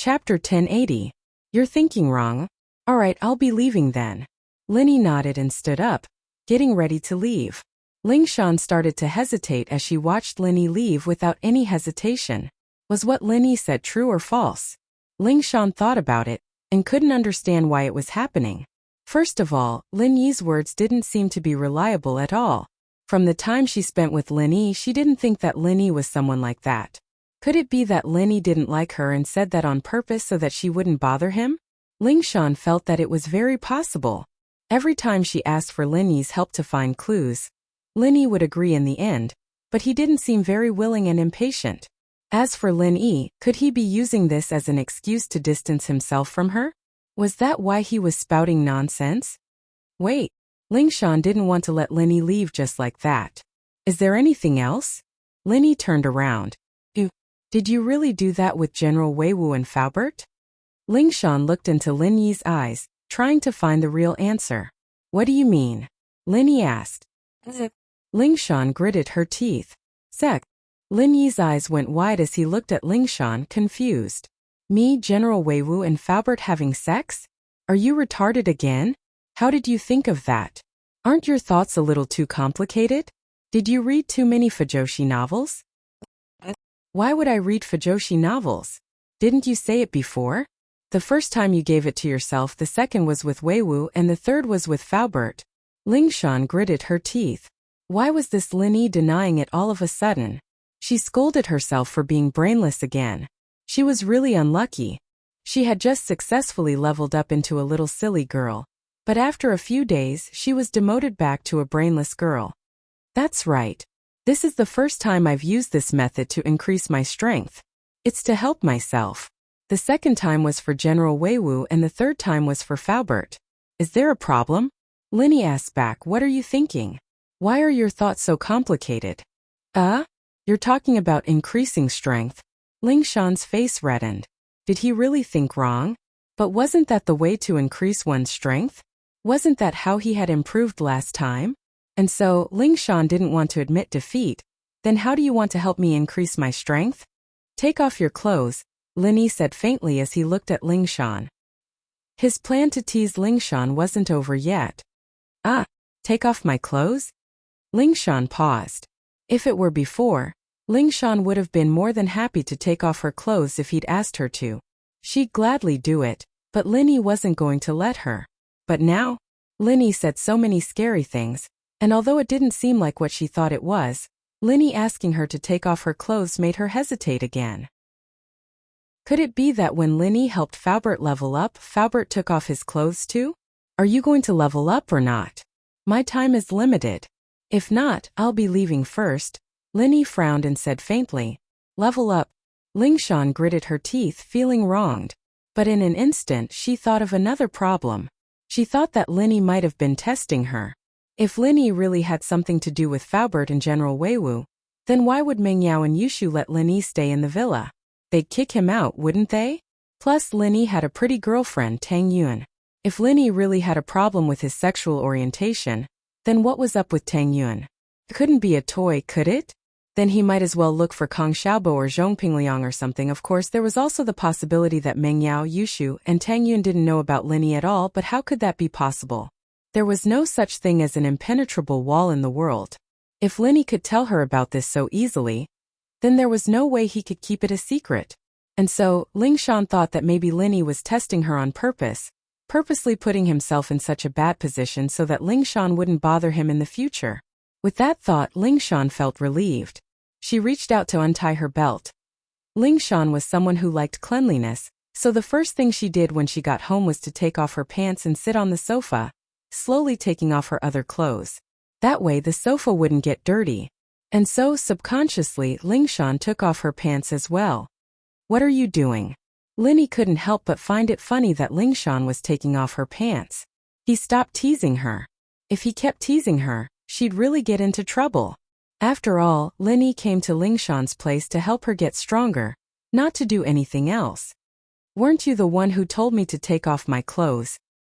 Chapter 1080. You're thinking wrong. Alright, I'll be leaving then. Linny nodded and stood up, getting ready to leave. Lingshan started to hesitate as she watched Linny leave without any hesitation. Was what Linny said true or false? Lingshan thought about it, and couldn't understand why it was happening. First of all, Linny's words didn't seem to be reliable at all. From the time she spent with Linny, she didn't think that Linny was someone like that. Could it be that Linny didn't like her and said that on purpose so that she wouldn't bother him? Lingshan felt that it was very possible. Every time she asked for Linny's help to find clues, Linny would agree in the end, but he didn't seem very willing and impatient. As for Linny, could he be using this as an excuse to distance himself from her? Was that why he was spouting nonsense? Wait, Lingshan didn't want to let Linny leave just like that. Is there anything else? Linny turned around. Did you really do that with General Weiwu and Faubert? Lingshan looked into Linny's eyes, trying to find the real answer. What do you mean? Linny asked. Lingshan gritted her teeth. Sec. Linny's eyes went wide as he looked at Lingshan, confused. Me, General Weiwu and Faubert having sex? Are you retarded again? How did you think of that? Aren't your thoughts a little too complicated? Did you read too many Fujoshi novels? Why would I read Fujoshi novels? Didn't you say it before? The first time you gave it to yourself, the second was with Weiwu, and the third was with Faubert. Lingshan gritted her teeth. Why was this Linny denying it all of a sudden? She scolded herself for being brainless again. She was really unlucky. She had just successfully leveled up into a little silly girl. But after a few days, she was demoted back to a brainless girl. That's right. This is the first time I've used this method to increase my strength. It's to help myself. The second time was for General Weiwu and the third time was for Faubert. Is there a problem? Linny asked back, what are you thinking? Why are your thoughts so complicated? You're talking about increasing strength. Lingshan's face reddened. Did he really think wrong? But wasn't that the way to increase one's strength? Wasn't that how he had improved last time? And so, Lingshan didn't want to admit defeat. Then how do you want to help me increase my strength? Take off your clothes, Linny said faintly as he looked at Lingshan. His plan to tease Lingshan wasn't over yet. Take off my clothes? Lingshan paused. If it were before, Lingshan would have been more than happy to take off her clothes if he'd asked her to. She'd gladly do it, but Linny wasn't going to let her. But now, Linny said so many scary things, and although it didn't seem like what she thought it was, Linny asking her to take off her clothes made her hesitate again. Could it be that when Linny helped Faubert level up, Faubert took off his clothes too? Are you going to level up or not? My time is limited. If not, I'll be leaving first. Linny frowned and said faintly, level up. Lingshan gritted her teeth, feeling wronged. But in an instant she thought of another problem. She thought that Linny might have been testing her. If Linny really had something to do with Faubert and General Weiwu, then why would Mengyao and Yushu let Linny stay in the villa? They'd kick him out, wouldn't they? Plus Linny had a pretty girlfriend, Tang Yun. If Linny really had a problem with his sexual orientation, then what was up with Tang Yun? It couldn't be a toy, could it? Then he might as well look for Kang Xiaobo or Zhong Pingliang or something. Of course, there was also the possibility that Mengyao, Yushu, and Tang Yun didn't know about Linny at all, but how could that be possible? There was no such thing as an impenetrable wall in the world. If Linny could tell her about this so easily, then there was no way he could keep it a secret. And so, Lingshan thought that maybe Linny was testing her on purpose, purposely putting himself in such a bad position so that Lingshan wouldn't bother him in the future. With that thought, Lingshan felt relieved. She reached out to untie her belt. Lingshan was someone who liked cleanliness, so the first thing she did when she got home was to take off her pants and sit on the sofa, slowly taking off her other clothes. That way the sofa wouldn't get dirty. And so, subconsciously, Lingshan took off her pants as well. What are you doing? Linny couldn't help but find it funny that Lingshan was taking off her pants. He stopped teasing her. If he kept teasing her, she'd really get into trouble. After all, Linny came to Lingshan's place to help her get stronger, not to do anything else. Weren't you the one who told me to take off my clothes?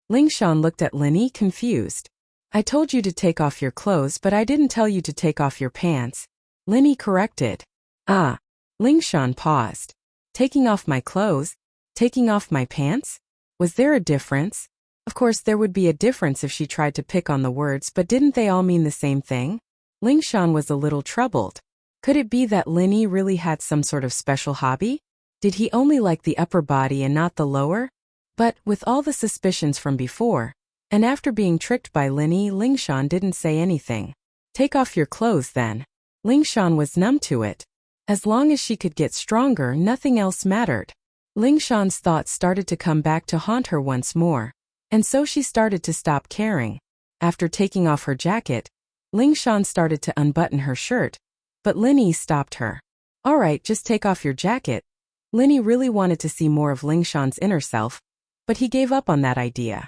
Lingshan looked at Linny, confused. I told you to take off your clothes, but I didn't tell you to take off your pants. Linny corrected. Lingshan paused. Taking off my clothes? Taking off my pants? Was there a difference? Of course there would be a difference if she tried to pick on the words, but didn't they all mean the same thing? Lingshan was a little troubled. Could it be that Linny really had some sort of special hobby? Did he only like the upper body and not the lower? But, with all the suspicions from before, and after being tricked by Linny, Lingshan didn't say anything. Take off your clothes then. Lingshan was numb to it. As long as she could get stronger, nothing else mattered. Lingshan's thoughts started to come back to haunt her once more, and so she started to stop caring. After taking off her jacket, Lingshan started to unbutton her shirt, but Linny stopped her. All right, just take off your jacket. Linny really wanted to see more of Lingshan's inner self, but he gave up on that idea.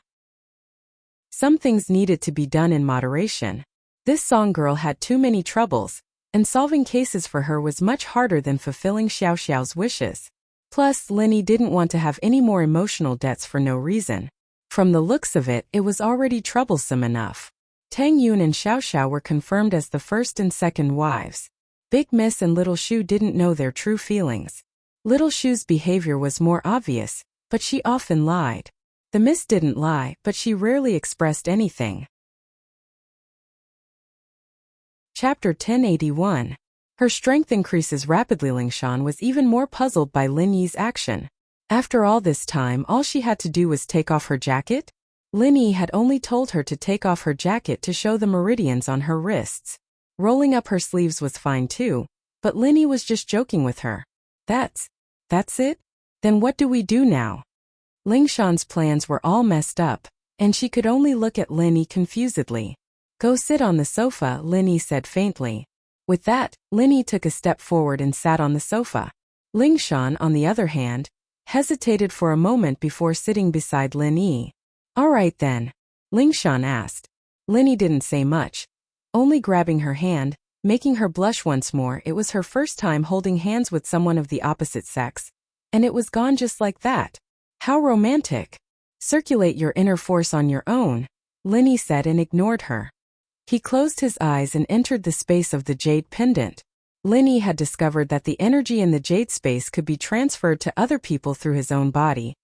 Some things needed to be done in moderation. This song girl had too many troubles, and solving cases for her was much harder than fulfilling Xiao Xiao's wishes. Plus, Linny didn't want to have any more emotional debts for no reason. From the looks of it, it was already troublesome enough. Tang Yun and Xiao Xiao were confirmed as the first and second wives. Big Miss and Little Shu didn't know their true feelings. Little Shu's behavior was more obvious, but she often lied. The Miss didn't lie, but she rarely expressed anything. Chapter 1081. Her strength increases rapidly. Lingshan was even more puzzled by Lin Yi's action. After all this time, all she had to do was take off her jacket? Lin Yi had only told her to take off her jacket to show the meridians on her wrists. Rolling up her sleeves was fine too, but Lin Yi was just joking with her. That's it? Then what do we do now? Lingshan's plans were all messed up, and she could only look at Lin Yi confusedly. Go sit on the sofa, Lin Yi said faintly. With that, Lin Yi took a step forward and sat on the sofa. Lingshan, on the other hand, hesitated for a moment before sitting beside Lin Yi. All right then, Lingshan asked. Lin Yi didn't say much, only grabbing her hand, making her blush once more. It was her first time holding hands with someone of the opposite sex, and it was gone just like that. How romantic. Circulate your inner force on your own, Lin Yi said and ignored her. He closed his eyes and entered the space of the jade pendant. Lin Yi had discovered that the energy in the jade space could be transferred to other people through his own body,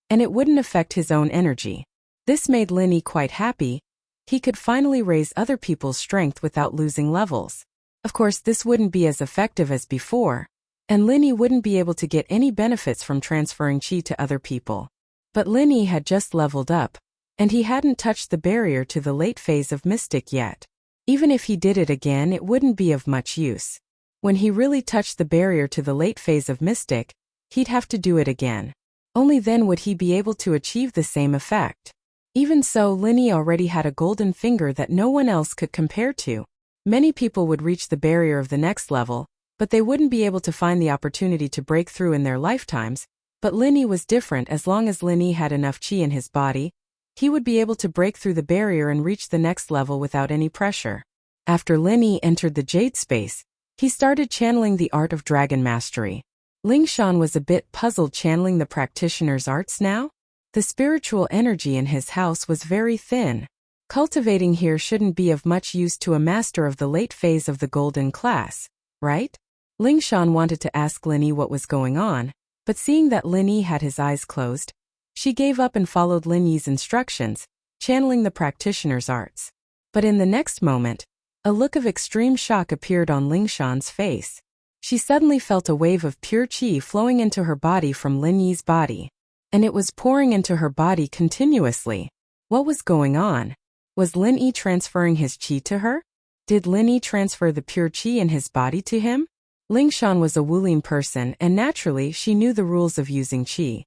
and it wouldn't affect his own energy. This made Lin Yi quite happy. He could finally raise other people's strength without losing levels. Of course, this wouldn't be as effective as before, and Lin Yi wouldn't be able to get any benefits from transferring chi to other people. But Lin Yi had just leveled up, and he hadn't touched the barrier to the late phase of mystic yet. Even if he did it again, it wouldn't be of much use. When he really touched the barrier to the late phase of mystic, he'd have to do it again. Only then would he be able to achieve the same effect. Even so, Lin Yi already had a golden finger that no one else could compare to. Many people would reach the barrier of the next level, but they wouldn't be able to find the opportunity to break through in their lifetimes. But Lin Yi was different. As long as Lin Yi had enough chi in his body, he would be able to break through the barrier and reach the next level without any pressure. After Lin Yi entered the jade space, he started channeling the art of dragon mastery. Lingshan was a bit puzzled channeling the practitioner's arts now. The spiritual energy in his house was very thin. Cultivating here shouldn't be of much use to a master of the late phase of the golden class, right? Lingshan wanted to ask Lin Yi what was going on, but seeing that Lin Yi had his eyes closed, she gave up and followed Lin Yi's instructions, channeling the practitioner's arts. But in the next moment, a look of extreme shock appeared on Lingshan's face. She suddenly felt a wave of pure qi flowing into her body from Lin Yi's body, and it was pouring into her body continuously. What was going on? Was Lin Yi transferring his qi to her? Did Lin Yi transfer the pure qi in his body to him? Lingshan was a Wuling person, and naturally she knew the rules of using qi.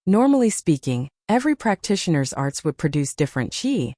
Normally speaking, every practitioner's arts would produce different qi,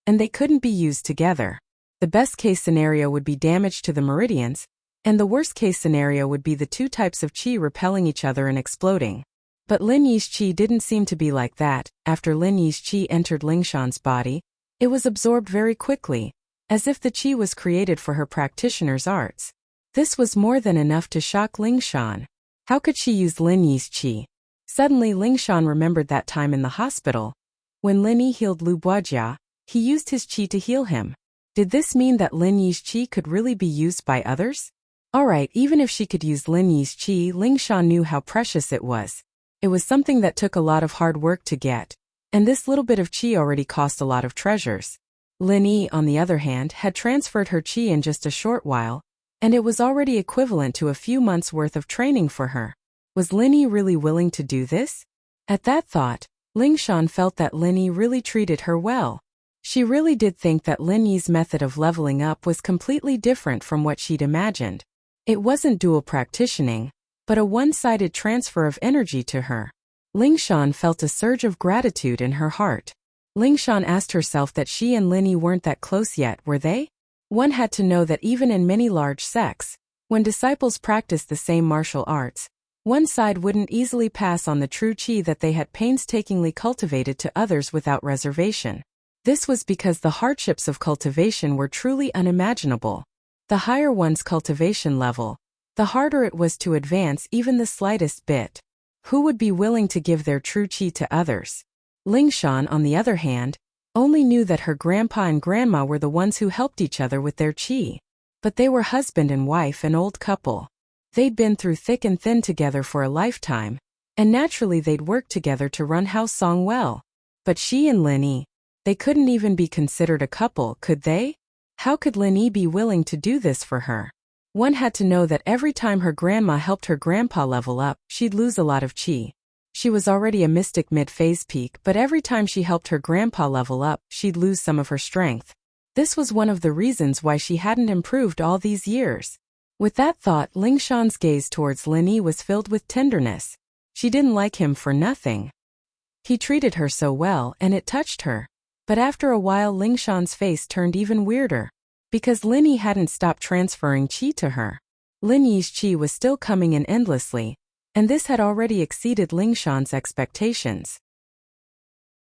and they couldn't be used together. The best case scenario would be damage to the meridians, and the worst case scenario would be the two types of qi repelling each other and exploding. But Lin Yi's qi didn't seem to be like that. After Lin Yi's qi entered Lingshan's body, it was absorbed very quickly, as if the qi was created for her practitioner's arts. This was more than enough to shock Lingshan. How could she use Lin Yi's qi? Suddenly Lingshan remembered that time in the hospital. When Lin Yi healed Lu Buojia, he used his qi to heal him. Did this mean that Lin Yi's qi could really be used by others? Alright, even if she could use Lin Yi's qi, Lingshan knew how precious it was. It was something that took a lot of hard work to get, and this little bit of chi already cost a lot of treasures. Lin, on the other hand, had transferred her chi in just a short while, and it was already equivalent to a few months' worth of training for her. Was Lin really willing to do this? At that thought, Lingshan felt that Lin really treated her well. She really did think that Lin's method of leveling up was completely different from what she'd imagined. It wasn't dual practicing, but a one-sided transfer of energy to her. Lingshan felt a surge of gratitude in her heart. Lingshan asked herself that she and Lin weren't that close yet, were they? One had to know that even in many large sects, when disciples practiced the same martial arts, one side wouldn't easily pass on the true chi that they had painstakingly cultivated to others without reservation. This was because the hardships of cultivation were truly unimaginable. The higher one's cultivation level, the harder it was to advance even the slightest bit. Who would be willing to give their true chi to others? Lingshan, on the other hand, only knew that her grandpa and grandma were the ones who helped each other with their chi. But they were husband and wife, an old couple. They'd been through thick and thin together for a lifetime, and naturally they'd worked together to run House Song well. But she and Lin, they couldn't even be considered a couple, could they? How could Lin be willing to do this for her? One had to know that every time her grandma helped her grandpa level up, she'd lose a lot of chi. She was already a mystic mid-phase peak, but every time she helped her grandpa level up, she'd lose some of her strength. This was one of the reasons why she hadn't improved all these years. With that thought, Lingshan's gaze towards Lin was filled with tenderness. She didn't like him for nothing. He treated her so well, and it touched her. But after a while, Lingshan's face turned even weirder, because Lin hadn't stopped transferring chi to her. Lin's chi was still coming in endlessly, and this had already exceeded Lingshan's expectations.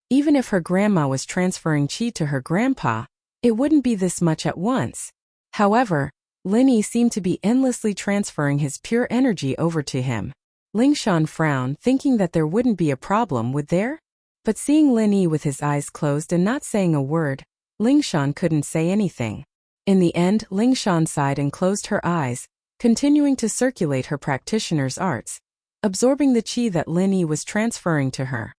Even if her grandma was transferring chi to her grandpa, it wouldn't be this much at once. However, Lin seemed to be endlessly transferring his pure energy over to him. Lingshan frowned, thinking that there wouldn't be a problem, would there? But seeing Lin with his eyes closed and not saying a word, Lingshan couldn't say anything. In the end, Lingshan sighed and closed her eyes, continuing to circulate her practitioner's arts, absorbing the chi that Lin was transferring to her.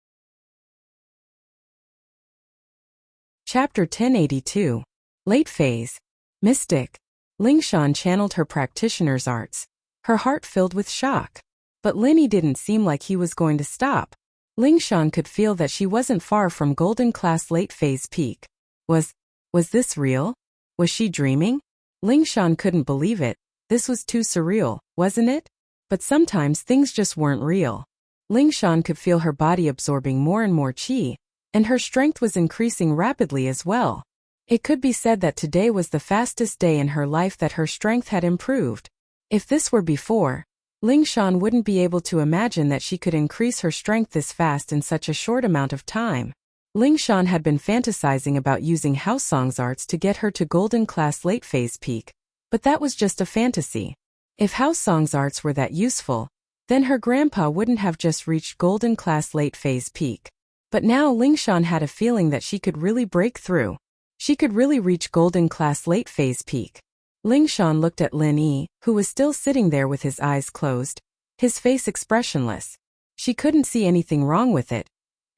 Chapter 1082. Late Phase. Mystic. Lingshan channeled her practitioner's arts, her heart filled with shock. But Lin didn't seem like he was going to stop. Lingshan could feel that she wasn't far from golden class late phase peak. Was this real? Was she dreaming? Lingshan couldn't believe it. This was too surreal, wasn't it? But sometimes things just weren't real. Lingshan could feel her body absorbing more and more chi, and her strength was increasing rapidly as well. It could be said that today was the fastest day in her life that her strength had improved. If this were before, Lingshan wouldn't be able to imagine that she could increase her strength this fast in such a short amount of time. Lingshan had been fantasizing about using House Song's arts to get her to golden class late phase peak, but that was just a fantasy. If House Song's arts were that useful, then her grandpa wouldn't have just reached golden class late phase peak. But now Lingshan had a feeling that she could really break through. She could really reach golden class late phase peak. Lingshan looked at Lin, who was still sitting there with his eyes closed, his face expressionless. She couldn't see anything wrong with it,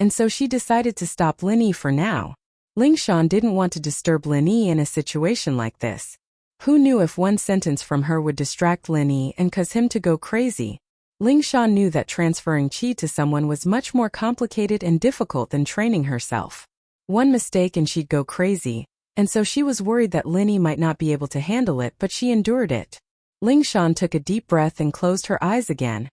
and so she decided to stop Lin for now. Lingshan didn't want to disturb Lin in a situation like this. Who knew if one sentence from her would distract Lin and cause him to go crazy? Lingshan knew that transferring chi to someone was much more complicated and difficult than training herself. One mistake and she'd go crazy, and so she was worried that Lin might not be able to handle it, but she endured it. Lingshan took a deep breath and closed her eyes again,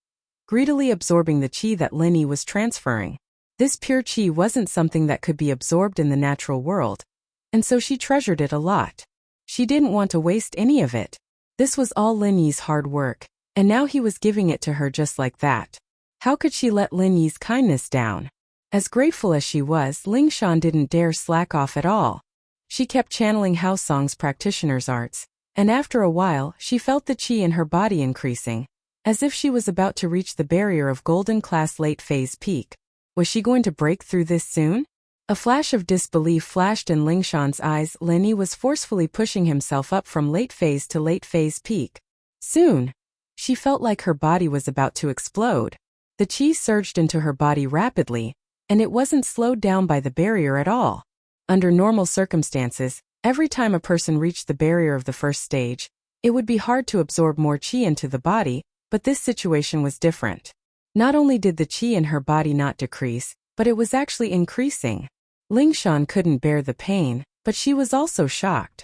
greedily absorbing the chi that Lin was transferring. This pure chi wasn't something that could be absorbed in the natural world, and so she treasured it a lot. She didn't want to waste any of it. This was all Lin's hard work, and now he was giving it to her just like that. How could she let Lin's kindness down? As grateful as she was, Lingshan didn't dare slack off at all. She kept channeling House Song's practitioner's arts, and after a while, she felt the chi in her body increasing, as if she was about to reach the barrier of golden class late phase peak. Was she going to break through this soon? A flash of disbelief flashed in Lingshan's eyes. Lin was forcefully pushing himself up from late phase to late phase peak. Soon, she felt like her body was about to explode. The qi surged into her body rapidly, and it wasn't slowed down by the barrier at all. Under normal circumstances, every time a person reached the barrier of the first stage, it would be hard to absorb more qi into the body, but this situation was different. Not only did the qi in her body not decrease, but it was actually increasing. Lingshan couldn't bear the pain, but she was also shocked.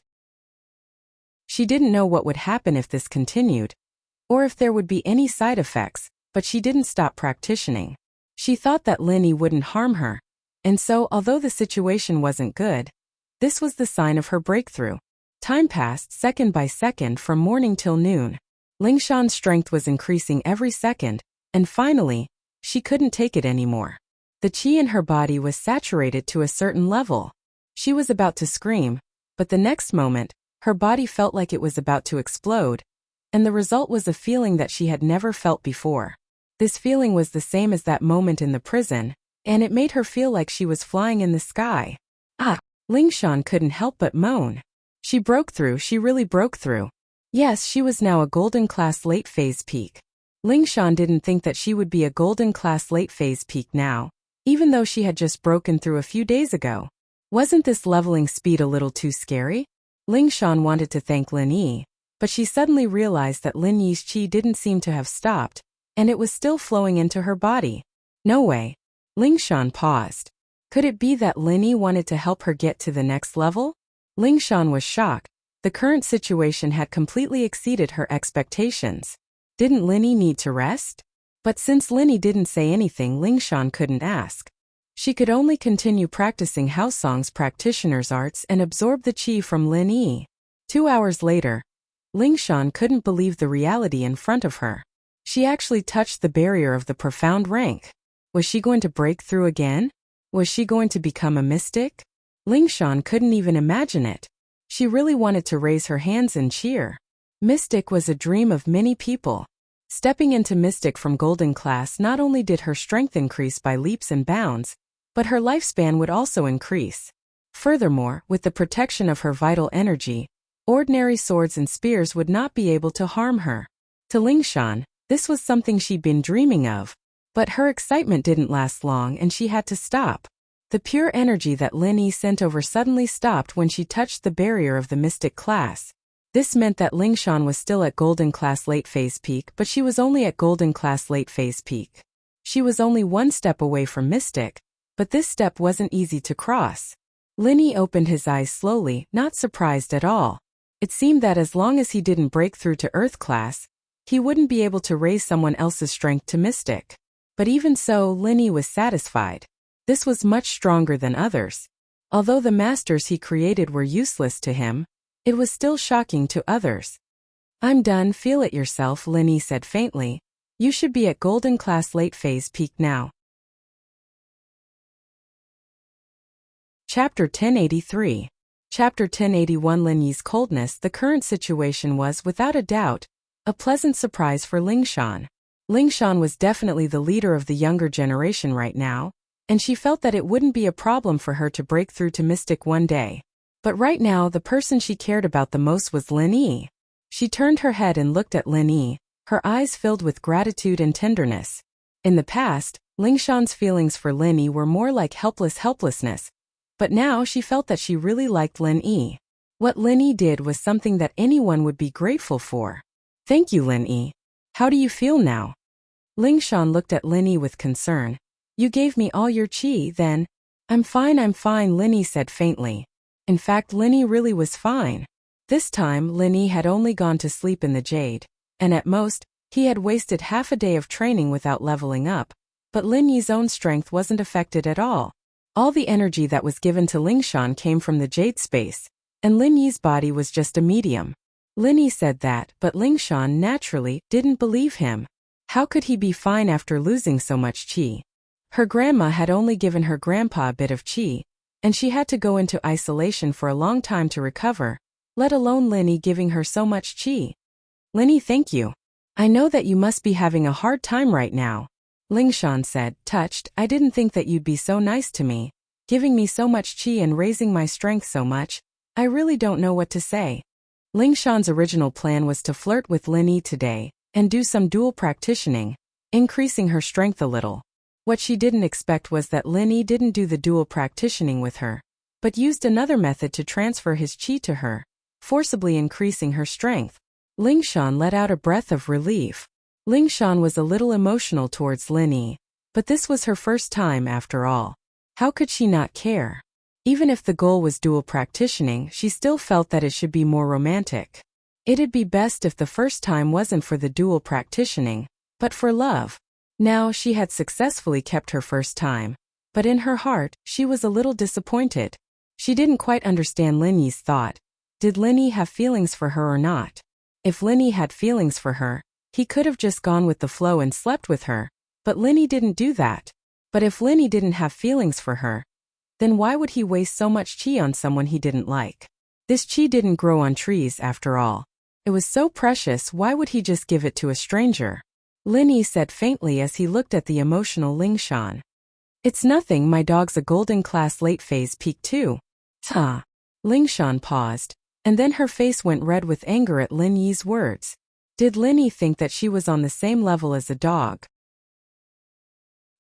She didn't know what would happen if this continued, or if there would be any side effects, but she didn't stop practicing. She thought that Linny wouldn't harm her, and so although the situation wasn't good, this was the sign of her breakthrough. Time passed second by second from morning till noon. Lingshan's strength was increasing every second, and finally, she couldn't take it anymore. The qi in her body was saturated to a certain level. She was about to scream, but the next moment, her body felt like it was about to explode, and the result was a feeling that she had never felt before. This feeling was the same as that moment in the prison, and it made her feel like she was flying in the sky. Ah! Lingshan couldn't help but moan. She broke through, she really broke through. Yes, she was now a golden class late phase peak. Lingshan didn't think that she would be a golden class late phase peak now, even though she had just broken through a few days ago. Wasn't this leveling speed a little too scary? Lingshan wanted to thank Lin Yi, but she suddenly realized that Lin Yi's qi didn't seem to have stopped, and it was still flowing into her body. No way. Lingshan paused. Could it be that Lin Yi wanted to help her get to the next level? Lingshan was shocked. The current situation had completely exceeded her expectations. Didn't Lin Yi need to rest? But since Lin Yi didn't say anything, Lingshan couldn't ask. She could only continue practicing house songs practitioner's arts and absorb the qi from Lin Yi. 2 hours later, Lingshan couldn't believe the reality in front of her. She actually touched the barrier of the profound rank. Was she going to break through again? Was she going to become a mystic? Lingshan couldn't even imagine it. She really wanted to raise her hands and cheer. Mystic was a dream of many people. Stepping into Mystic from Golden Class not only did her strength increase by leaps and bounds, but her lifespan would also increase. Furthermore, with the protection of her vital energy, ordinary swords and spears would not be able to harm her. To Lingshan, this was something she'd been dreaming of. But her excitement didn't last long and she had to stop. The pure energy that Lin Yi sent over suddenly stopped when she touched the barrier of the Mystic class. This meant that Lingshan was still at Golden Class Late Phase Peak, but she was only at Golden Class Late Phase Peak. She was only one step away from Mystic, but this step wasn't easy to cross. Lin Yi opened his eyes slowly, not surprised at all. It seemed that as long as he didn't break through to Earth Class, he wouldn't be able to raise someone else's strength to Mystic. But even so, Lin Yi was satisfied. This was much stronger than others. Although the masters he created were useless to him, it was still shocking to others. I'm done, feel it yourself, Lin Yi said faintly. You should be at Golden Class Late Phase Peak now. Chapter 1083. Chapter 1081. Lin Yi's coldness. The current situation was, without a doubt, a pleasant surprise for Lingshan. Lingshan was definitely the leader of the younger generation right now, and she felt that it wouldn't be a problem for her to break through to Mystic one day. But right now, the person she cared about the most was Lin Yi. She turned her head and looked at Lin Yi, her eyes filled with gratitude and tenderness. In the past, Lingshan's feelings for Lin Yi were more like helplessness, but now she felt that she really liked Lin Yi. What Lin Yi did was something that anyone would be grateful for. Thank you, Lin Yi. How do you feel now? Lingshan looked at Lin Yi with concern. You gave me all your qi, then. I'm fine, Lin Yi said faintly. In fact, Lin Yi really was fine. This time, Lin Yi had only gone to sleep in the jade, and at most, he had wasted half a day of training without leveling up, but Lin Yi's own strength wasn't affected at all. All the energy that was given to Lingshan came from the jade space, and Lin Yi's body was just a medium. Lin Yi said that, but Lingshan naturally didn't believe him. How could he be fine after losing so much qi? Her grandma had only given her grandpa a bit of qi, and she had to go into isolation for a long time to recover, let alone Lin Yi giving her so much qi. Lin Yi, thank you. I know that you must be having a hard time right now. Lingshan said, touched. I didn't think that you'd be so nice to me, giving me so much qi and raising my strength so much. I really don't know what to say. Lingshan's original plan was to flirt with Lin Yi today and do some dual practicing, increasing her strength a little. What she didn't expect was that Linny didn't do the dual practicing with her, but used another method to transfer his chi to her, forcibly increasing her strength. Lingshan let out a breath of relief. Lingshan was a little emotional towards Linny, but this was her first time after all. How could she not care? Even if the goal was dual practicing, she still felt that it should be more romantic. It'd be best if the first time wasn't for the dual practicing, but for love. Now she had successfully kept her first time, but in her heart, she was a little disappointed. She didn't quite understand Linny's thought. Did Linny have feelings for her or not? If Linny had feelings for her, he could have just gone with the flow and slept with her, but Linny didn't do that. But if Linny didn't have feelings for her, then why would he waste so much chi on someone he didn't like? This chi didn't grow on trees after all. It was so precious, why would he just give it to a stranger? Linny said faintly as he looked at the emotional Lingshan. It's nothing, my dog's a golden class late phase peak too. Huh. Lingshan paused, and then her face went red with anger at Lin Yi's words. Did Linny think that she was on the same level as a dog?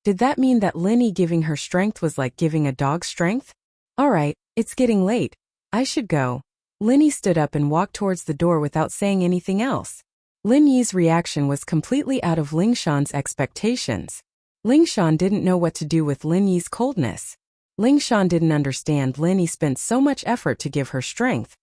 Did that mean that Linny giving her strength was like giving a dog strength? Alright, it's getting late. I should go. Linny stood up and walked towards the door without saying anything else. Lin Yi's reaction was completely out of Lingshan's expectations. Lingshan didn't know what to do with Lin Yi's coldness. Lingshan didn't understand Linny spent so much effort to give her strength.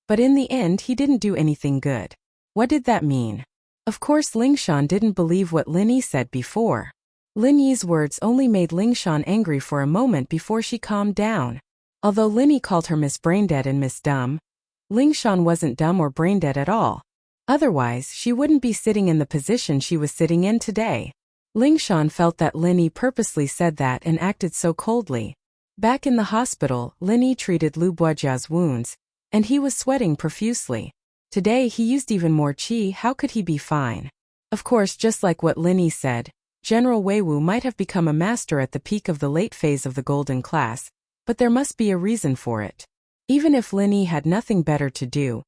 But in the end he didn't do anything good. What did that mean? Of course Lingshan didn't believe what Linny said before. Lin Yi's words only made Lingshan angry for a moment before she calmed down. Although Linny called her Miss Braindead and Miss Dumb, Lingshan wasn't dumb or braindead at all. Otherwise, she wouldn't be sitting in the position she was sitting in today. Lingshan felt that Linny purposely said that and acted so coldly. Back in the hospital, Linny treated Lu Buojia's wounds, and he was sweating profusely. Today he used even more chi, how could he be fine? Of course, just like what Linny said, General Weiwu might have become a master at the peak of the late phase of the golden class, but there must be a reason for it. Even if Linny had nothing better to do,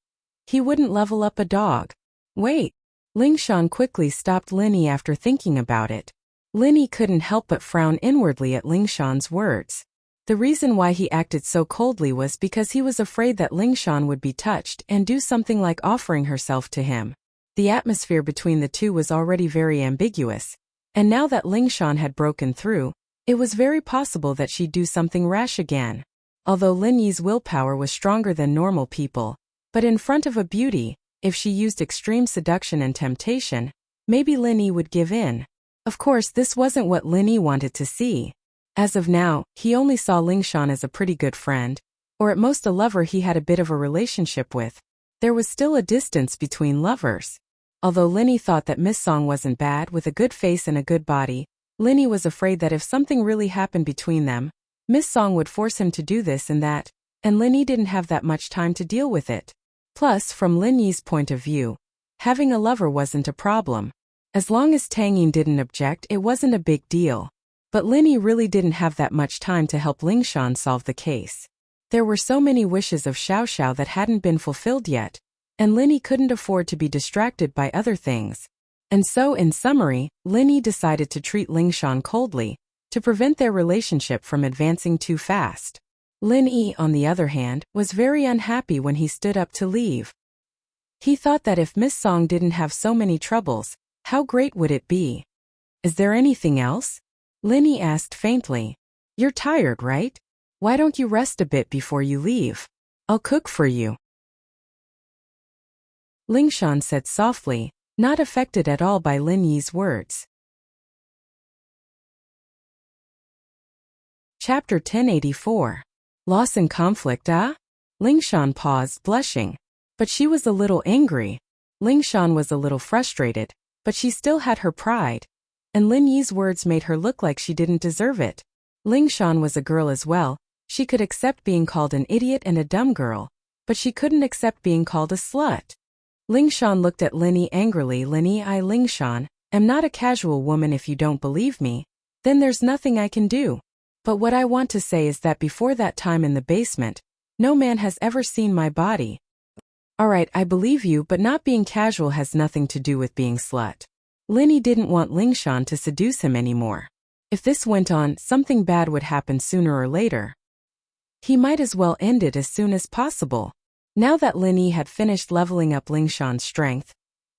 he wouldn't level up a dog. Wait. Lingshan quickly stopped Linny after thinking about it. Linny couldn't help but frown inwardly at Lingshan's words. The reason why he acted so coldly was because he was afraid that Lingshan would be touched and do something like offering herself to him. The atmosphere between the two was already very ambiguous, and now that Lingshan had broken through, it was very possible that she'd do something rash again. Although Lin Yi's willpower was stronger than normal people, but in front of a beauty, if she used extreme seduction and temptation, maybe Lin Yi would give in. Of course, this wasn't what Lin Yi wanted to see. As of now, he only saw Lingshan as a pretty good friend, or at most a lover he had a bit of a relationship with. There was still a distance between lovers. Although Lin Yi thought that Miss Song wasn't bad with a good face and a good body, Lin Yi was afraid that if something really happened between them, Miss Song would force him to do this and that, and Lin Yi didn't have that much time to deal with it. Plus, from Lin Yi's point of view, having a lover wasn't a problem. As long as Tang Yin didn't object, it wasn't a big deal. But Lin Yi really didn't have that much time to help Lingshan solve the case. There were so many wishes of Xiao Xiao that hadn't been fulfilled yet, and Lin Yi couldn't afford to be distracted by other things. And so, in summary, Lin Yi decided to treat Lingshan coldly, to prevent their relationship from advancing too fast. Lin Yi, on the other hand, was very unhappy when he stood up to leave. He thought that if Miss Song didn't have so many troubles, how great would it be? Is there anything else? Lin Yi asked faintly. You're tired, right? Why don't you rest a bit before you leave? I'll cook for you. Lingshan said softly, not affected at all by Lin Yi's words. Chapter 1084. Loss and conflict, ah? Lingshan paused, blushing. But she was a little angry. Lingshan was a little frustrated, but she still had her pride. And Lin Yi's words made her look like she didn't deserve it. Lingshan was a girl as well. She could accept being called an idiot and a dumb girl, but she couldn't accept being called a slut. Lingshan looked at Lin Yi angrily. Lin Yi, I, Lingshan, am not a casual woman. If you don't believe me, then there's nothing I can do. But what I want to say is that before that time in the basement, no man has ever seen my body. Alright, I believe you, but not being casual has nothing to do with being slut. Linny didn't want Lingshan to seduce him anymore. If this went on, something bad would happen sooner or later. He might as well end it as soon as possible. Now that Linny had finished leveling up Lingshan's strength,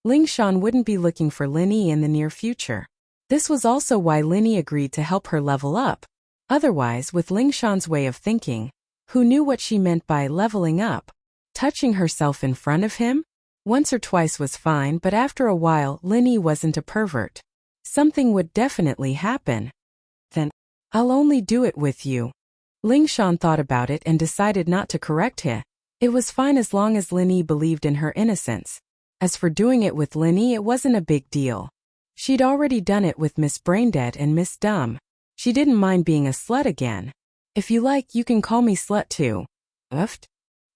Lingshan wouldn't be looking for Linny in the near future. This was also why Linny agreed to help her level up. Otherwise, with Lingshan's way of thinking, who knew what she meant by leveling up? Touching herself in front of him? Once or twice was fine, but after a while, Linny wasn't a pervert. Something would definitely happen. Then, I'll only do it with you. Lingshan thought about it and decided not to correct him. It was fine as long as Linny believed in her innocence. As for doing it with Linny, it wasn't a big deal. She'd already done it with Miss Braindead and Miss Dumb. She didn't mind being a slut again. If you like, you can call me slut too. Uft.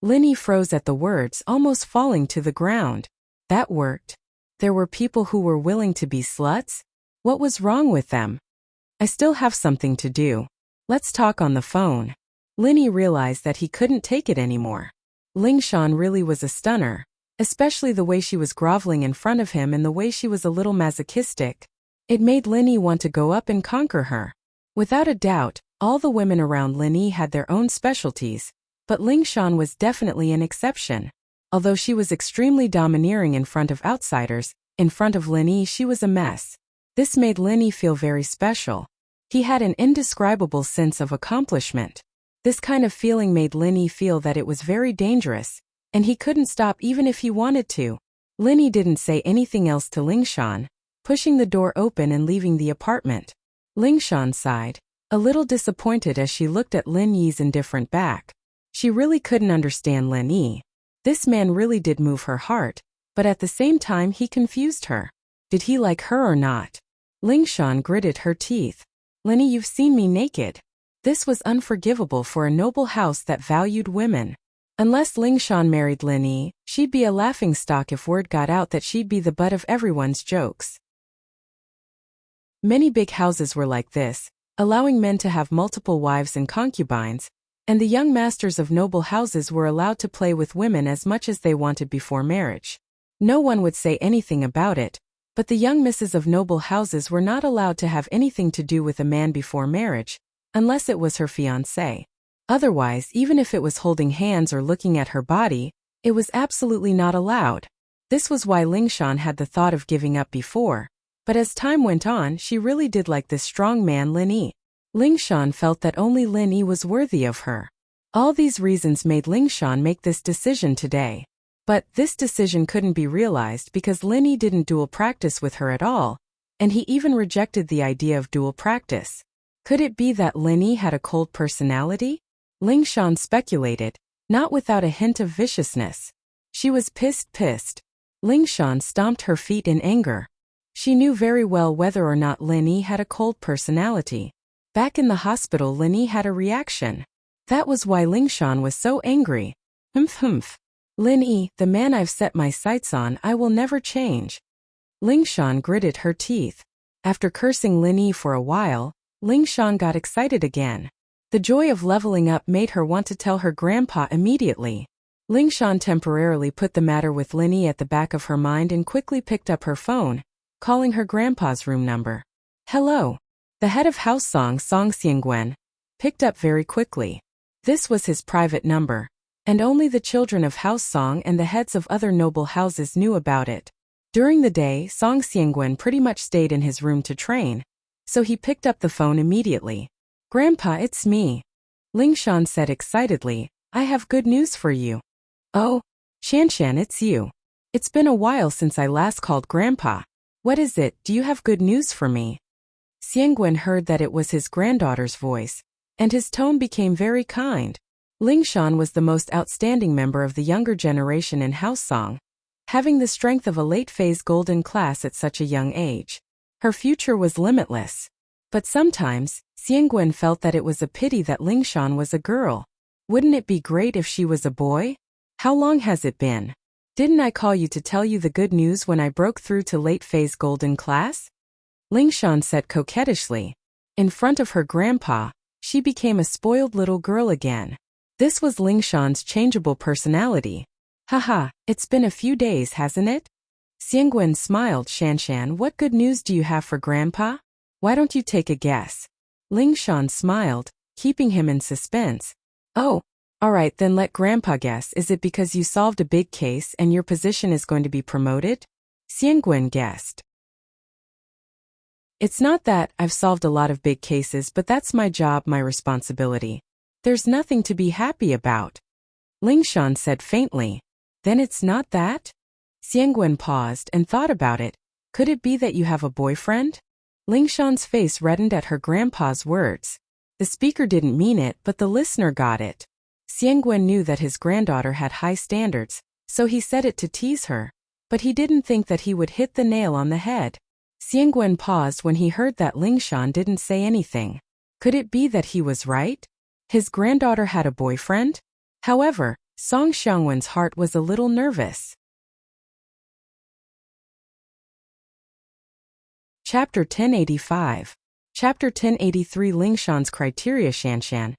Linny froze at the words, almost falling to the ground. That worked. There were people who were willing to be sluts? What was wrong with them? I still have something to do. Let's talk on the phone. Linny realized that he couldn't take it anymore. Lingshan really was a stunner, especially the way she was groveling in front of him and the way she was a little masochistic. It made Linny want to go up and conquer her. Without a doubt, all the women around Linny had their own specialties, but Lingshan was definitely an exception. Although she was extremely domineering in front of outsiders, in front of Linny she was a mess. This made Linny feel very special. He had an indescribable sense of accomplishment. This kind of feeling made Linny feel that it was very dangerous, and he couldn't stop even if he wanted to. Linny didn't say anything else to Lingshan, pushing the door open and leaving the apartment. Lingshan sighed, a little disappointed as she looked at Lin Yi's indifferent back. She really couldn't understand Lin Yi. This man really did move her heart, but at the same time he confused her. Did he like her or not? Lingshan gritted her teeth. Linny, you've seen me naked. This was unforgivable for a noble house that valued women. Unless Lingshan married Linny, she'd be a laughingstock if word got out that she'd be the butt of everyone's jokes. Many big houses were like this, allowing men to have multiple wives and concubines, and the young masters of noble houses were allowed to play with women as much as they wanted before marriage. No one would say anything about it, but the young misses of noble houses were not allowed to have anything to do with a man before marriage, unless it was her fiancé. Otherwise, even if it was holding hands or looking at her body, it was absolutely not allowed. This was why Lingshan had the thought of giving up before, but as time went on, she really did like this strong man Lin Yi. Lingshan felt that only Lin Yi was worthy of her. All these reasons made Lingshan make this decision today. But this decision couldn't be realized because Lin Yi didn't dual practice with her at all, and he even rejected the idea of dual practice. Could it be that Lin Yi had a cold personality? Lingshan speculated, not without a hint of viciousness. She was pissed. Lingshan stomped her feet in anger. She knew very well whether or not Lin Yi had a cold personality. Back in the hospital, Lin Yi had a reaction. That was why Lingshan was so angry. Humph. Lin Yi, the man I've set my sights on, I will never change. Lingshan gritted her teeth. After cursing Lin Yi for a while, Lingshan got excited again. The joy of leveling up made her want to tell her grandpa immediately. Lingshan temporarily put the matter with Lin Yi at the back of her mind and quickly picked up her phone, calling her grandpa's room number. Hello. The head of house Song Xiangwen picked up very quickly. This was his private number, and only the children of House Song and the heads of other noble houses knew about it. During the day, Song Xiangwen pretty much stayed in his room to train, so he picked up the phone immediately. Grandpa, it's me. Lingshan said excitedly, I have good news for you. Oh, Shanshan, it's you. It's been a while since I last called Grandpa. What is it? Do you have good news for me? Xiangwen heard that it was his granddaughter's voice, and his tone became very kind. Lingshan was the most outstanding member of the younger generation in House Song, having the strength of a late-phase golden class at such a young age. Her future was limitless. But sometimes, Xiangwen felt that it was a pity that Lingshan was a girl. Wouldn't it be great if she was a boy? How long has it been? Didn't I call you to tell you the good news when I broke through to late-phase golden class? Lingshan said coquettishly. In front of her grandpa, she became a spoiled little girl again. This was Lingshan's changeable personality. Haha, it's been a few days, hasn't it? Xiangwen smiled. Shanshan, what good news do you have for Grandpa? Why don't you take a guess? Lingshan smiled, keeping him in suspense. Oh, alright, then let Grandpa guess. Is it because you solved a big case and your position is going to be promoted? Xiangwen guessed. It's not that. I've solved a lot of big cases, but that's my job, my responsibility. There's nothing to be happy about. Lingshan said faintly. Then it's not that? Xiangwen paused and thought about it. Could it be that you have a boyfriend? Lingshan's face reddened at her grandpa's words. The speaker didn't mean it, but the listener got it. Xiangwen knew that his granddaughter had high standards, so he said it to tease her. But he didn't think that he would hit the nail on the head. Xiangwen paused when he heard that Lingshan didn't say anything. Could it be that he was right? His granddaughter had a boyfriend? However, Song Xiangwen's heart was a little nervous. Chapter 1085. Chapter 1083. Lingshan's criteria. Shanshan,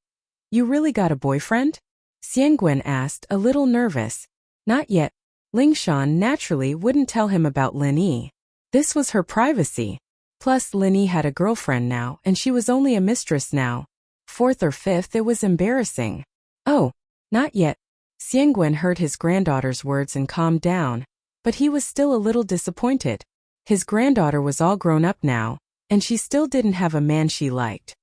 you really got a boyfriend? Xiangwen asked, a little nervous. Not yet. Lingshan naturally wouldn't tell him about Lin Yi. This was her privacy. Plus Lin Yi had a girlfriend now and she was only a mistress now. Fourth or fifth, it was embarrassing. Oh, not yet. Xiangwen heard his granddaughter's words and calmed down, but he was still a little disappointed. His granddaughter was all grown up now, and she still didn't have a man she liked.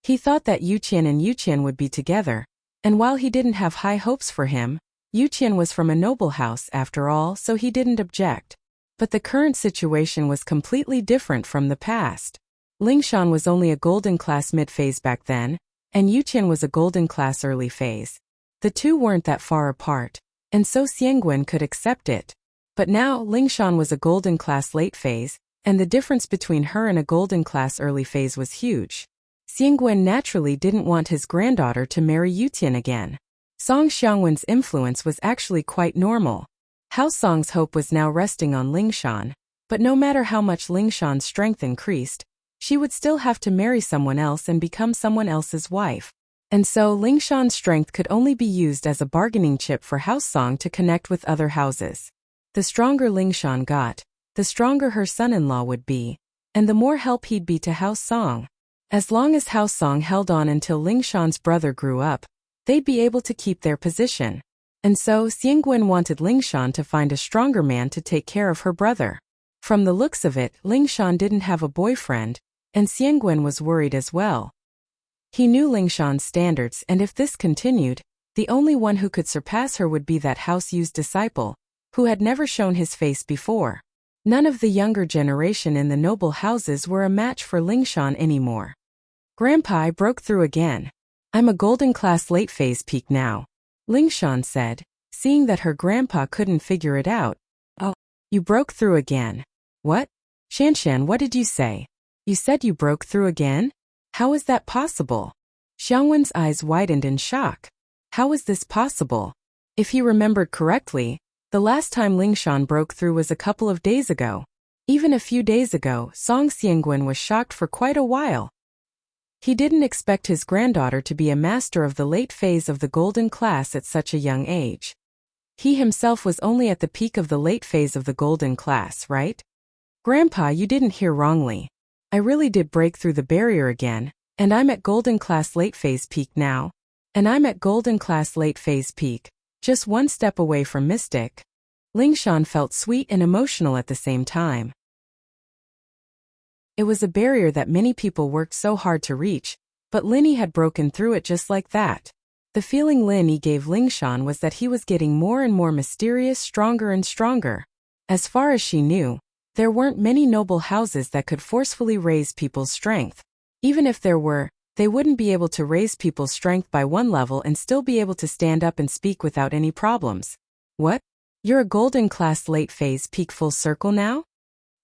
He thought that Yuqian and Yuqian would be together, and while he didn't have high hopes for him, Yuqian was from a noble house after all, so he didn't object. But the current situation was completely different from the past. Lingshan was only a golden class mid-phase back then, and Yuqian was a golden class early phase. The two weren't that far apart, and so Xiangwen could accept it. But now Lingshan was a golden class late phase, and the difference between her and a golden class early phase was huge. Xiangwen naturally didn't want his granddaughter to marry Yuqian again. Song Xiangwen's influence was actually quite normal. Hao Song's hope was now resting on Lingshan, but no matter how much Lingshan's strength increased, she would still have to marry someone else and become someone else's wife. And so Lingshan's strength could only be used as a bargaining chip for Hao Song to connect with other houses. The stronger Lingshan got, the stronger her son-in-law would be, and the more help he'd be to Hao Song. As long as Hao Song held on until Lingshan's brother grew up, they'd be able to keep their position. And so Xiangwen wanted Lingshan to find a stronger man to take care of her brother. From the looks of it, Lingshan didn't have a boyfriend, and Xiangwen was worried as well. He knew Lingshan's standards, and if this continued, the only one who could surpass her would be that House Yu's disciple, who had never shown his face before. None of the younger generation in the noble houses were a match for Lingshan anymore. Grandpa broke through again. I'm a golden class late phase peak now, Lingshan said, seeing that her grandpa couldn't figure it out. Oh, you broke through again. What? Shanshan, what did you say? You said you broke through again? How is that possible? Xiangwen's eyes widened in shock. How is this possible? If he remembered correctly, the last time Lingshan broke through was a couple of days ago. Even a few days ago, Song Xiangwen was shocked for quite a while. He didn't expect his granddaughter to be a master of the late phase of the golden class at such a young age. He himself was only at the peak of the late phase of the golden class, right? Grandpa, you didn't hear wrongly. I really did break through the barrier again, and I'm at golden class late phase peak now. And I'm at golden class late phase peak, just one step away from mystic. Lingshan felt sweet and emotional at the same time. It was a barrier that many people worked so hard to reach, but Lin Yi had broken through it just like that. The feeling Lin Yi gave Lingshan was that he was getting more and more mysterious, stronger and stronger. As far as she knew, there weren't many noble houses that could forcefully raise people's strength. Even if there were, they wouldn't be able to raise people's strength by one level and still be able to stand up and speak without any problems. What? You're a golden class late phase peak full circle now?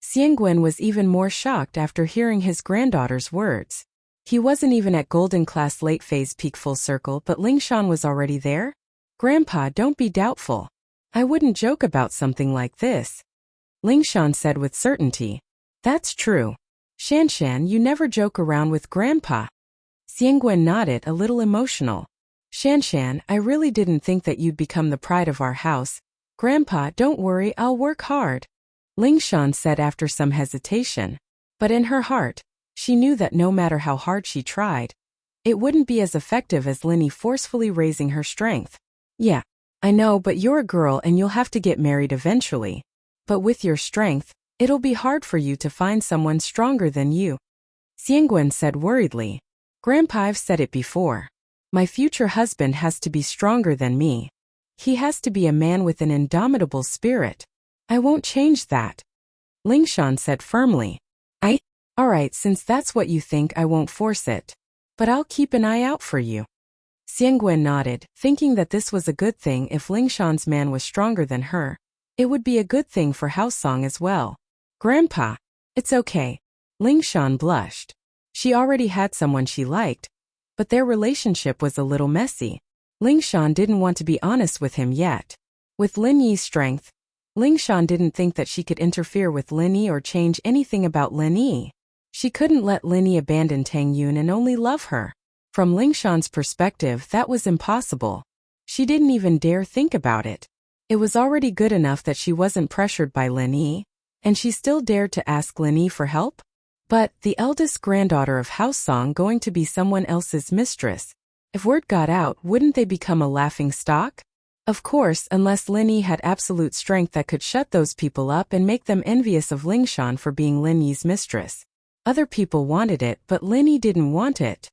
Xiangwen was even more shocked after hearing his granddaughter's words. He wasn't even at golden class late phase peak full circle, but Lingshan was already there? Grandpa, don't be doubtful. I wouldn't joke about something like this. Lingshan said with certainty. That's true. Shanshan, you never joke around with Grandpa. Xiangwen nodded, a little emotional. Shanshan, I really didn't think that you'd become the pride of our house. Grandpa, don't worry, I'll work hard. Ling Shan said after some hesitation. But in her heart, she knew that no matter how hard she tried, it wouldn't be as effective as Linny forcefully raising her strength. Yeah, I know, but you're a girl and you'll have to get married eventually. But with your strength, it'll be hard for you to find someone stronger than you. Xiangwen said worriedly. Grandpa, I've said it before. My future husband has to be stronger than me. He has to be a man with an indomitable spirit. I won't change that. Ling Shan said firmly. Alright, since that's what you think, I won't force it. But I'll keep an eye out for you. Xiangwen nodded, thinking that this was a good thing if Ling Shan's man was stronger than her. It would be a good thing for House Song as well. Grandpa, it's okay. Ling Shan blushed. She already had someone she liked, but their relationship was a little messy. Ling Shan didn't want to be honest with him yet. With Lin Yi's strength, Ling Shan didn't think that she could interfere with Lin Yi or change anything about Lin Yi. She couldn't let Lin Yi abandon Tang Yun and only love her. From Ling Shan's perspective, that was impossible. She didn't even dare think about it. It was already good enough that she wasn't pressured by Lin Yi, and she still dared to ask Lin Yi for help? But the eldest granddaughter of House Song going to be someone else's mistress. If word got out, wouldn't they become a laughing stock? Of course, unless Lin Yi had absolute strength that could shut those people up and make them envious of Ling Shan for being Lin Yi's mistress. Other people wanted it, but Lin Yi didn't want it.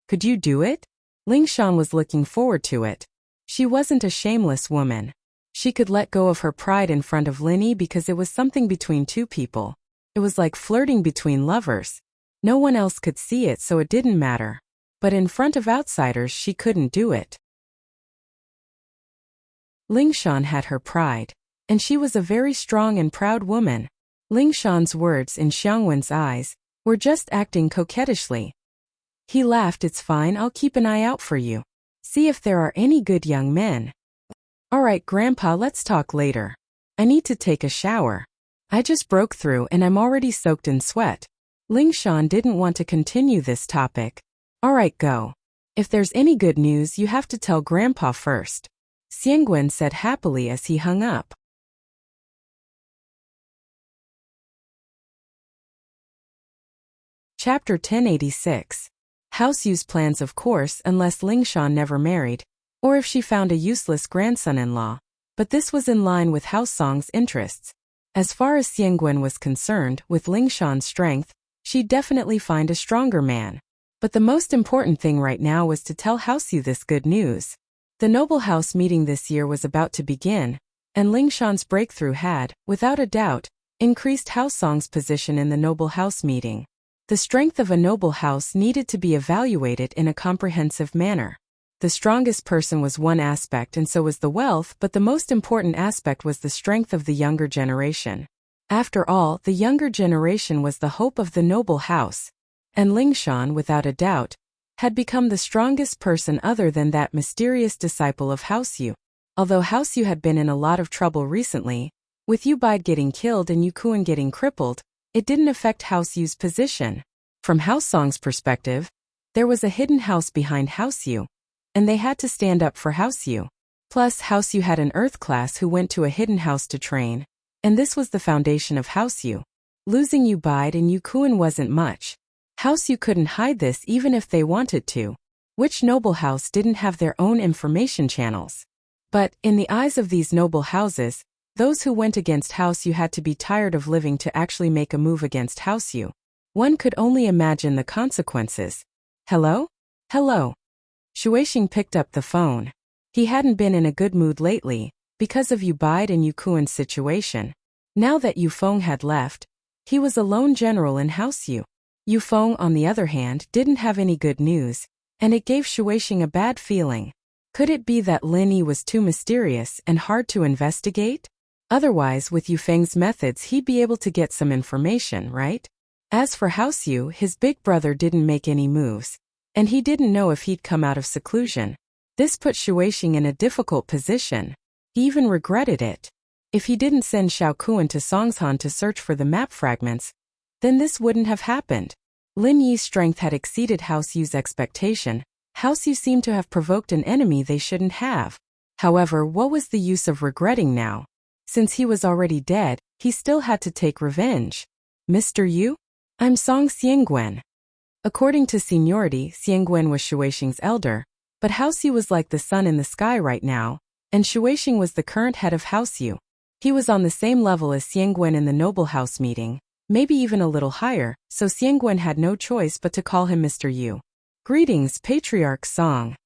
Could you do it? Ling Shan was looking forward to it. She wasn't a shameless woman. She could let go of her pride in front of Lin Yi because it was something between two people. It was like flirting between lovers. No one else could see it, so it didn't matter. But in front of outsiders, she couldn't do it. Ling Shan had her pride, and she was a very strong and proud woman. Ling Shan's words in Xiangwen's eyes were just acting coquettishly. He laughed. It's fine, I'll keep an eye out for you. See if there are any good young men. Alright, Grandpa, let's talk later. I need to take a shower. I just broke through and I'm already soaked in sweat. Ling Shan didn't want to continue this topic. Alright, go. If there's any good news, you have to tell Grandpa first. Xiangwen said happily as he hung up. Chapter 1086. House Yu's plans, of course, unless Ling Shan never married, or if she found a useless grandson-in-law. But this was in line with House Song's interests. As far as Xiangwen was concerned, with Ling Shan's strength, she'd definitely find a stronger man. But the most important thing right now was to tell House Yu this good news. The Noble House meeting this year was about to begin, and Ling Shan's breakthrough had, without a doubt, increased House Song's position in the Noble House meeting. The strength of a noble house needed to be evaluated in a comprehensive manner. The strongest person was one aspect and so was the wealth, but the most important aspect was the strength of the younger generation. After all, the younger generation was the hope of the noble house. And Ling Shan, without a doubt, had become the strongest person other than that mysterious disciple of House Yu. Although House Yu had been in a lot of trouble recently, with Yu Bide getting killed and Yu Kuan getting crippled, it didn't affect House Yu's position. From House Song's perspective, there was a hidden house behind House Yu, and they had to stand up for House Yu. Plus, House Yu had an Earth class who went to a hidden house to train, and this was the foundation of House Yu. Losing Yu Bide and Yu Kuan wasn't much. House Yu couldn't hide this even if they wanted to. Which noble house didn't have their own information channels? But, in the eyes of these noble houses, those who went against House Yu had to be tired of living to actually make a move against House Yu. One could only imagine the consequences. Hello? Hello. Shuixing picked up the phone. He hadn't been in a good mood lately, because of Yu Bide and Yu Kuan's situation. Now that Yu Feng had left, he was a lone general in House Yu. Yu Feng, on the other hand, didn't have any good news, and it gave Shuixing a bad feeling. Could it be that Lin Yi was too mysterious and hard to investigate? Otherwise, with Yu Feng's methods, he'd be able to get some information, right? As for House Yu, his big brother didn't make any moves, and he didn't know if he'd come out of seclusion. This put Shuixing in a difficult position. He even regretted it. If he didn't send Xiao Kuan to Songshan to search for the map fragments, then this wouldn't have happened. Lin Yi's strength had exceeded House Yu's expectation. House Yu seemed to have provoked an enemy they shouldn't have. However, what was the use of regretting now? Since he was already dead, He still had to take revenge. Mr. Yu? I'm Song Xiangwen. According to seniority, Xiangwen was Shuixing's elder, but House Yu was like the sun in the sky right now, and Shuixing was the current head of House Yu. He was on the same level as Xiangwen in the noble house meeting, maybe even a little higher, so Xiangwen had no choice but to call him Mr. Yu. Greetings, Patriarch Song.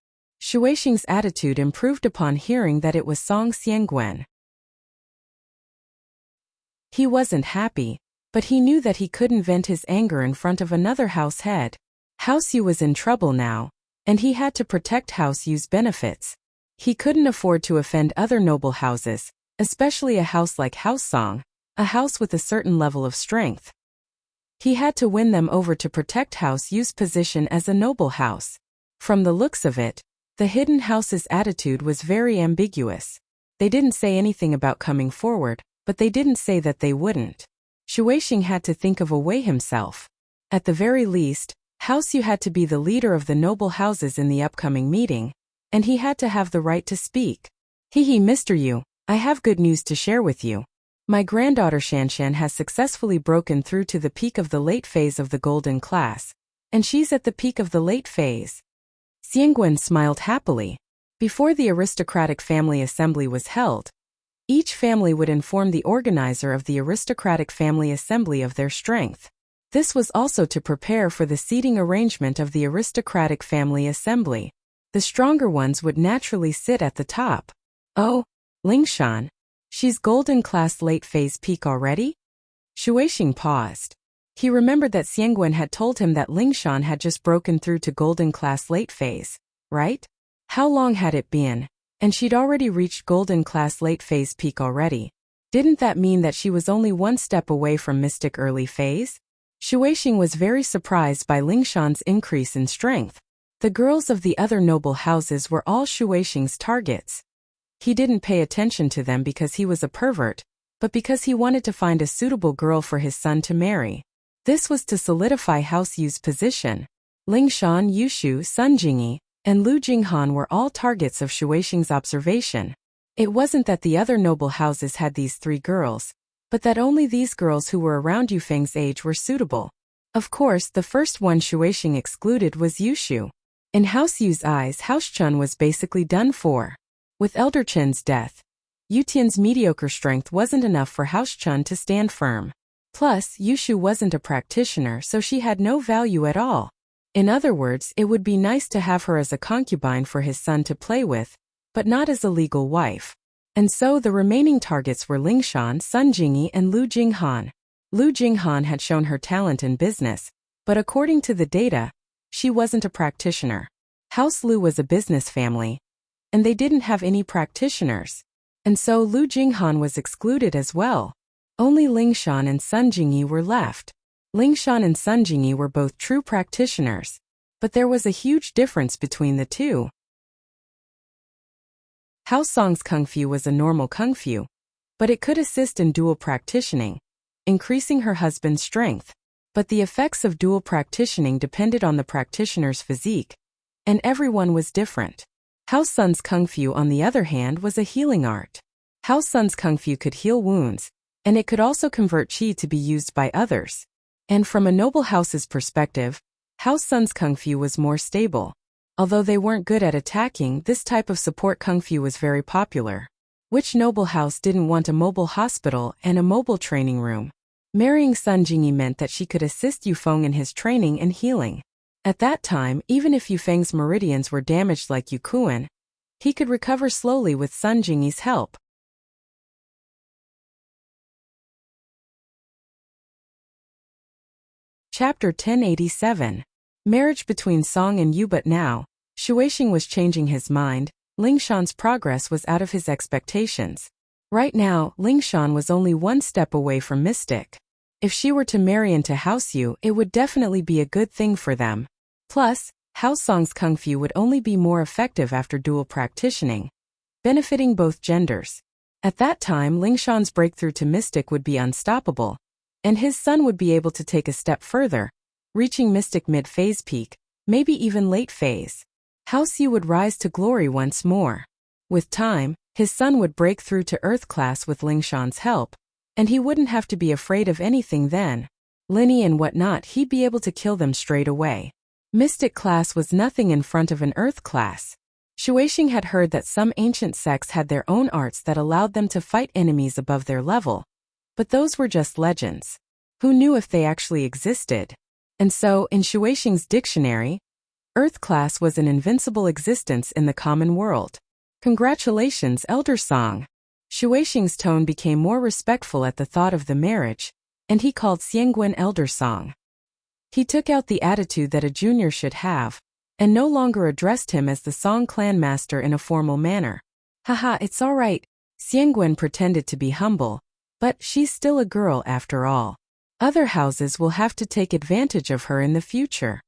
Shuixing's attitude improved upon hearing that it was Song Xiangwen. He wasn't happy, but he knew that he couldn't vent his anger in front of another house head. House Yu was in trouble now, and he had to protect House Yu's benefits. He couldn't afford to offend other noble houses, especially a house like House Song, a house with a certain level of strength. He had to win them over to protect House Yu's position as a noble house. From the looks of it, the hidden house's attitude was very ambiguous. They didn't say anything about coming forward, but they didn't say that they wouldn't. Shuixing had to think of a way himself. At the very least, House Yu had to be the leader of the noble houses in the upcoming meeting, and he had to have the right to speak. Mr. Yu, I have good news to share with you. My granddaughter Shanshan has successfully broken through to the peak of the late phase of the golden class, and she's at the peak of the late phase. Xiangwen smiled happily. Before the aristocratic family assembly was held, each family would inform the organizer of the aristocratic family assembly of their strength. This was also to prepare for the seating arrangement of the aristocratic family assembly. The stronger ones would naturally sit at the top. Oh, Lingshan. She's golden class late phase peak already? Shuixing paused. He remembered that Xiangwen had told him that Lingshan had just broken through to golden class late phase, right? How long had it been? And she'd already reached golden class late phase peak already. Didn't that mean that she was only one step away from mystic early phase? Shuixing was very surprised by Lingshan's increase in strength. The girls of the other noble houses were all Shuixing's targets. He didn't pay attention to them because he was a pervert, but because he wanted to find a suitable girl for his son to marry. This was to solidify House Yu's position. Lingshan, Yushu, Sun Jingyi, and Lu Jinghan were all targets of Shuixing's observation. It wasn't that the other noble houses had these three girls, but that only these girls who were around Yufeng's age were suitable. Of course, the first one Shuixing excluded was Yushu. In House Yu's eyes, House Chun was basically done for. With Elder Chen's death, Yutian's mediocre strength wasn't enough for House Chun to stand firm. Plus, Yushu wasn't a practitioner, so she had no value at all. In other words, it would be nice to have her as a concubine for his son to play with, but not as a legal wife. And so the remaining targets were Lingshan, Sun Jingyi, and Lu Jinghan. Lu Jinghan had shown her talent in business, but according to the data, she wasn't a practitioner. House Lu was a business family, and they didn't have any practitioners. And so Lu Jinghan was excluded as well. Only Lingshan and Sun Jingyi were left. Lingshan and Sun Jingyi were both true practitioners, but there was a huge difference between the two. House Song's Kung Fu was a normal Kung Fu, but it could assist in dual practitioning, increasing her husband's strength. But the effects of dual practitioning depended on the practitioner's physique, and everyone was different. House Sun's Kung Fu, on the other hand, was a healing art. House Sun's Kung Fu could heal wounds, and it could also convert qi to be used by others. And from a noble house's perspective, House Sun's Kung Fu was more stable. Although they weren't good at attacking, this type of support Kung Fu was very popular. Which noble house didn't want a mobile hospital and a mobile training room? Marrying Sun Jingyi meant that she could assist Yufeng in his training and healing. At that time, even if Yufeng's meridians were damaged like Yukuan, he could recover slowly with Sun Jingyi's help. Chapter 1087. Marriage between Song and Yu. But now, Shuixing was changing his mind. Lingshan's progress was out of his expectations. Right now, Lingshan was only one step away from mystic. If she were to marry into House Yu, it would definitely be a good thing for them. Plus, House Song's Kung Fu would only be more effective after dual practitioning, benefiting both genders. At that time, Lingshan's breakthrough to mystic would be unstoppable, and his son would be able to take a step further, reaching mystic mid-phase peak, maybe even late phase. House Yu would rise to glory once more. With time, his son would break through to Earth class with Lingshan's help, And he wouldn't have to be afraid of anything then. Linny and whatnot, he'd be able to kill them straight away. Mystic class was nothing in front of an earth class. Shueising had heard that some ancient sects had their own arts that allowed them to fight enemies above their level. But those were just legends. Who knew if they actually existed? And so, in Shueising's dictionary, earth class was an invincible existence in the common world. Congratulations, Elder Song. Shueising's tone became more respectful at the thought of the marriage, and he called Xiangwen Elder Song. He took out the attitude that a junior should have, and no longer addressed him as the Song clan master in a formal manner. Haha, it's all right. Xiangwen pretended to be humble, but she's still a girl after all. Other houses will have to take advantage of her in the future.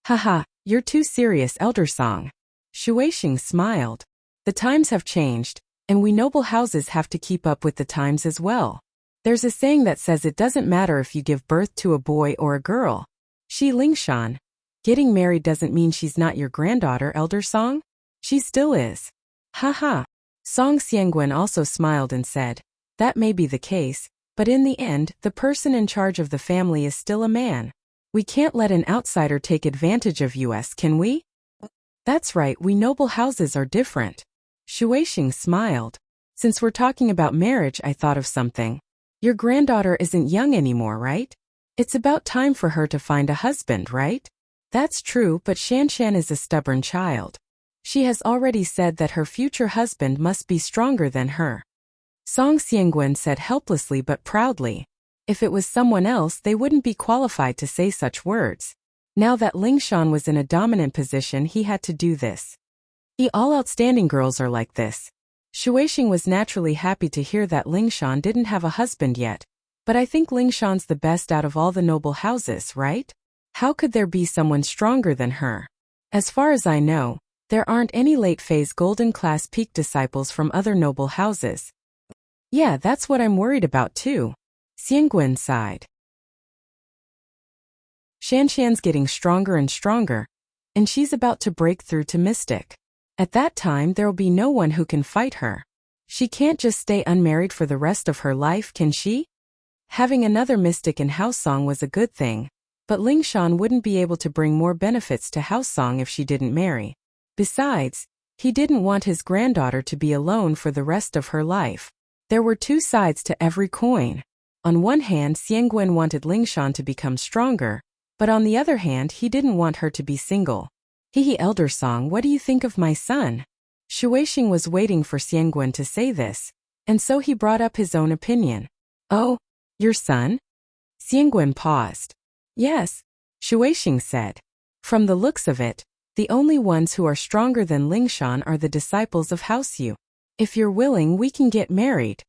Haha, you're too serious, Elder Song. Shueising smiled. The times have changed, and we noble houses have to keep up with the times as well. There's a saying that says it doesn't matter if you give birth to a boy or a girl. Shi Lingshan. Getting married doesn't mean she's not your granddaughter, Elder Song? She still is. Haha. Song Xiangwen also smiled and said, that may be the case, but in the end, the person in charge of the family is still a man. We can't let an outsider take advantage of us, can we? That's right, we noble houses are different. Shueising smiled. Since we're talking about marriage, I thought of something. Your granddaughter isn't young anymore, right? It's about time for her to find a husband, right? That's true, but Shanshan is a stubborn child. She has already said that her future husband must be stronger than her. Song Xiangwen said helplessly but proudly. If it was someone else, they wouldn't be qualified to say such words. Now that Lingshan was in a dominant position, he had to do this. All outstanding girls are like this. Shueising was naturally happy to hear that Lingshan didn't have a husband yet, but I think Lingshan's the best out of all the noble houses, right? How could there be someone stronger than her? As far as I know, there aren't any late-phase golden class peak disciples from other noble houses. Yeah, that's what I'm worried about too. Xiangwen sighed. Shanshan's getting stronger and stronger, and she's about to break through to mystic. At that time, there'll be no one who can fight her. She can't just stay unmarried for the rest of her life, can she? Having another mystic in House Song was a good thing, but Lingshan wouldn't be able to bring more benefits to House Song if she didn't marry. Besides, he didn't want his granddaughter to be alone for the rest of her life. There were two sides to every coin. On one hand, Xiangwen wanted Lingshan to become stronger, but on the other hand, he didn't want her to be single. Elder Song, what do you think of my son? Shueising was waiting for Xiangwen to say this, and so he brought up his own opinion. Oh, your son? Xiangwen paused. Yes, Shueising said. From the looks of it, the only ones who are stronger than Lingshan are the disciples of House Yu. If you're willing, we can get married.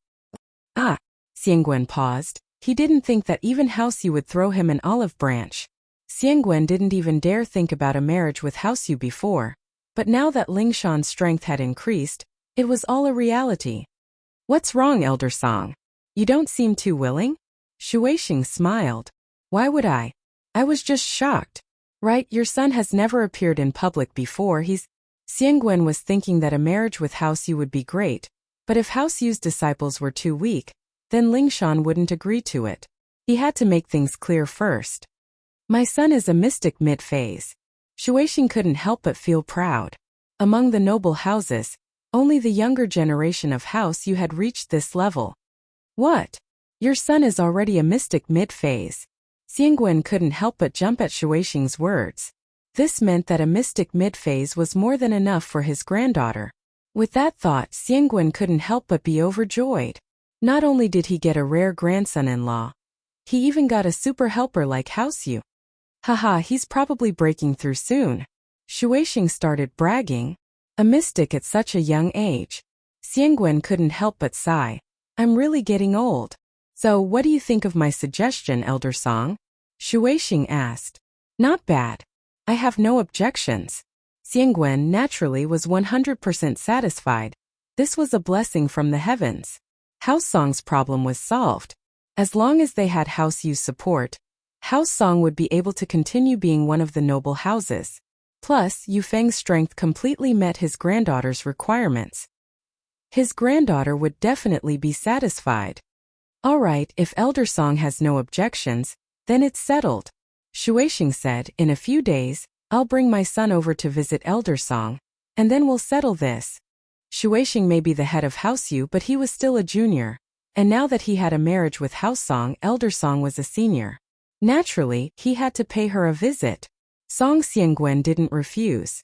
Ah, Xiangwen paused. He didn't think that even House Yu would throw him an olive branch. Xiangwen didn't even dare think about a marriage with House Yu before, but now that Lingshan's strength had increased, it was all a reality. What's wrong, Elder Song? You don't seem too willing? Shueising smiled. Why would I? I was just shocked. Right, your son has never appeared in public before. Xiangwen was thinking that a marriage with House Yu would be great, but if House Yu's disciples were too weak, then Lingshan wouldn't agree to it. He had to make things clear first. My son is a mystic mid-phase. Shueising couldn't help but feel proud. Among the noble houses, only the younger generation of House Yu had reached this level. What? Your son is already a mystic mid-phase. Xiangwen couldn't help but jump at Shueising's words. This meant that a mystic mid-phase was more than enough for his granddaughter. With that thought, Xiangwen couldn't help but be overjoyed. Not only did he get a rare grandson-in-law, he even got a super helper like House Yu. Haha, he's probably breaking through soon. Shueising started bragging. A mystic at such a young age. Xiangwen couldn't help but sigh. I'm really getting old. So, what do you think of my suggestion, Elder Song? Shueising asked. Not bad. I have no objections. Xiangwen naturally was 100% satisfied. This was a blessing from the heavens. House Song's problem was solved. As long as they had House Yu's support, House Song would be able to continue being one of the noble houses. Plus, Yu Feng's strength completely met his granddaughter's requirements. His granddaughter would definitely be satisfied. All right, if Elder Song has no objections, then it's settled. Shueishing said, in a few days, I'll bring my son over to visit Elder Song, and then we'll settle this. Shueishing may be the head of Houseyu, but he was still a junior, and now that he had a marriage with House Song, Elder Song was a senior. Naturally, he had to pay her a visit. Song Xiangwen didn't refuse.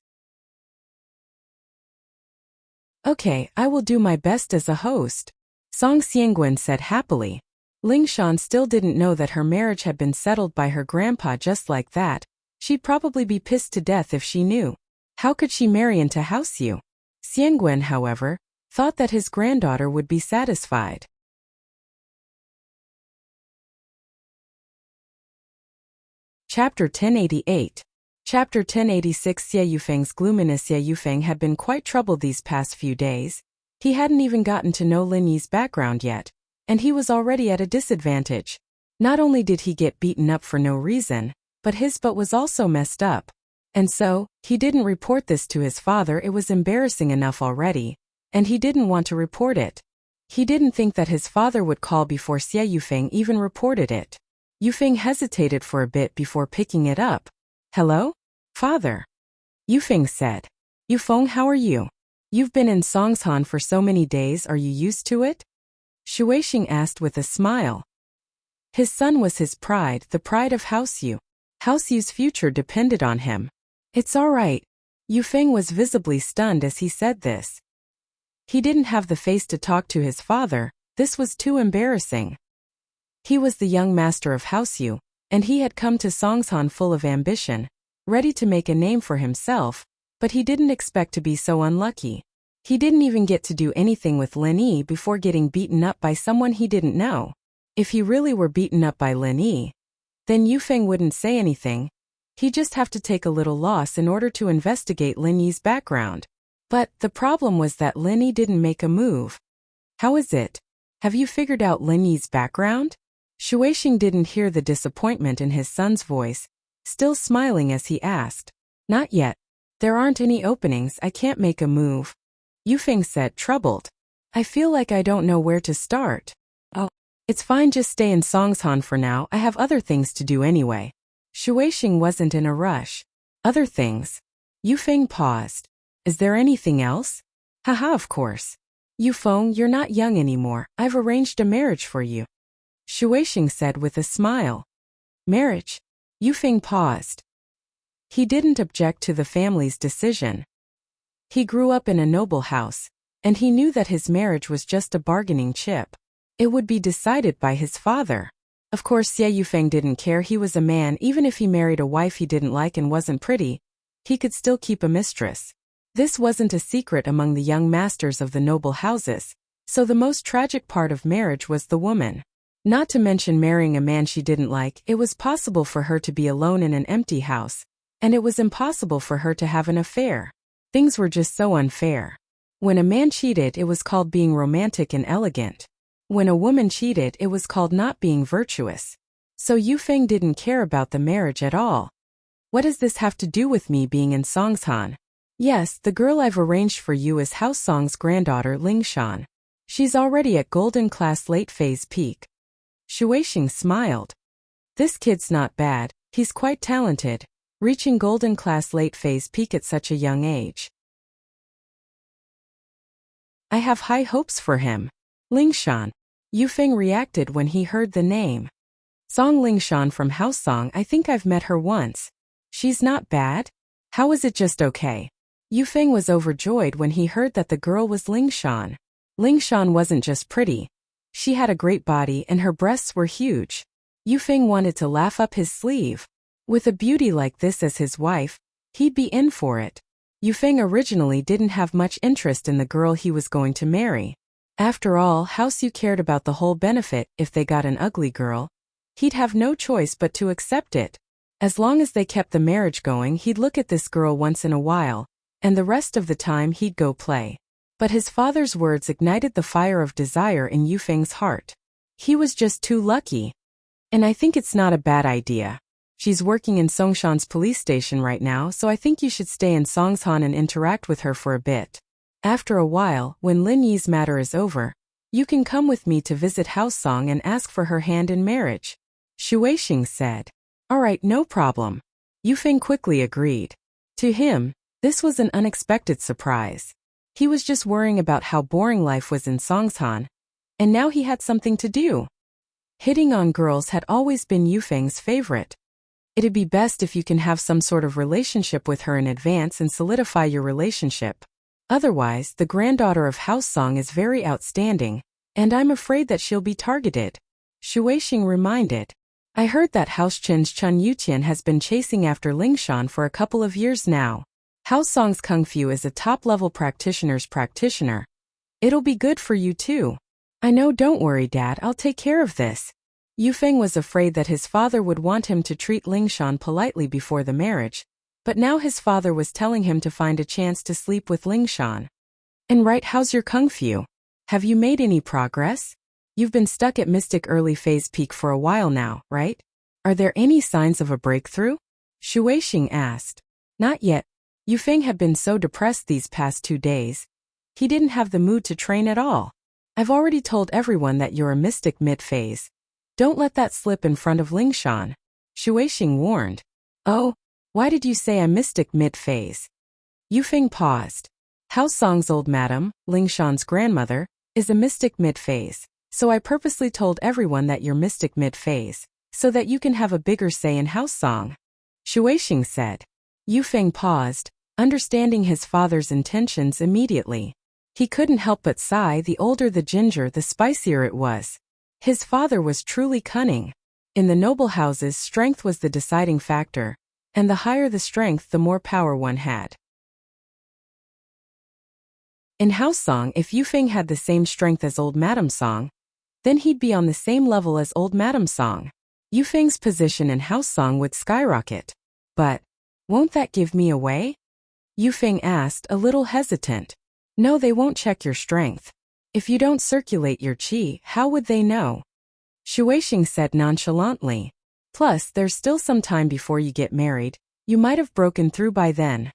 Okay, I will do my best as a host, Song Xiangwen said happily. Ling Shan still didn't know that her marriage had been settled by her grandpa just like that. She'd probably be pissed to death if she knew. How could she marry into Houseyu? Xiangwen, however, thought that his granddaughter would be satisfied. Chapter 1088. Chapter 1086. Xie Yufeng's gloominess. Xie Yufeng had been quite troubled these past few days. He hadn't even gotten to know Lin Yi's background yet, and he was already at a disadvantage. Not only did he get beaten up for no reason, but his butt was also messed up. And so, he didn't report this to his father. It was embarrassing enough already, and he didn't want to report it. He didn't think that his father would call before Xie Yufeng even reported it. Yufeng hesitated for a bit before picking it up. Hello? Father. Yufeng said. Yufeng, how are you? You've been in Songshan for so many days, are you used to it? Shueishing asked with a smile. His son was his pride, the pride of Houseyu. Houseyu's future depended on him. It's all right. Yufeng was visibly stunned as he said this. He didn't have the face to talk to his father. This was too embarrassing. He was the young master of Houseyu, and he had come to Songshan full of ambition, ready to make a name for himself, but he didn't expect to be so unlucky. He didn't even get to do anything with Lin Yi before getting beaten up by someone he didn't know. If he really were beaten up by Lin Yi, then Yufeng wouldn't say anything. He'd just have to take a little loss in order to investigate Lin Yi's background. But the problem was that Lin Yi didn't make a move. How is it? Have you figured out Lin Yi's background? Shueishing didn't hear the disappointment in his son's voice, still smiling as he asked. Not yet. There aren't any openings, I can't make a move. Yufeng said, troubled. I feel like I don't know where to start. Oh, it's fine, just stay in Songshan for now, I have other things to do anyway. Shueishing wasn't in a rush. Other things? Yufeng paused. Is there anything else? Haha, of course. Yufeng, you're not young anymore, I've arranged a marriage for you. Shueishing said with a smile. Marriage? Yufeng paused. He didn't object to the family's decision. He grew up in a noble house, and he knew that his marriage was just a bargaining chip. It would be decided by his father. Of course, Xie Yufeng didn't care. He was a man. Even if he married a wife he didn't like and wasn't pretty, he could still keep a mistress. This wasn't a secret among the young masters of the noble houses, so the most tragic part of marriage was the woman. Not to mention marrying a man she didn't like, it was possible for her to be alone in an empty house, and it was impossible for her to have an affair. Things were just so unfair. When a man cheated, it was called being romantic and elegant. When a woman cheated, it was called not being virtuous. So Yufeng didn't care about the marriage at all. What does this have to do with me being in Songshan? Yes, the girl I've arranged for you is House Song's granddaughter Ling Shan. She's already at golden class late phase peak. Shueishing smiled. This kid's not bad, he's quite talented, reaching golden class late phase peak at such a young age. I have high hopes for him. Lingshan. Yufeng reacted when he heard the name. Song Lingshan from House Song, I think I've met her once. She's not bad? How is it just okay? Yufeng was overjoyed when he heard that the girl was Lingshan. Lingshan wasn't just pretty. She had a great body and her breasts were huge. Yufeng wanted to laugh up his sleeve. With a beauty like this as his wife, he'd be in for it. Yufeng originally didn't have much interest in the girl he was going to marry. After all, Houseyu cared about the whole benefit. If they got an ugly girl, he'd have no choice but to accept it. As long as they kept the marriage going, he'd look at this girl once in a while, and the rest of the time he'd go play. But his father's words ignited the fire of desire in Yufeng's heart. He was just too lucky. And I think it's not a bad idea. She's working in Songshan's police station right now, so I think you should stay in Songshan and interact with her for a bit. After a while, when Lin Yi's matter is over, You can come with me to visit House Song and ask for her hand in marriage. Shuixing said. All right, no problem. Yufeng quickly agreed. To him, this was an unexpected surprise. He was just worrying about how boring life was in Songshan, and now he had something to do. Hitting on girls had always been Yufeng's favorite. It'd be best if you can have some sort of relationship with her in advance and solidify your relationship. Otherwise, the granddaughter of House Song is very outstanding, and I'm afraid that she'll be targeted. Shuixing reminded. I heard that House Chen's Chun Yuqian has been chasing after Lingshan for a couple of years now. House Song's Kung Fu is a top-level practitioner's practitioner. It'll be good for you too. I know, don't worry, Dad, I'll take care of this. Yufeng was afraid that his father would want him to treat Lingshan politely before the marriage, but now his father was telling him to find a chance to sleep with Lingshan. And right, how's your Kung Fu? Have you made any progress? You've been stuck at Mystic Early Phase Peak for a while now, right? Are there any signs of a breakthrough? Shuixing asked. Not yet. Yufeng had been so depressed these past 2 days. He didn't have the mood to train at all. I've already told everyone that you're a mystic mid-phase. Don't let that slip in front of Lingshan. Shuixing warned. Oh, why did you say I'm mystic mid-phase? Yufeng paused. House Song's old madam, Lingshan's grandmother, is a mystic mid-phase. So I purposely told everyone that you're mystic mid-phase, so that you can have a bigger say in House Song. Shuixing said. Yufeng paused, understanding his father's intentions immediately. He couldn't help but sigh. The older the ginger, the spicier it was. His father was truly cunning. In the noble houses, strength was the deciding factor, and the higher the strength, the more power one had. In House Song, if Yufeng had the same strength as old Madam Song, then he'd be on the same level as old Madam Song. Yufeng's position in House Song would skyrocket. But won't that give me away? Yufeng asked, a little hesitant. No, they won't check your strength. If you don't circulate your qi, how would they know? Shuixing said nonchalantly. Plus, there's still some time before you get married. You might have broken through by then.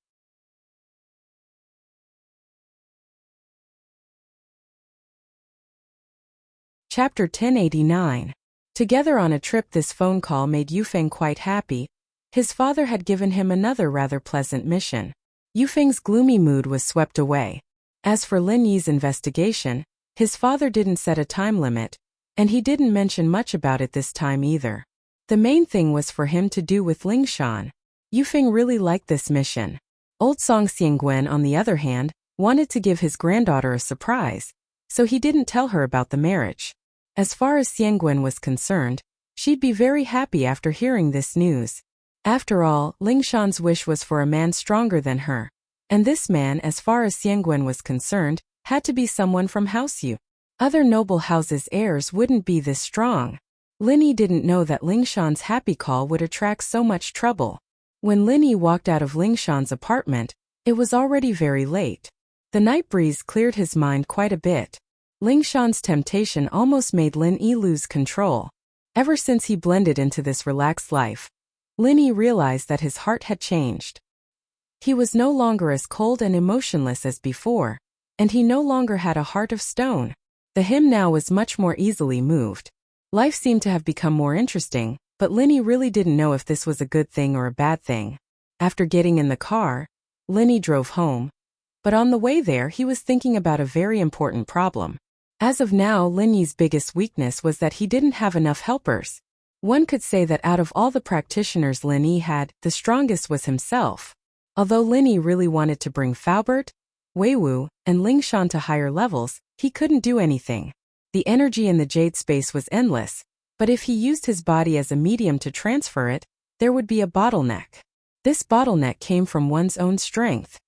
Chapter 1089. Together on a trip. This phone call made Yufeng quite happy. His father had given him another rather pleasant mission. Yufeng's gloomy mood was swept away. As for Lin Yi's investigation, his father didn't set a time limit, and he didn't mention much about it this time either. The main thing was for him to do with Lingshan. Yufeng really liked this mission. Old Song Xiangwen, on the other hand, wanted to give his granddaughter a surprise, so he didn't tell her about the marriage. As far as Xiangwen was concerned, she'd be very happy after hearing this news. After all, Lingshan's wish was for a man stronger than her. And this man, as far as Xiangwen was concerned, had to be someone from House Yu. Other noble houses' heirs wouldn't be this strong. Lin Yi didn't know that Lingshan's happy call would attract so much trouble. When Lin Yi walked out of Lingshan's apartment, it was already very late. The night breeze cleared his mind quite a bit. Lingshan's temptation almost made Lin Yi lose control. Ever since he blended into this relaxed life, Lin Yi realized that his heart had changed. He was no longer as cold and emotionless as before, and he no longer had a heart of stone. The him now was much more easily moved. Life seemed to have become more interesting, but Lin Yi really didn't know if this was a good thing or a bad thing. After getting in the car, Lin Yi drove home. But on the way there, he was thinking about a very important problem. As of now, Lin Yi's biggest weakness was that he didn't have enough helpers. One could say that out of all the practitioners Lin Yi had, the strongest was himself. Although Lin Yi really wanted to bring Faubert, Weiwu, and Lingshan to higher levels, he couldn't do anything. The energy in the jade space was endless, but if he used his body as a medium to transfer it, there would be a bottleneck. This bottleneck came from one's own strength.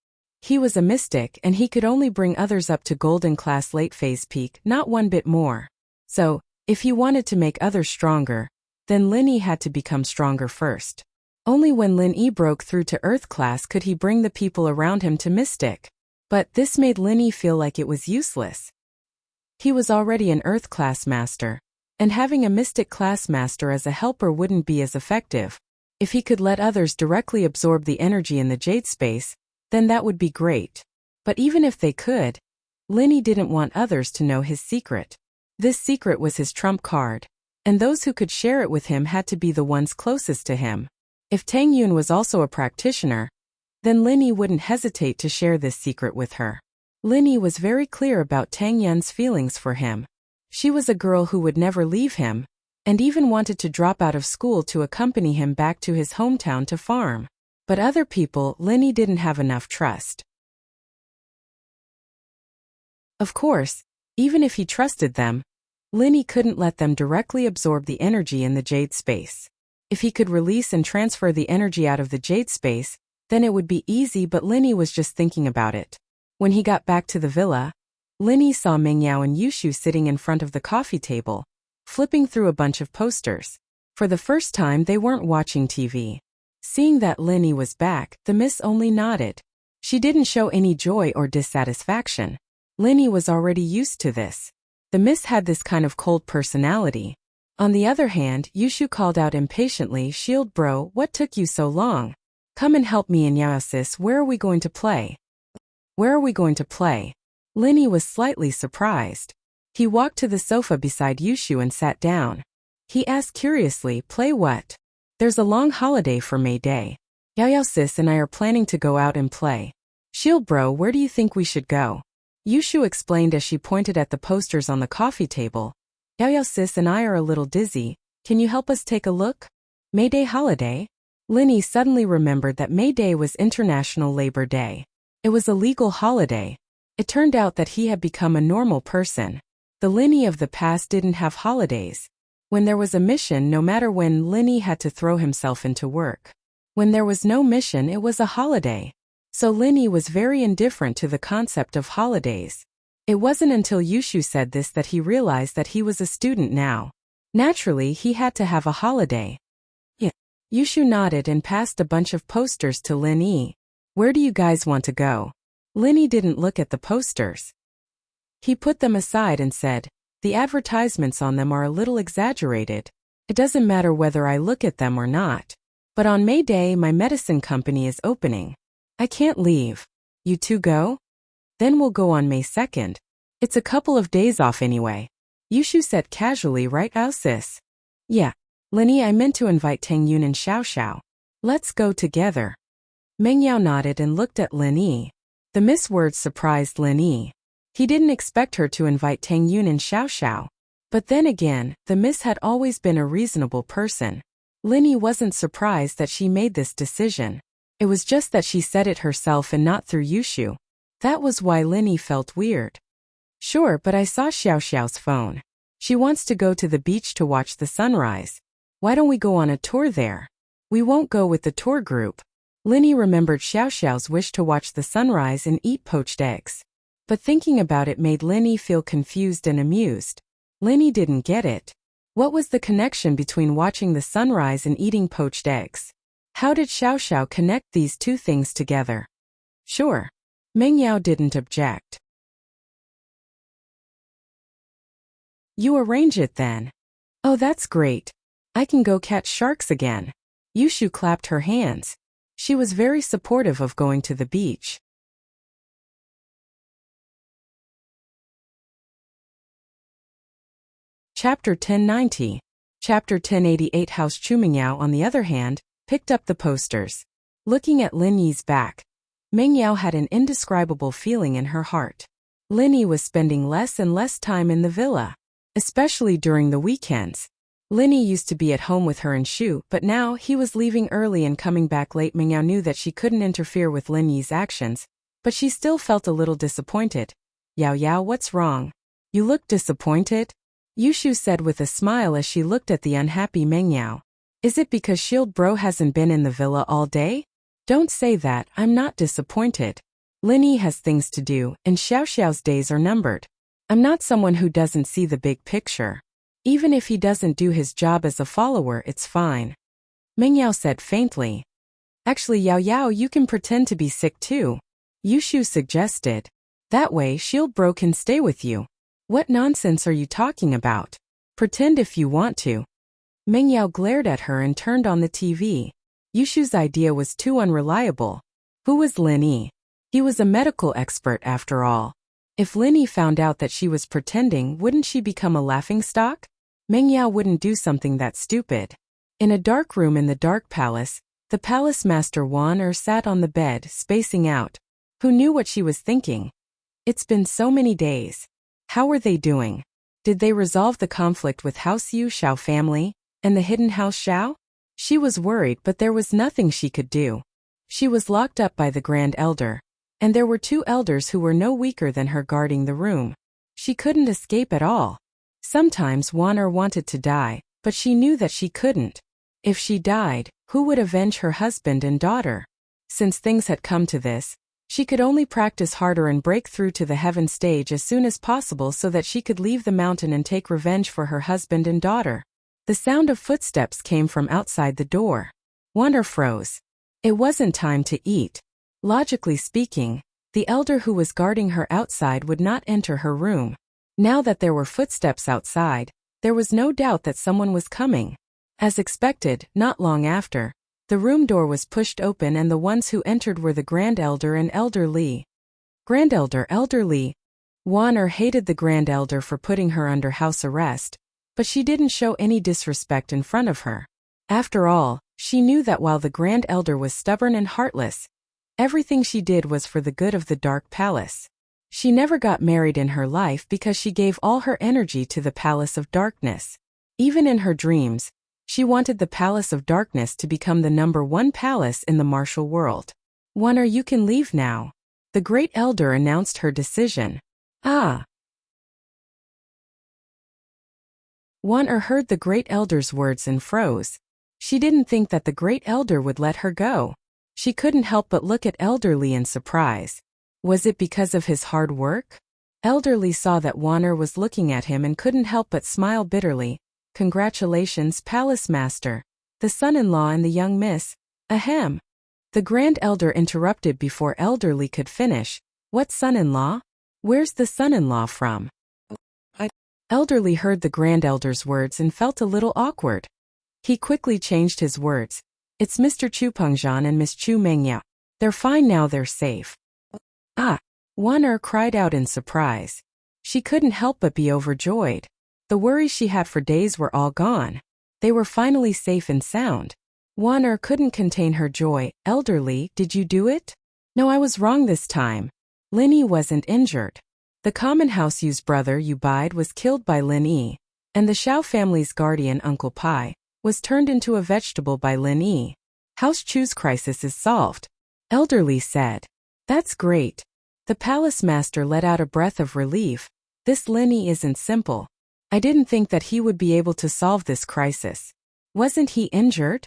He was a mystic and he could only bring others up to golden class late phase peak, not one bit more. So, if he wanted to make others stronger, then Lin Yi had to become stronger first. Only when Lin Yi broke through to Earth class could he bring the people around him to mystic. But this made Lin Yi feel like it was useless. He was already an Earth class master, and having a mystic class master as a helper wouldn't be as effective. If he could let others directly absorb the energy in the jade space, then that would be great. But even if they could, Linny didn't want others to know his secret. This secret was his trump card, and those who could share it with him had to be the ones closest to him. If Tang Yun was also a practitioner, then Linny wouldn't hesitate to share this secret with her. Linny was very clear about Tang Yun's feelings for him. She was a girl who would never leave him, and even wanted to drop out of school to accompany him back to his hometown to farm. But other people, Linny didn't have enough trust. Of course, even if he trusted them, Linny couldn't let them directly absorb the energy in the jade space. If he could release and transfer the energy out of the jade space, then it would be easy, but Linny was just thinking about it. When he got back to the villa, Linny saw Mengyao and Yushu sitting in front of the coffee table, flipping through a bunch of posters. For the first time, they weren't watching TV. Seeing that Linny was back, the miss only nodded. She didn't show any joy or dissatisfaction. Linny was already used to this. The miss had this kind of cold personality. On the other hand, Yushu called out impatiently, "Shield bro, what took you so long? Come and help me in Yao sis, where are we going to play?" "Where are we going to play?" Linny was slightly surprised. He walked to the sofa beside Yushu and sat down. He asked curiously, "Play what?" "There's a long holiday for May Day. Yao sis and I are planning to go out and play." "Shield bro, where do you think we should go?" Yushu explained as she pointed at the posters on the coffee table. "Yao sis and I are a little dizzy. Can you help us take a look?" "May Day holiday?" Linny suddenly remembered that May Day was International Labor Day. It was a legal holiday. It turned out that he had become a normal person. The Linny of the past didn't have holidays. When there was a mission, no matter when, Linny had to throw himself into work. When there was no mission, it was a holiday. So Linny was very indifferent to the concept of holidays. It wasn't until Yushu said this that he realized that he was a student now. Naturally, he had to have a holiday. Yeah. Yushu nodded and passed a bunch of posters to Linny. "Where do you guys want to go?" Linny didn't look at the posters. He put them aside and said, "The advertisements on them are a little exaggerated. It doesn't matter whether I look at them or not. But on May Day, my medicine company is opening. I can't leave. You two go? Then we'll go on May 2nd. It's a couple of days off anyway." Yushu said casually, "Right, Ao sis?" "Yeah. Linny, I meant to invite Tang Yun and Xiao Xiao. Let's go together." Mengyao nodded and looked at Linny. The miss words surprised Linny. He didn't expect her to invite Tang Yun and Xiao Xiao. But then again, the miss had always been a reasonable person. Linny wasn't surprised that she made this decision. It was just that she said it herself and not through Yushu. That was why Linny felt weird. "Sure, but I saw Xiao Xiao's phone. She wants to go to the beach to watch the sunrise. Why don't we go on a tour there?" "We won't go with the tour group." Linny remembered Xiao Xiao's wish to watch the sunrise and eat poached eggs. But thinking about it made Linny feel confused and amused. Linny didn't get it. What was the connection between watching the sunrise and eating poached eggs? How did Xiao Xiao connect these two things together? "Sure." Mengyao didn't object. "You arrange it then." "Oh, that's great. I can go catch sharks again." Yushu clapped her hands. She was very supportive of going to the beach. Chapter 1090. Chapter 1088. House Chumingyao, on the other hand, picked up the posters. Looking at Lin Yi's back, Mengyao had an indescribable feeling in her heart. Lin Yi was spending less and less time in the villa, especially during the weekends. Lin Yi used to be at home with her and Shu, but now he was leaving early and coming back late. Mengyao knew that she couldn't interfere with Lin Yi's actions, but she still felt a little disappointed. "Yao Yao, what's wrong? You look disappointed?" Yushu said with a smile as she looked at the unhappy Mengyao. "Is it because Shield Bro hasn't been in the villa all day?" "Don't say that, I'm not disappointed. Lin Yi has things to do, and Xiao Xiao's days are numbered. I'm not someone who doesn't see the big picture. Even if he doesn't do his job as a follower, it's fine." Mengyao said faintly. "Actually, Yao Yao, you can pretend to be sick too," Yushu suggested. "That way, Shield Bro can stay with you." "What nonsense are you talking about? Pretend if you want to." Mengyao glared at her and turned on the TV. Yushu's idea was too unreliable. Who was Lin Yi? He was a medical expert after all. If Linny found out that she was pretending, wouldn't she become a laughingstock? Mengyao wouldn't do something that stupid. In a dark room in the Dark Palace, the palace master Wan sat on the bed, spacing out. Who knew what she was thinking? It's been so many days. How were they doing? Did they resolve the conflict with House Yu Xiao family and the hidden House Xiao? She was worried, but there was nothing she could do. She was locked up by the Grand Elder, and there were 2 elders who were no weaker than her guarding the room. She couldn't escape at all. Sometimes Wan wanted to die, but she knew that she couldn't. If she died, who would avenge her husband and daughter? Since things had come to this, she could only practice harder and break through to the heaven stage as soon as possible so that she could leave the mountain and take revenge for her husband and daughter. The sound of footsteps came from outside the door. Wan froze. It wasn't time to eat. Logically speaking, the elder who was guarding her outside would not enter her room. Now that there were footsteps outside, there was no doubt that someone was coming. As expected, not long after, the room door was pushed open and the ones who entered were the Grand Elder and Elder Li. Grand Elder, Elder Li. Wan hated the Grand Elder for putting her under house arrest, but she didn't show any disrespect in front of her. After all, she knew that while the Grand Elder was stubborn and heartless, everything she did was for the good of the Dark Palace. She never got married in her life because she gave all her energy to the Palace of Darkness. Even in her dreams, she wanted the Palace of Darkness to become the #1 palace in the martial world. Wan, you can leave now. The Great Elder announced her decision. Ah! Wan heard the Great Elder's words and froze. She didn't think that the Great Elder would let her go. She couldn't help but look at Elder Li in surprise. Was it because of his hard work? Elder Li saw that Wan was looking at him and couldn't help but smile bitterly. Congratulations, Palace Master. The son-in-law and the young miss. Ahem. The Grand Elder interrupted before Elder Li could finish. What son-in-law? Where's the son-in-law from? Elder Li heard the Grand Elder's words and felt a little awkward. He quickly changed his words. It's Mr. Chu Pengzhan and Miss Chu Mengyao. They're fine now, they're safe. Ah! Wan cried out in surprise. She couldn't help but be overjoyed. The worries she had for days were all gone. They were finally safe and sound. Wan couldn't contain her joy. Elder Li, did you do it? No, I was wrong this time. Linny wasn't injured. The common House Yu's brother Yu Bide was killed by Lin Yi, and the Xiao family's guardian Uncle Pai was turned into a vegetable by Lin Yi. House Chu's crisis is solved. Elder Li said. That's great. The palace master let out a breath of relief. This Lin Yi isn't simple. I didn't think that he would be able to solve this crisis. Wasn't he injured?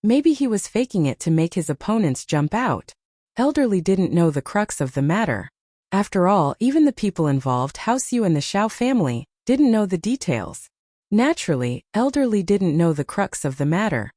Maybe he was faking it to make his opponents jump out. Elder Li didn't know the crux of the matter. After all, even the people involved, House Yu and the Xiao family, didn't know the details. Naturally, Elder Li didn't know the crux of the matter.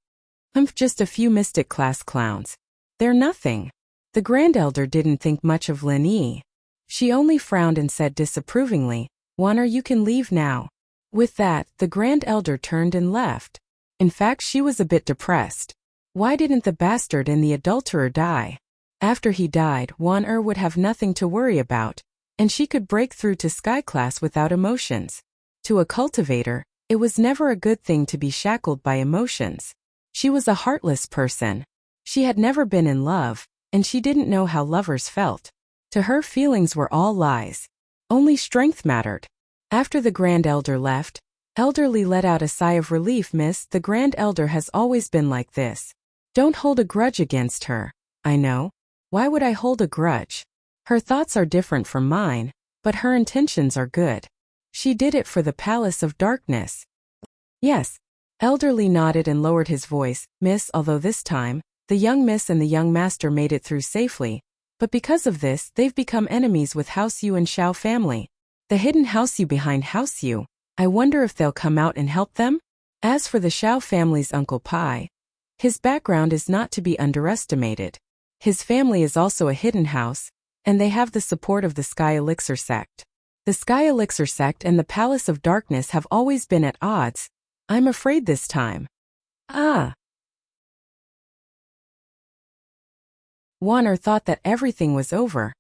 Just a few mystic class clowns. They're nothing. The Grand Elder didn't think much of Lin Yi. She only frowned and said disapprovingly, Wan, you can leave now. With that, the Grand Elder turned and left. In fact, she was a bit depressed. Why didn't the bastard and the adulterer die? After he died, Wan would have nothing to worry about, and she could break through to sky class without emotions. To a cultivator, it was never a good thing to be shackled by emotions. She was a heartless person. She had never been in love, and she didn't know how lovers felt. To her, feelings were all lies. Only strength mattered. After the Grand Elder left, Elder Li let out a sigh of relief. Miss, the Grand Elder has always been like this. Don't hold a grudge against her. I know. Why would I hold a grudge? Her thoughts are different from mine, but her intentions are good. She did it for the Palace of Darkness. Yes. Elder Li nodded and lowered his voice. Miss, although this time, the young miss and the young master made it through safely, but because of this, they've become enemies with House Yu and Xiao family. The hidden House Yu behind House Yu. I wonder if they'll come out and help them? As for the Xiao family's Uncle Pai, his background is not to be underestimated. His family is also a hidden house, and they have the support of the Sky Elixir sect. The Sky Elixir sect and the Palace of Darkness have always been at odds. I'm afraid this time. Ah! Wan thought that everything was over.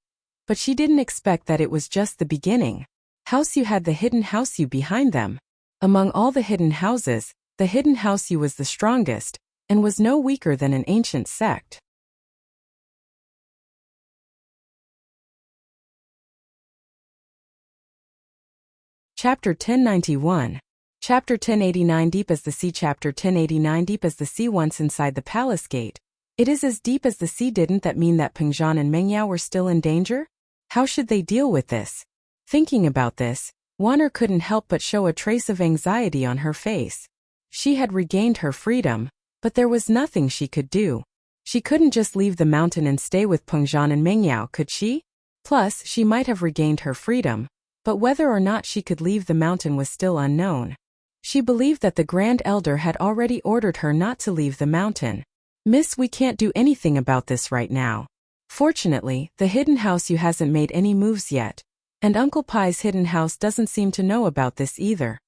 But she didn't expect that it was just the beginning. House-you had the hidden house-you behind them. Among all the hidden houses, the hidden house-you was the strongest, and was no weaker than an ancient sect. Chapter 1091. Chapter 1089. Deep as the sea. Chapter 1089. Deep as the sea. Once inside the palace gate, it is as deep as the sea. Didn't that mean that Pengzhan and Mengyao were still in danger? How should they deal with this? Thinking about this, Wanner couldn't help but show a trace of anxiety on her face. She had regained her freedom, but there was nothing she could do. She couldn't just leave the mountain and stay with Pengzhan and Mengyao, could she? Plus, she might have regained her freedom, but whether or not she could leave the mountain was still unknown. She believed that the Grand Elder had already ordered her not to leave the mountain. Miss, we can't do anything about this right now. Fortunately, the hidden house-you hasn't made any moves yet, and Uncle Pai's hidden house doesn't seem to know about this either.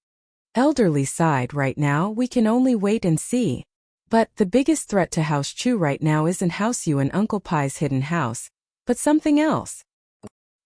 Elderly sighed. Right now, we can only wait and see. But the biggest threat to House Chu right now isn't house-you and Uncle Pai's hidden house, but something else.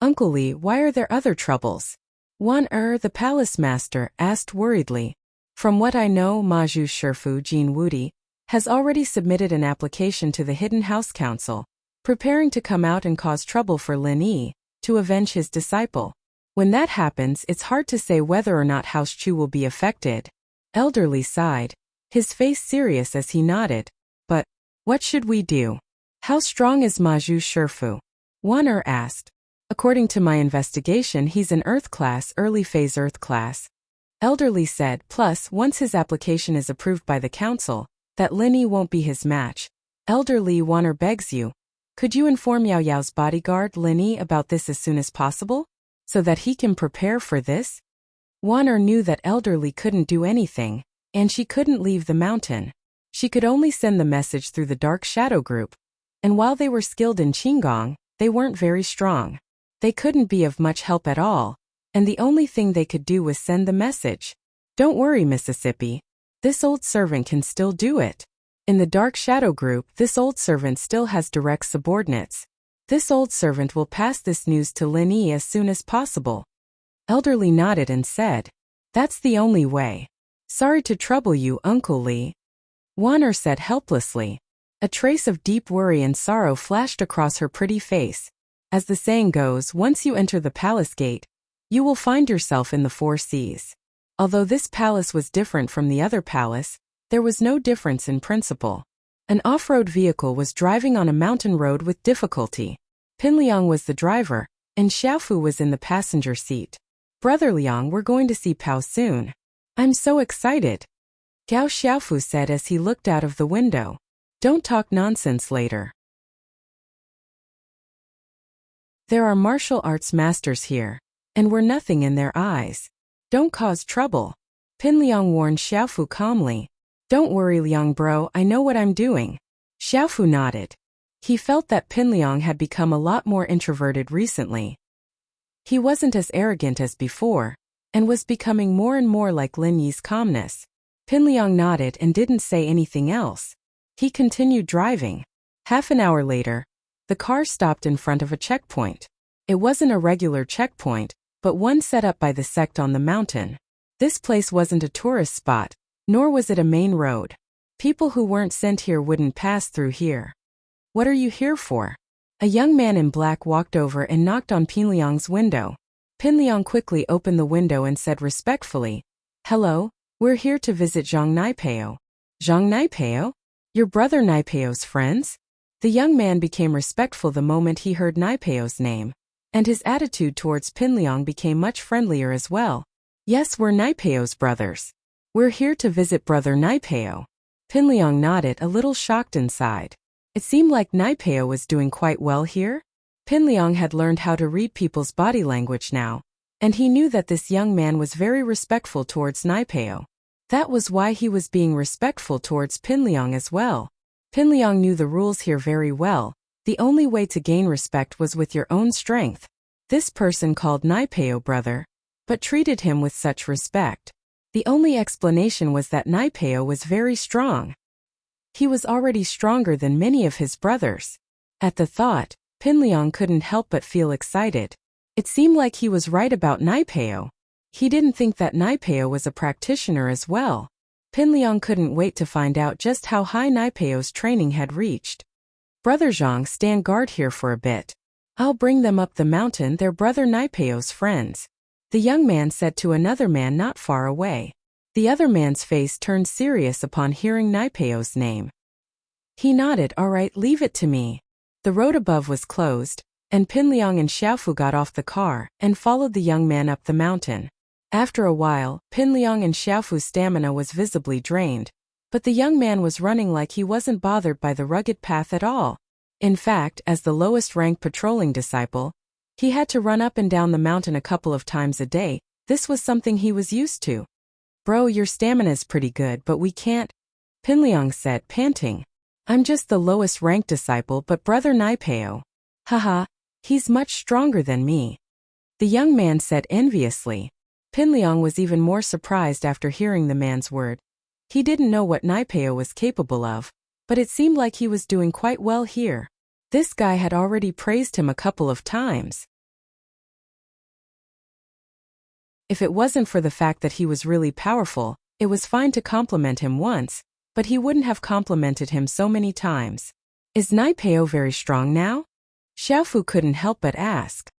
Uncle Li, why are there other troubles? The palace master asked worriedly. From what I know, Maju Shifu Jin Wudi has already submitted an application to the Hidden House Council, preparing to come out and cause trouble for Lin Yi, to avenge his disciple. When that happens, it's hard to say whether or not House Chu will be affected. Elderly sighed, his face serious as he nodded. But what should we do? How strong is Maju Shifu? Wanner asked. According to my investigation, he's an Earth class, early phase Earth class. Elderly said, plus, once his application is approved by the council, that Lin Yi won't be his match. Elderly Wanner begs you. Could you inform Yao Yao's bodyguard, Lin Yi, about this as soon as possible? So that he can prepare for this? Wanner knew that Elderly couldn't do anything, and she couldn't leave the mountain. She could only send the message through the Dark Shadow Group. And while they were skilled in Qinggong, they weren't very strong. They couldn't be of much help at all, and the only thing they could do was send the message. Don't worry, Mississippi. This old servant can still do it. In the Dark Shadow Group, this old servant still has direct subordinates. This old servant will pass this news to Lin Yi as soon as possible. Elderly nodded and said, that's the only way. Sorry to trouble you, Uncle Li. Wanner said helplessly. A trace of deep worry and sorrow flashed across her pretty face. As the saying goes, once you enter the palace gate, you will find yourself in the four seas. Although this palace was different from the other palace, there was no difference in principle. An off-road vehicle was driving on a mountain road with difficulty. Pin Liang was the driver, and Xiaofu was in the passenger seat. Brother Liang, we're going to see Pao soon. I'm so excited. Gao Xiaofu said as he looked out of the window. Don't talk nonsense later. There are martial arts masters here, and we're nothing in their eyes. Don't cause trouble. Pin Liang warned Xiaofu calmly. Don't worry, Liang bro, I know what I'm doing. Xiaofu nodded. He felt that Pin Liang had become a lot more introverted recently. He wasn't as arrogant as before, and was becoming more and more like Lin Yi's calmness. Pin Liang nodded and didn't say anything else. He continued driving. Half an hour later, the car stopped in front of a checkpoint. It wasn't a regular checkpoint, but one set up by the sect on the mountain. This place wasn't a tourist spot, nor was it a main road. People who weren't sent here wouldn't pass through here. What are you here for? A young man in black walked over and knocked on Pin Liang's window. Pin Liang quickly opened the window and said respectfully, hello, we're here to visit Zhang Naipeo. Zhang Naipeo? Your brother Naipeo's friends? The young man became respectful the moment he heard Naipeo's name, and his attitude towards Pin Liang became much friendlier as well. Yes, we're Naipeo's brothers. We're here to visit brother Naipeo. Pin Liang nodded, a little shocked inside. It seemed like Naipeo was doing quite well here. Pin Liang had learned how to read people's body language now, and he knew that this young man was very respectful towards Naipeo. That was why he was being respectful towards Pin Liang as well. Pin Liang knew the rules here very well. The only way to gain respect was with your own strength. This person called Naipeo brother, but treated him with such respect. The only explanation was that Naipeo was very strong. He was already stronger than many of his brothers. At the thought, Pinliang couldn't help but feel excited. It seemed like he was right about Naipeo. He didn't think that Naipeo was a practitioner as well. Pinliang couldn't wait to find out just how high Naipeo's training had reached. Brother Zhang, stand guard here for a bit. I'll bring them up the mountain, they're Brother Naipeo's friends. The young man said to another man not far away. The other man's face turned serious upon hearing Naipeo's name. He nodded, all right, leave it to me. The road above was closed, and Pinliang and Xiaofu got off the car and followed the young man up the mountain. After a while, Pinliang and Xiaofu's stamina was visibly drained, but the young man was running like he wasn't bothered by the rugged path at all. In fact, as the lowest-ranked patrolling disciple, he had to run up and down the mountain a couple of times a day. This was something he was used to. Bro, your stamina's pretty good, but we can't, Pinliang said, panting. I'm just the lowest-ranked disciple, but Brother Naipeo. Haha, he's much stronger than me. The young man said enviously. Pinliang was even more surprised after hearing the man's word. He didn't know what Naipeo was capable of, but it seemed like he was doing quite well here. This guy had already praised him a couple of times. If it wasn't for the fact that he was really powerful, it was fine to compliment him once, but he wouldn't have complimented him so many times. Is Naipeo very strong now? Xiaofu couldn't help but ask.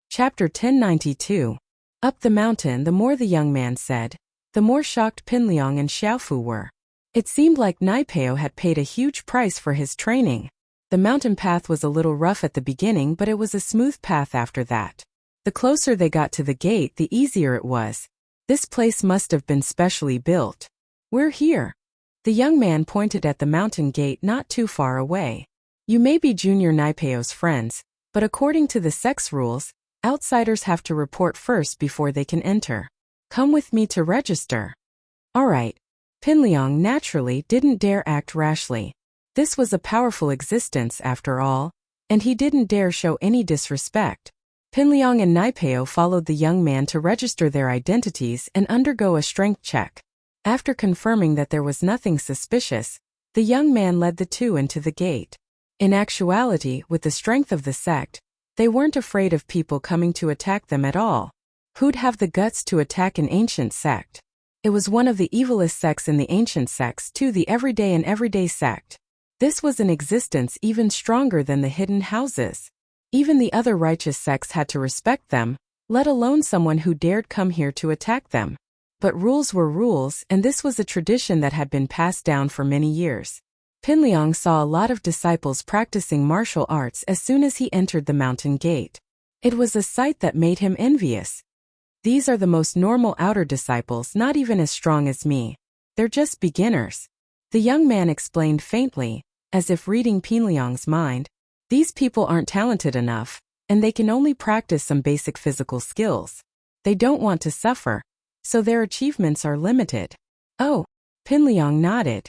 Chapter 1092. Up the mountain, the more the young man said, the more shocked Pinliang and Xiaofu were. It seemed like Naipeo had paid a huge price for his training. The mountain path was a little rough at the beginning, but it was a smooth path after that. The closer they got to the gate, the easier it was. This place must have been specially built. We're here. The young man pointed at the mountain gate not too far away. You may be Junior Naipeo's friends, but according to the sex rules, outsiders have to report first before they can enter. Come with me to register. All right. Pinliang naturally didn't dare act rashly. This was a powerful existence after all, and he didn't dare show any disrespect. Pinliang and Naipeo followed the young man to register their identities and undergo a strength check. After confirming that there was nothing suspicious, the young man led the two into the gate. In actuality, with the strength of the sect, they weren't afraid of people coming to attack them at all. Who'd have the guts to attack an ancient sect? It was one of the evilest sects in the ancient sects, too, the everyday sect. This was an existence even stronger than the hidden houses. Even the other righteous sects had to respect them, let alone someone who dared come here to attack them. But rules were rules, and this was a tradition that had been passed down for many years. Pinliang saw a lot of disciples practicing martial arts as soon as he entered the mountain gate. It was a sight that made him envious. These are the most normal outer disciples, not even as strong as me. They're just beginners. The young man explained faintly, as if reading Pinliang's mind. These people aren't talented enough, and they can only practice some basic physical skills. They don't want to suffer, so their achievements are limited. Oh, Pinliang nodded.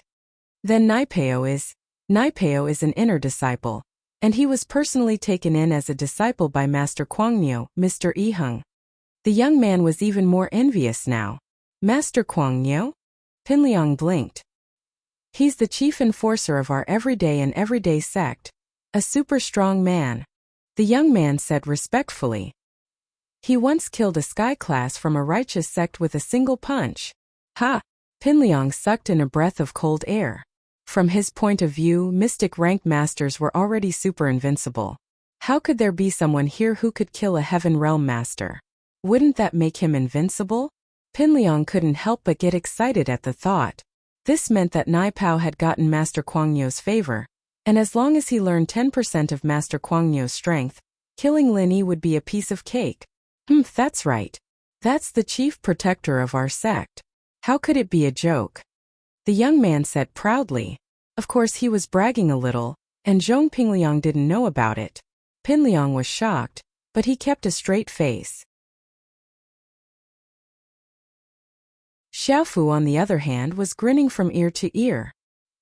Then Naipeo is an inner disciple, and he was personally taken in as a disciple by Master Kuangnyo, Mr. Yiheng. The young man was even more envious now. Master Kuangnyo? Pinliang blinked. He's the chief enforcer of our everyday sect. A super strong man. The young man said respectfully. He once killed a sky class from a righteous sect with a single punch. Ha! Pinliang sucked in a breath of cold air. From his point of view, mystic ranked masters were already super invincible. How could there be someone here who could kill a heaven realm master? Wouldn't that make him invincible? Pinliang couldn't help but get excited at the thought. This meant that Naipao had gotten Master Kuangnyo's favor, and as long as he learned 10% of Master Kuangnyo's strength, killing Lin Yi would be a piece of cake. That's right. That's the chief protector of our sect. How could it be a joke? The young man said proudly. Of course he was bragging a little, and Zhong Pinliang didn't know about it. Pinliang was shocked, but he kept a straight face. Xiaofu, on the other hand, was grinning from ear to ear.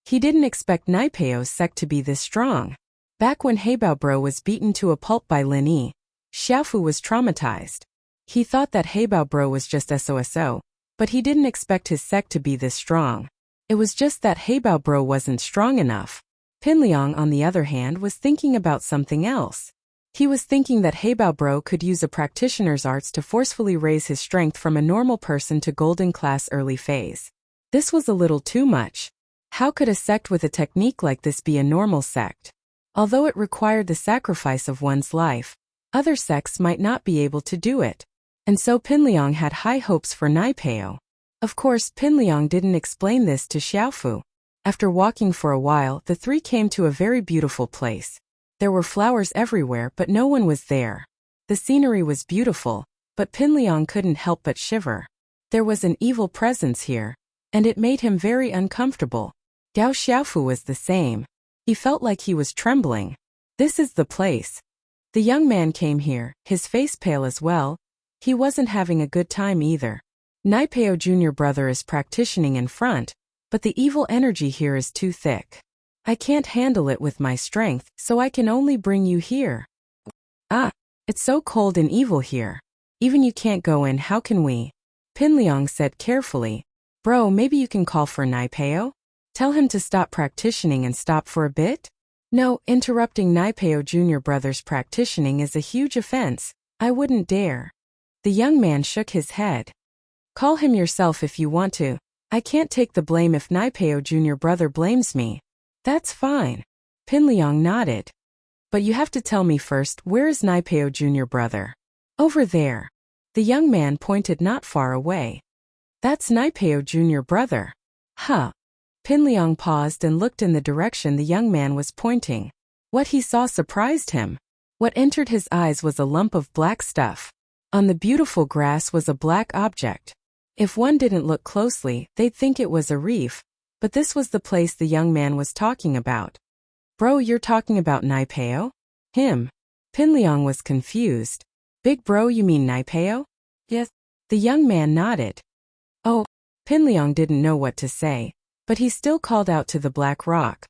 He didn't expect Naipeo's sect to be this strong. Back when Heibao Bro was beaten to a pulp by Lin Yi, Xiaofu was traumatized. He thought that Heibao Bro was just SOSO, but he didn't expect his sect to be this strong. It was just that Heibao Bro wasn't strong enough. Pinliang, on the other hand, was thinking about something else. He was thinking that Heibao Bro could use a practitioner's arts to forcefully raise his strength from a normal person to golden class early phase. This was a little too much. How could a sect with a technique like this be a normal sect? Although it required the sacrifice of one's life, other sects might not be able to do it. And so Pinliang had high hopes for Naipeo. Of course, Pinliang didn't explain this to Xiaofu. After walking for a while, the three came to a very beautiful place. There were flowers everywhere, but no one was there. The scenery was beautiful, but Pinliang couldn't help but shiver. There was an evil presence here, and it made him very uncomfortable. Gao Xiaofu was the same. He felt like he was trembling. This is the place. The young man came here, his face pale as well. He wasn't having a good time either. Naipeo Jr. brother is practicing in front, but the evil energy here is too thick. I can't handle it with my strength, so I can only bring you here. Ah, it's so cold and evil here. Even you can't go in, how can we? Pinliang said carefully. Bro, maybe you can call for Naipeo? Tell him to stop practicing and stop for a bit? No, interrupting Naipeo Jr. brother's practicing is a huge offense. I wouldn't dare. The young man shook his head. Call him yourself if you want to. I can't take the blame if Naipeo Jr. brother blames me. That's fine. Pinliang nodded. But you have to tell me first, where is Naipeo Jr. brother? Over there. The young man pointed not far away. That's Naipeo Jr. brother. Huh. Pinliang paused and looked in the direction the young man was pointing. What he saw surprised him. What entered his eyes was a lump of black stuff. On the beautiful grass was a black object. If one didn't look closely, they'd think it was a reef, but this was the place the young man was talking about. Bro, you're talking about Naipeo? Him. Pinliang was confused. Big bro, you mean Naipeo? Yes. The young man nodded. Oh. Pinliang didn't know what to say, but he still called out to the black rock.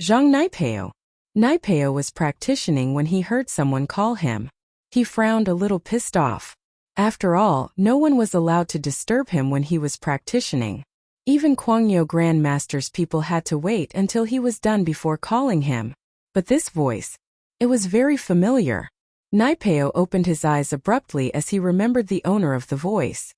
Zhang Naipeo. Naipeo was practicing when he heard someone call him. He frowned, a little pissed off. After all, no one was allowed to disturb him when he was practicing. Even Guangyo Grand Master's people had to wait until he was done before calling him. But this voice, it was very familiar. Naipeo opened his eyes abruptly as he remembered the owner of the voice.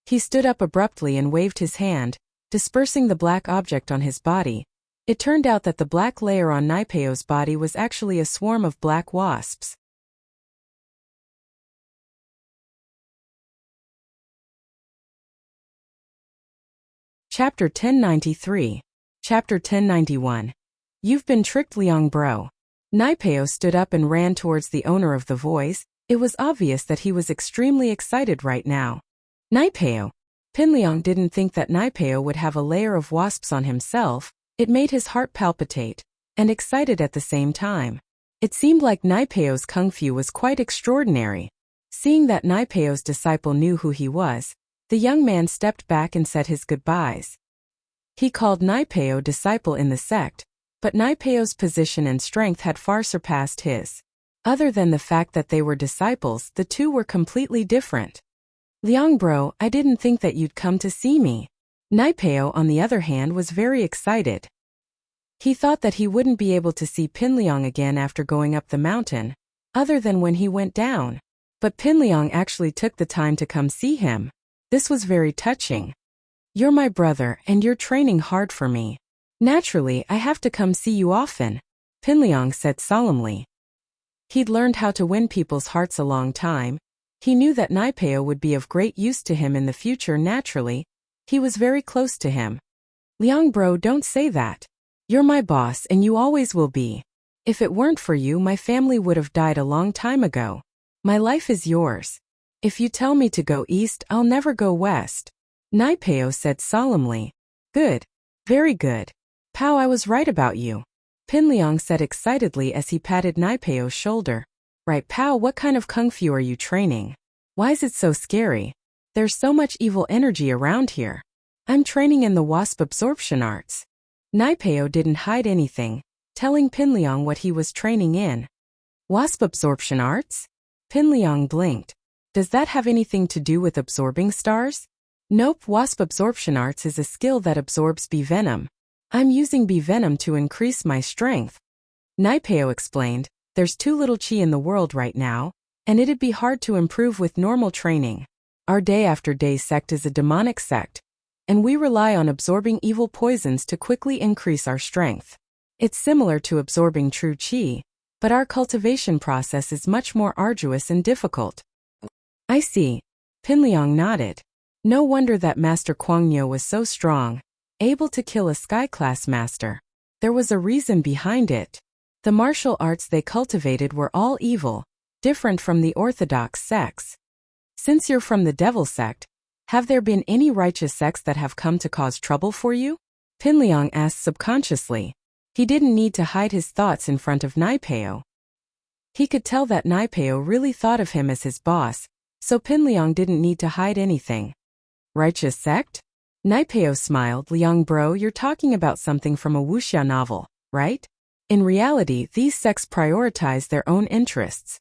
He stood up abruptly and waved his hand, dispersing the black object on his body. It turned out that the black layer on Naipeo's body was actually a swarm of black wasps. Chapter 1093. Chapter 1091. You've been tricked, Liang bro. Naipeo stood up and ran towards the owner of the voice. It was obvious that he was extremely excited right now. Naipeo. Pinliang didn't think that Naipeo would have a layer of wasps on himself. It made his heart palpitate, and excited at the same time. It seemed like Naipeo's kung fu was quite extraordinary. Seeing that Naipeo's disciple knew who he was, the young man stepped back and said his goodbyes. He called Naipeo disciple in the sect, but Naipeo's position and strength had far surpassed his. Other than the fact that they were disciples, the two were completely different. Liang bro, I didn't think that you'd come to see me. Naipeo, on the other hand, was very excited. He thought that he wouldn't be able to see Pinliang again after going up the mountain, other than when he went down. But Pinliang actually took the time to come see him. This was very touching. You're my brother, and you're training hard for me. Naturally, I have to come see you often, Pinliang said solemnly. He'd learned how to win people's hearts a long time. He knew that Naipeo would be of great use to him in the future. Naturally, he was very close to him. Liang bro, don't say that. You're my boss and you always will be. If it weren't for you, my family would have died a long time ago. My life is yours. If you tell me to go east, I'll never go west, Naipeo said solemnly. Good. Very good. Pow, I was right about you, Pinliang said excitedly as he patted Naipeo's shoulder. Right, Pow, what kind of kung fu are you training? Why is it so scary? There's so much evil energy around here. I'm training in the wasp absorption arts. Naipeo didn't hide anything, telling Pinliang what he was training in. Wasp absorption arts? Pinliang blinked. Does that have anything to do with absorbing stars? Nope, wasp absorption arts is a skill that absorbs bee venom. I'm using bee venom to increase my strength. Naipeo explained, there's too little chi in the world right now, and it'd be hard to improve with normal training. Our day after day sect is a demonic sect, and we rely on absorbing evil poisons to quickly increase our strength. It's similar to absorbing true chi, but our cultivation process is much more arduous and difficult. I see. Pinliang nodded. No wonder that Master Kuangnyo was so strong, able to kill a sky-class master. There was a reason behind it. The martial arts they cultivated were all evil, different from the orthodox sects. Since you're from the devil sect, have there been any righteous sects that have come to cause trouble for you? Pinliang asked subconsciously. He didn't need to hide his thoughts in front of Naipeo. He could tell that Naipeo really thought of him as his boss, so Pinliang didn't need to hide anything. Righteous sect? Naipeo smiled. Liang bro, you're talking about something from a wuxia novel, right? In reality, these sects prioritize their own interests.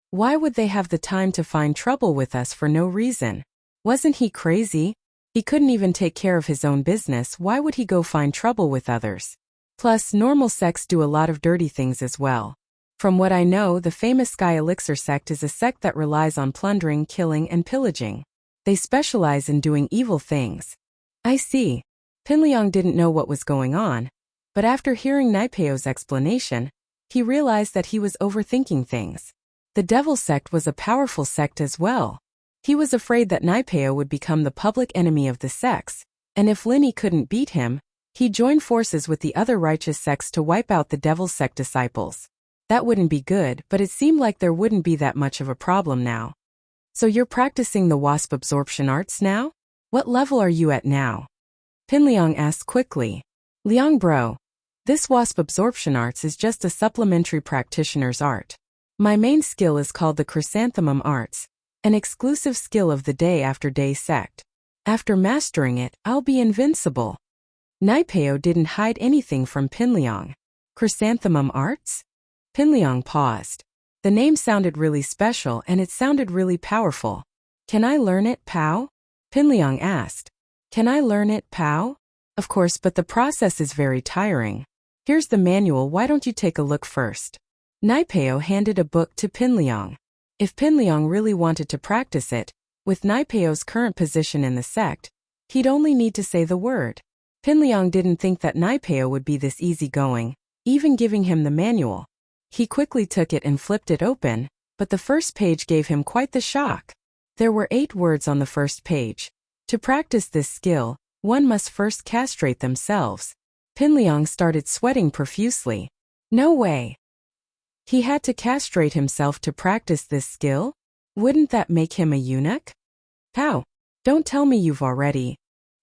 Why would they have the time to find trouble with us for no reason? Wasn't he crazy? He couldn't even take care of his own business. Why would he go find trouble with others? Plus, normal sects do a lot of dirty things as well. From what I know, the famous Sky Elixir sect is a sect that relies on plundering, killing, and pillaging. They specialize in doing evil things. I see. Pinliang didn't know what was going on, but after hearing Naipeo's explanation, he realized that he was overthinking things. The devil sect was a powerful sect as well. He was afraid that Naipeo would become the public enemy of the sects, and if Linny couldn't beat him, he'd join forces with the other righteous sects to wipe out the devil sect disciples. That wouldn't be good, but it seemed like there wouldn't be that much of a problem now. So you're practicing the wasp absorption arts now? What level are you at now? Pinliang asked quickly. Liang bro, this wasp absorption arts is just a supplementary practitioner's art. My main skill is called the chrysanthemum arts, an exclusive skill of the day after day sect. After mastering it, I'll be invincible. Naipeo didn't hide anything from Pinliang. Chrysanthemum arts? Pinliang paused. The name sounded really special and it sounded really powerful. Can I learn it, Pao? Pinliang asked. Can I learn it, Pao? Of course, but the process is very tiring. Here's the manual, why don't you take a look first? Naipeo handed a book to Pinliang. If Pinliang really wanted to practice it, with Naipeo's current position in the sect, he'd only need to say the word. Pinliang didn't think that Naipeo would be this easygoing, even giving him the manual. He quickly took it and flipped it open, but the first page gave him quite the shock. There were 8 words on the first page. To practice this skill, one must first castrate themselves. Pinliang started sweating profusely. No way. He had to castrate himself to practice this skill? Wouldn't that make him a eunuch? How? Don't tell me you've already.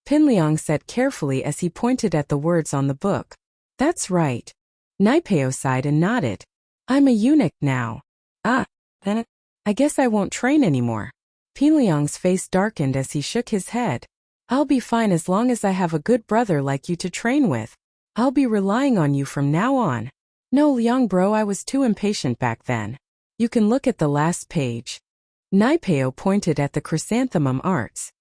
Pinliang said carefully as he pointed at the words on the book. That's right. Naipeo sighed and nodded. I'm a eunuch now. Then I guess I won't train anymore. Pinliang's face darkened as he shook his head. I'll be fine as long as I have a good brother like you to train with. I'll be relying on you from now on. No, Liang bro, I was too impatient back then. You can look at the last page. Naipeo pointed at the chrysanthemum arts.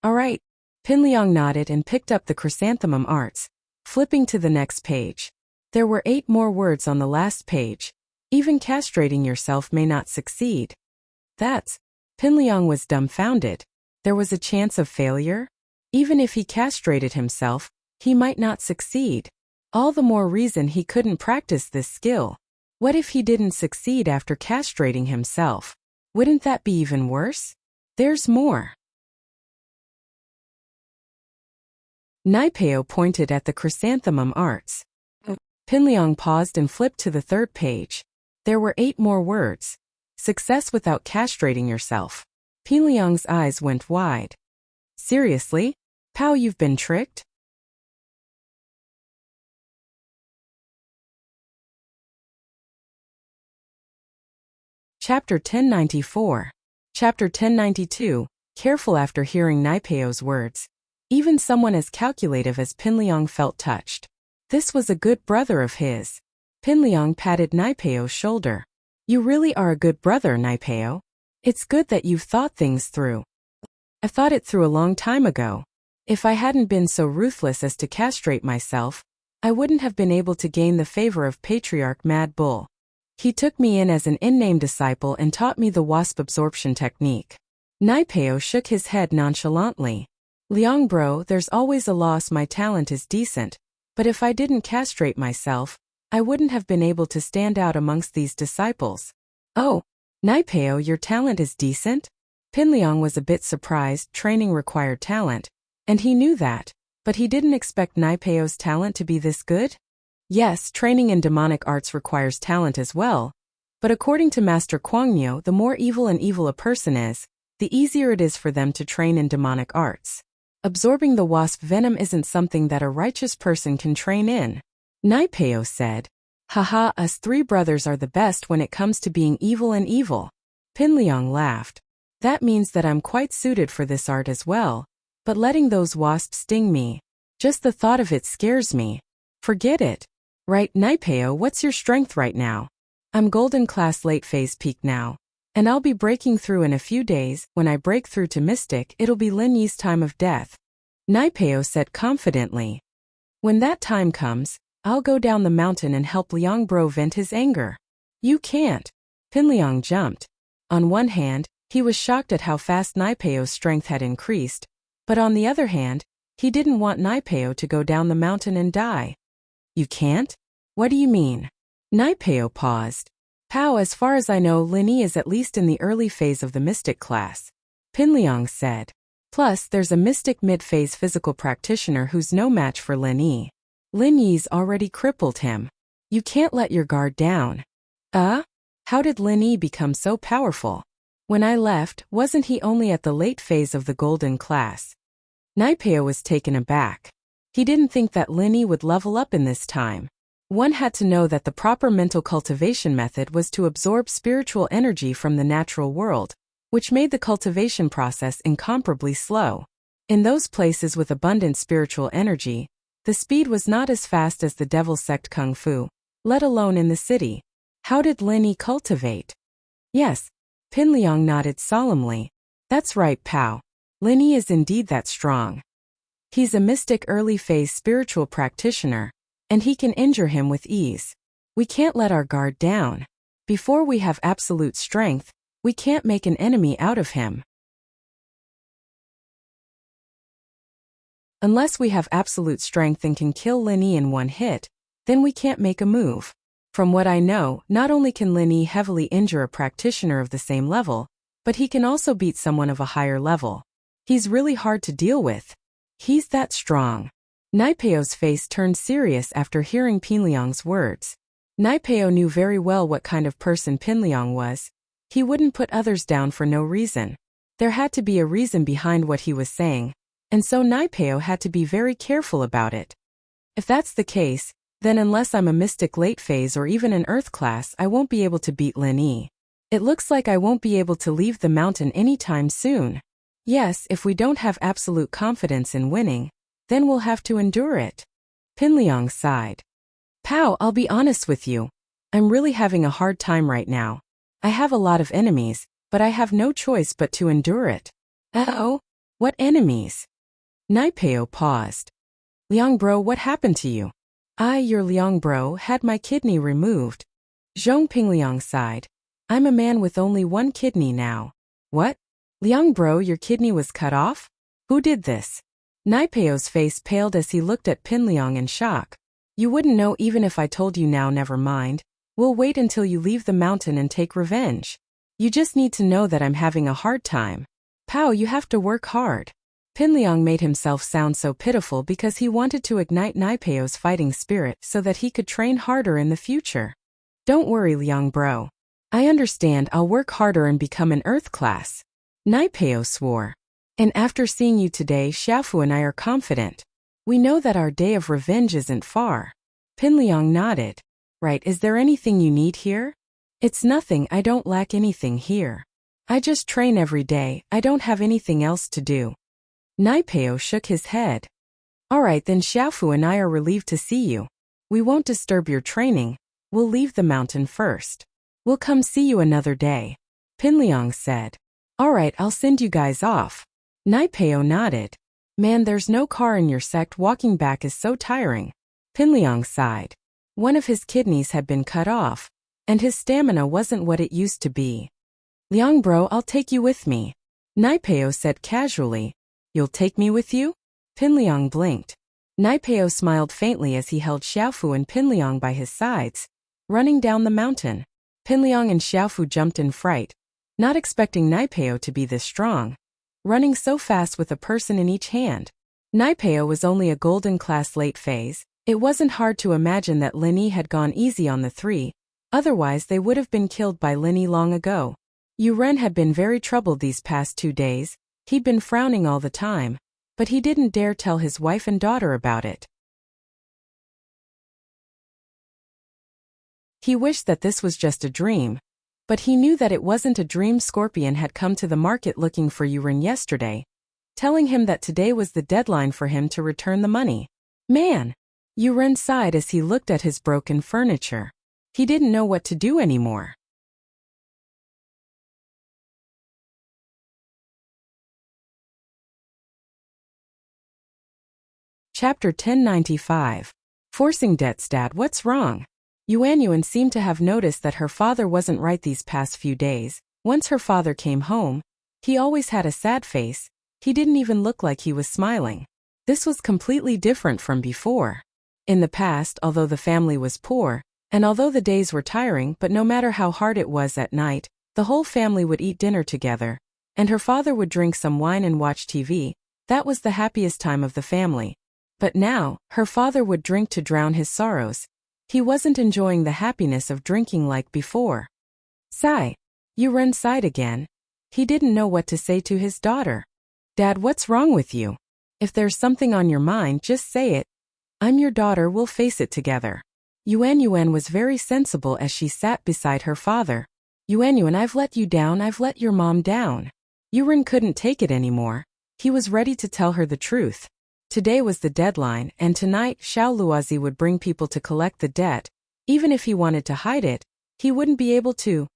Alright. Pinliang nodded and picked up the chrysanthemum arts, flipping to the next page. There were 8 more words on the last page. Even castrating yourself may not succeed. Pinliang was dumbfounded. There was a chance of failure? Even if he castrated himself, he might not succeed. All the more reason he couldn't practice this skill. What if he didn't succeed after castrating himself? Wouldn't that be even worse? There's more. Naipeo pointed at the chrysanthemum arts. Pinliang paused and flipped to the 3rd page. There were 8 more words. Success without castrating yourself. Pinliang's eyes went wide. Seriously? Pao, you've been tricked? Chapter 1094. Chapter 1092. Careful after hearing Naipeo's words. Even someone as calculative as Pinliang felt touched. This was a good brother of his. Pinliang patted Naipeo's shoulder. You really are a good brother, Naipeo. It's good that you've thought things through. I thought it through a long time ago. If I hadn't been so ruthless as to castrate myself, I wouldn't have been able to gain the favor of Patriarch Mad Bull. He took me in as an in-name disciple and taught me the wasp absorption technique. Naipeo shook his head nonchalantly. Liang bro, there's always a loss. My talent is decent, but if I didn't castrate myself, I wouldn't have been able to stand out amongst these disciples. Oh, Naipeo, your talent is decent? Pinliang was a bit surprised. Training required talent, and he knew that, but he didn't expect Naipeo's talent to be this good. Yes, training in demonic arts requires talent as well, but according to Master Kuangmyo, the more evil and evil a person is, the easier it is for them to train in demonic arts. Absorbing the wasp venom isn't something that a righteous person can train in. Naipeo said, Haha, us three brothers are the best when it comes to being evil and evil. Pinliang laughed. That means that I'm quite suited for this art as well, but letting those wasps sting me, just the thought of it scares me. Forget it. Right, Naipeo, what's your strength right now? I'm golden class late phase peak now, and I'll be breaking through in a few days. When I break through to mystic, it'll be Lin Yi's time of death. Naipeo said confidently. When that time comes, I'll go down the mountain and help Liang bro vent his anger. You can't. Pinliang jumped. On one hand, he was shocked at how fast Naipeo's strength had increased, but on the other hand, he didn't want Naipeo to go down the mountain and die. You can't? What do you mean? Naipeo paused. Pow, as far as I know, Lin Yi is at least in the early phase of the mystic class. Pinliang said. Plus, there's a mystic mid-phase physical practitioner who's no match for Lin Yi. Lin Yi's already crippled him. You can't let your guard down. How did Lin Yi become so powerful? When I left, wasn't he only at the late phase of the golden class? Naipeo was taken aback. He didn't think that Lin Yi would level up in this time. One had to know that the proper mental cultivation method was to absorb spiritual energy from the natural world, which made the cultivation process incomparably slow. In those places with abundant spiritual energy, the speed was not as fast as the devil sect kung fu, let alone in the city. How did Lin Yi cultivate? Yes. Pinliang nodded solemnly. That's right, Pow. Lin Yi is indeed that strong. He's a mystic early phase spiritual practitioner, and he can injure him with ease. We can't let our guard down. Before we have absolute strength, we can't make an enemy out of him. Unless we have absolute strength and can kill Lin Yi in one hit, then we can't make a move. From what I know, not only can Lin Yi heavily injure a practitioner of the same level, but he can also beat someone of a higher level. He's really hard to deal with. He's that strong. Naipeo's face turned serious after hearing Pinliang's words. Naipeo knew very well what kind of person Pinliang was. He wouldn't put others down for no reason. There had to be a reason behind what he was saying, and so Naipeo had to be very careful about it. If that's the case, then unless I'm a mystic late phase or even an earth class, I won't be able to beat Lin Yi. It looks like I won't be able to leave the mountain anytime soon. Yes, if we don't have absolute confidence in winning, then we'll have to endure it. Pinliang sighed. Pow, I'll be honest with you. I'm really having a hard time right now. I have a lot of enemies, but I have no choice but to endure it. Uh-oh? What enemies? Naipeo paused. Liang bro, what happened to you? Your Liang bro had my kidney removed. Zhong Pingliang sighed. I'm a man with only one kidney now. What? Liang bro, your kidney was cut off? Who did this? Naipeo's face paled as he looked at Pinliang in shock. You wouldn't know even if I told you now. Never mind. We'll wait until you leave the mountain and take revenge. You just need to know that I'm having a hard time. Pow, you have to work hard. Pinliang made himself sound so pitiful because he wanted to ignite Naipeo's fighting spirit so that he could train harder in the future. Don't worry, Liang bro. I understand. I'll work harder and become an earth class. Naipeo swore. And after seeing you today, Xiaofu and I are confident. We know that our day of revenge isn't far. Pinliang nodded. Right, is there anything you need here? It's nothing. I don't lack anything here. I just train every day. I don't have anything else to do. Naipeo shook his head. Alright then, Xiaofu and I are relieved to see you. We won't disturb your training. We'll leave the mountain first. We'll come see you another day. Pinliang said. All right, I'll send you guys off. Naipeo nodded. Man, there's no car in your sect. Walking back is so tiring. Pinliang sighed. One of his kidneys had been cut off, and his stamina wasn't what it used to be. Liang bro, I'll take you with me. Naipeo said casually. You'll take me with you? Pinliang blinked. Naipeo smiled faintly as he held Xiaofu and Pinliang by his sides, running down the mountain. Pinliang and Xiaofu jumped in fright, not expecting Naipeo to be this strong, running so fast with a person in each hand. Naipeo was only a golden class late phase. It wasn't hard to imagine that Lin had gone easy on the three, otherwise they would have been killed by Lin long ago. Yu Ren had been very troubled these past 2 days. He'd been frowning all the time, but he didn't dare tell his wife and daughter about it. He wished that this was just a dream, but he knew that it wasn't a dream. Scorpion had come to the market looking for Yu Ren yesterday, telling him that today was the deadline for him to return the money. Man! Yu Ren sighed as he looked at his broken furniture. He didn't know what to do anymore. Chapter 1095. Forcing debts. Dad, what's wrong? Yuan seemed to have noticed that her father wasn't right these past few days. Once her father came home, he always had a sad face. He didn't even look like he was smiling. This was completely different from before. In the past, although the family was poor, and although the days were tiring, but no matter how hard it was at night, the whole family would eat dinner together, and her father would drink some wine and watch TV. That was the happiest time of the family. But now, her father would drink to drown his sorrows. He wasn't enjoying the happiness of drinking like before. Sigh. Yu Ren sighed again. He didn't know what to say to his daughter. Dad, what's wrong with you? If there's something on your mind, just say it. I'm your daughter, we'll face it together. Yuan was very sensible as she sat beside her father. Yuan, I've let you down, I've let your mom down. Yu Ren couldn't take it anymore. He was ready to tell her the truth. Today was the deadline, and tonight Xiao Luozi would bring people to collect the debt. Even if he wanted to hide it, he wouldn't be able to.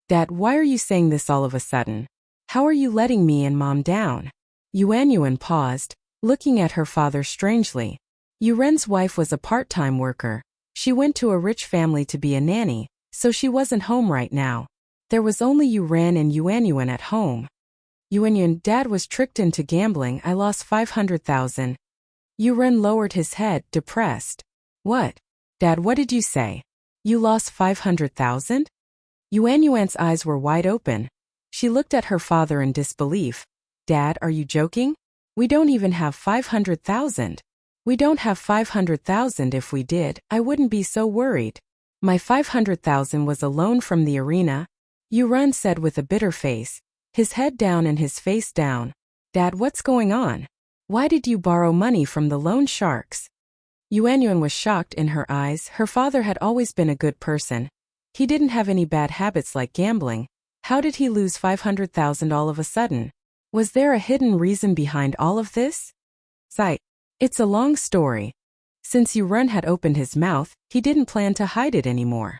Dad, why are you saying this all of a sudden? How are you letting me and Mom down? Yuan paused, looking at her father strangely. Yu Ren's wife was a part-time worker. She went to a rich family to be a nanny, so she wasn't home right now. There was only Yu Ren and Yuan at home. Yuan, Dad was tricked into gambling. I lost 500,000. Yu Ren lowered his head, depressed. What? Dad, what did you say? You lost 500,000? Yuan's eyes were wide open. She looked at her father in disbelief. Dad, are you joking? We don't even have 500,000. We don't have 500,000. If we did, I wouldn't be so worried. My 500,000 was a loan from the arena, Yu Ren said with a bitter face, his head down and his face down. Dad, what's going on? Why did you borrow money from the loan sharks? Yuan was shocked in her eyes. Her father had always been a good person. He didn't have any bad habits like gambling. How did he lose 500,000 all of a sudden? Was there a hidden reason behind all of this? Sight. It's a long story. Since Yu Ren had opened his mouth, he didn't plan to hide it anymore.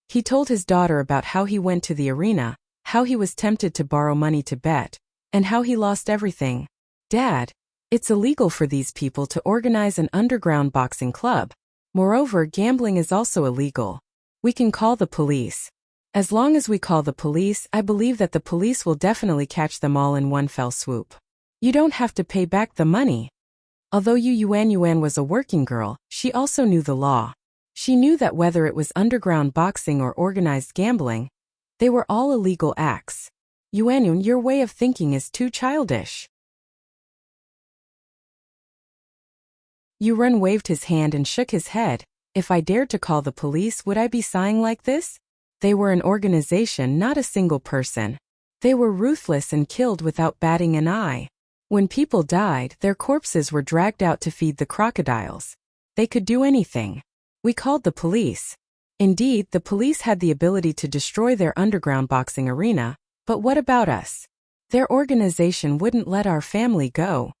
He told his daughter about how he went to the arena, how he was tempted to borrow money to bet, and how he lost everything. Dad, it's illegal for these people to organize an underground boxing club. Moreover, gambling is also illegal. We can call the police. As long as we call the police, I believe that the police will definitely catch them all in one fell swoop. You don't have to pay back the money. Although Yuan was a working girl, she also knew the law. She knew that whether it was underground boxing or organized gambling, they were all illegal acts. Yuan, your way of thinking is too childish. Yu Ren waved his hand and shook his head. If I dared to call the police, would I be sighing like this? They were an organization, not a single person. They were ruthless and killed without batting an eye. When people died, their corpses were dragged out to feed the crocodiles. They could do anything. We called the police. Indeed, the police had the ability to destroy their underground boxing arena, but what about us? Their organization wouldn't let our family go.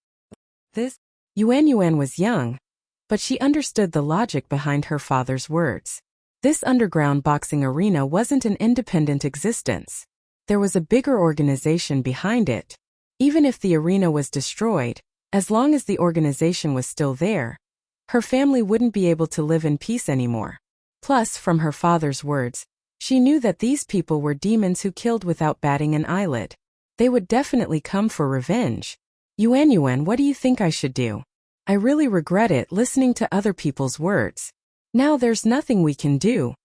Yuan was young, but she understood the logic behind her father's words. This underground boxing arena wasn't an independent existence. There was a bigger organization behind it. Even if the arena was destroyed, as long as the organization was still there, her family wouldn't be able to live in peace anymore. Plus, from her father's words, she knew that these people were demons who killed without batting an eyelid. They would definitely come for revenge. Yuan, what do you think I should do? I really regret it listening to other people's words. Now there's nothing we can do.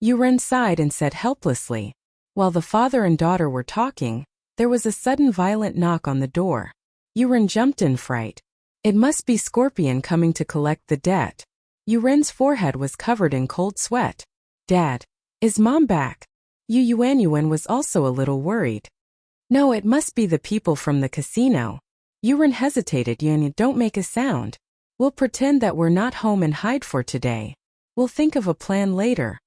Yuan sighed and said helplessly. While the father and daughter were talking, there was a sudden violent knock on the door. Yuan jumped in fright. It must be Scorpion coming to collect the debt. Yuan's forehead was covered in cold sweat. Dad, is Mom back? Yuan was also a little worried. No, it must be the people from the casino. Yuan hesitated. Yuan, don't make a sound. We'll pretend that we're not home and hide for today. We'll think of a plan later.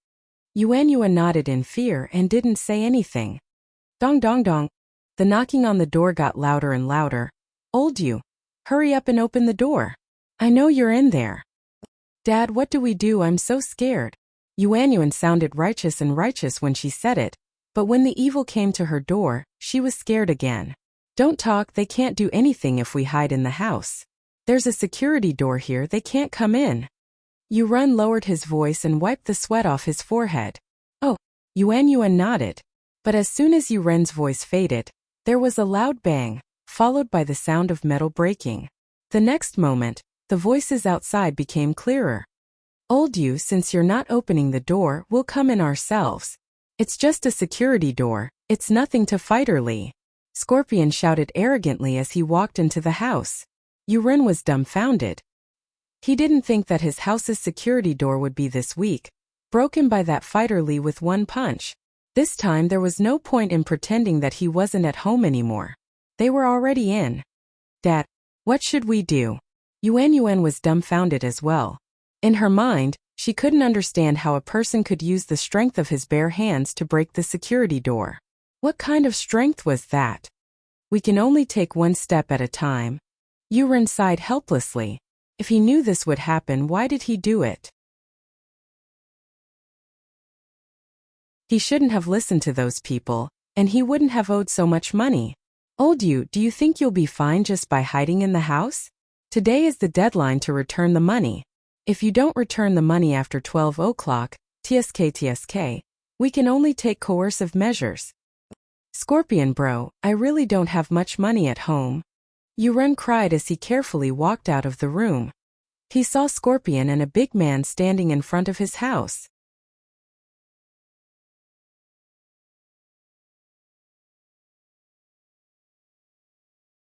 Yuan nodded in fear and didn't say anything. Dong dong dong. The knocking on the door got louder and louder. Old you. Hurry up and open the door. I know you're in there. Dad, what do we do? I'm so scared. Yuan sounded righteous when she said it, but when the evil came to her door, she was scared again. Don't talk, they can't do anything if we hide in the house. There's a security door here, they can't come in. Yuan lowered his voice and wiped the sweat off his forehead. Oh, Yuan nodded. But as soon as Yuan's voice faded, there was a loud bang, followed by the sound of metal breaking. The next moment, the voices outside became clearer. Old you, since you're not opening the door, we'll come in ourselves. It's just a security door, it's nothing to fight early. Scorpion shouted arrogantly as he walked into the house. Yuan was dumbfounded. He didn't think that his house's security door would be this weak, broken by that fighter Lee with one punch. This time there was no point in pretending that he wasn't at home anymore. They were already in. Dad, what should we do? Yuan was dumbfounded as well. In her mind, she couldn't understand how a person could use the strength of his bare hands to break the security door. What kind of strength was that? We can only take one step at a time. Yuan sighed helplessly. If he knew this would happen, why did he do it? He shouldn't have listened to those people, and he wouldn't have owed so much money. Old you, do you think you'll be fine just by hiding in the house? Today is the deadline to return the money. If you don't return the money after 12 o'clock, TSK, we can only take coercive measures. Scorpion bro, I really don't have much money at home. Yuan cried as he carefully walked out of the room. He saw Scorpion and a big man standing in front of his house.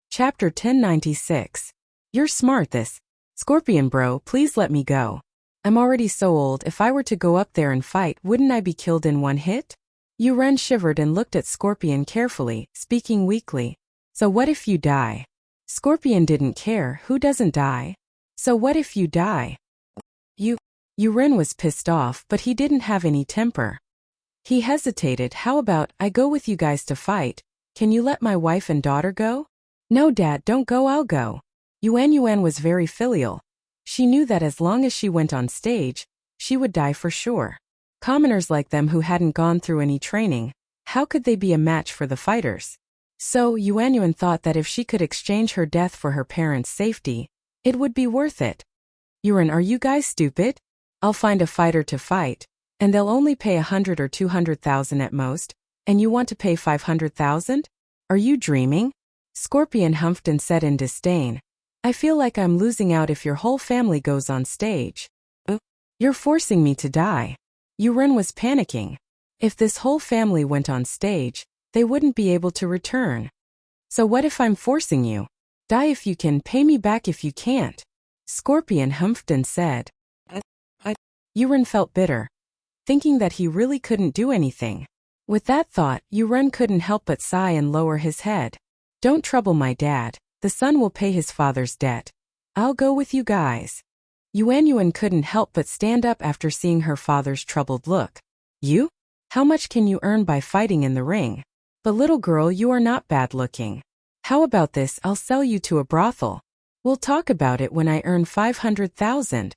Chapter 1096. You're smart this. Scorpion bro, please let me go. I'm already so old, if I were to go up there and fight, wouldn't I be killed in one hit? Yuan shivered and looked at Scorpion carefully, speaking weakly. So what if you die? Scorpion didn't care, who doesn't die? So what if you die? Yuan was pissed off, but he didn't have any temper. He hesitated. How about, I go with you guys to fight? Can you let my wife and daughter go? No dad, don't go, I'll go. Yuan was very filial. She knew that as long as she went on stage, she would die for sure. Commoners like them who hadn't gone through any training, how could they be a match for the fighters? So Yuan thought that if she could exchange her death for her parents' safety, it would be worth it. Yuan, are you guys stupid? I'll find a fighter to fight, and they'll only pay 100 or 200,000 at most, and you want to pay 500,000? Are you dreaming? Scorpion humphed and said in disdain. I feel like I'm losing out if your whole family goes on stage. You're forcing me to die. Yuan was panicking. If this whole family went on stage, they wouldn't be able to return. So what if I'm forcing you? Die if you can, pay me back if you can't. Scorpion humphed and said. Yuan felt bitter, thinking that he really couldn't do anything. With that thought, Yuan couldn't help but sigh and lower his head. Don't trouble my dad, the son will pay his father's debt. I'll go with you guys. Yuan couldn't help but stand up after seeing her father's troubled look. You? How much can you earn by fighting in the ring? But little girl, you are not bad looking. How about this, I'll sell you to a brothel. We'll talk about it when I earn 500,000.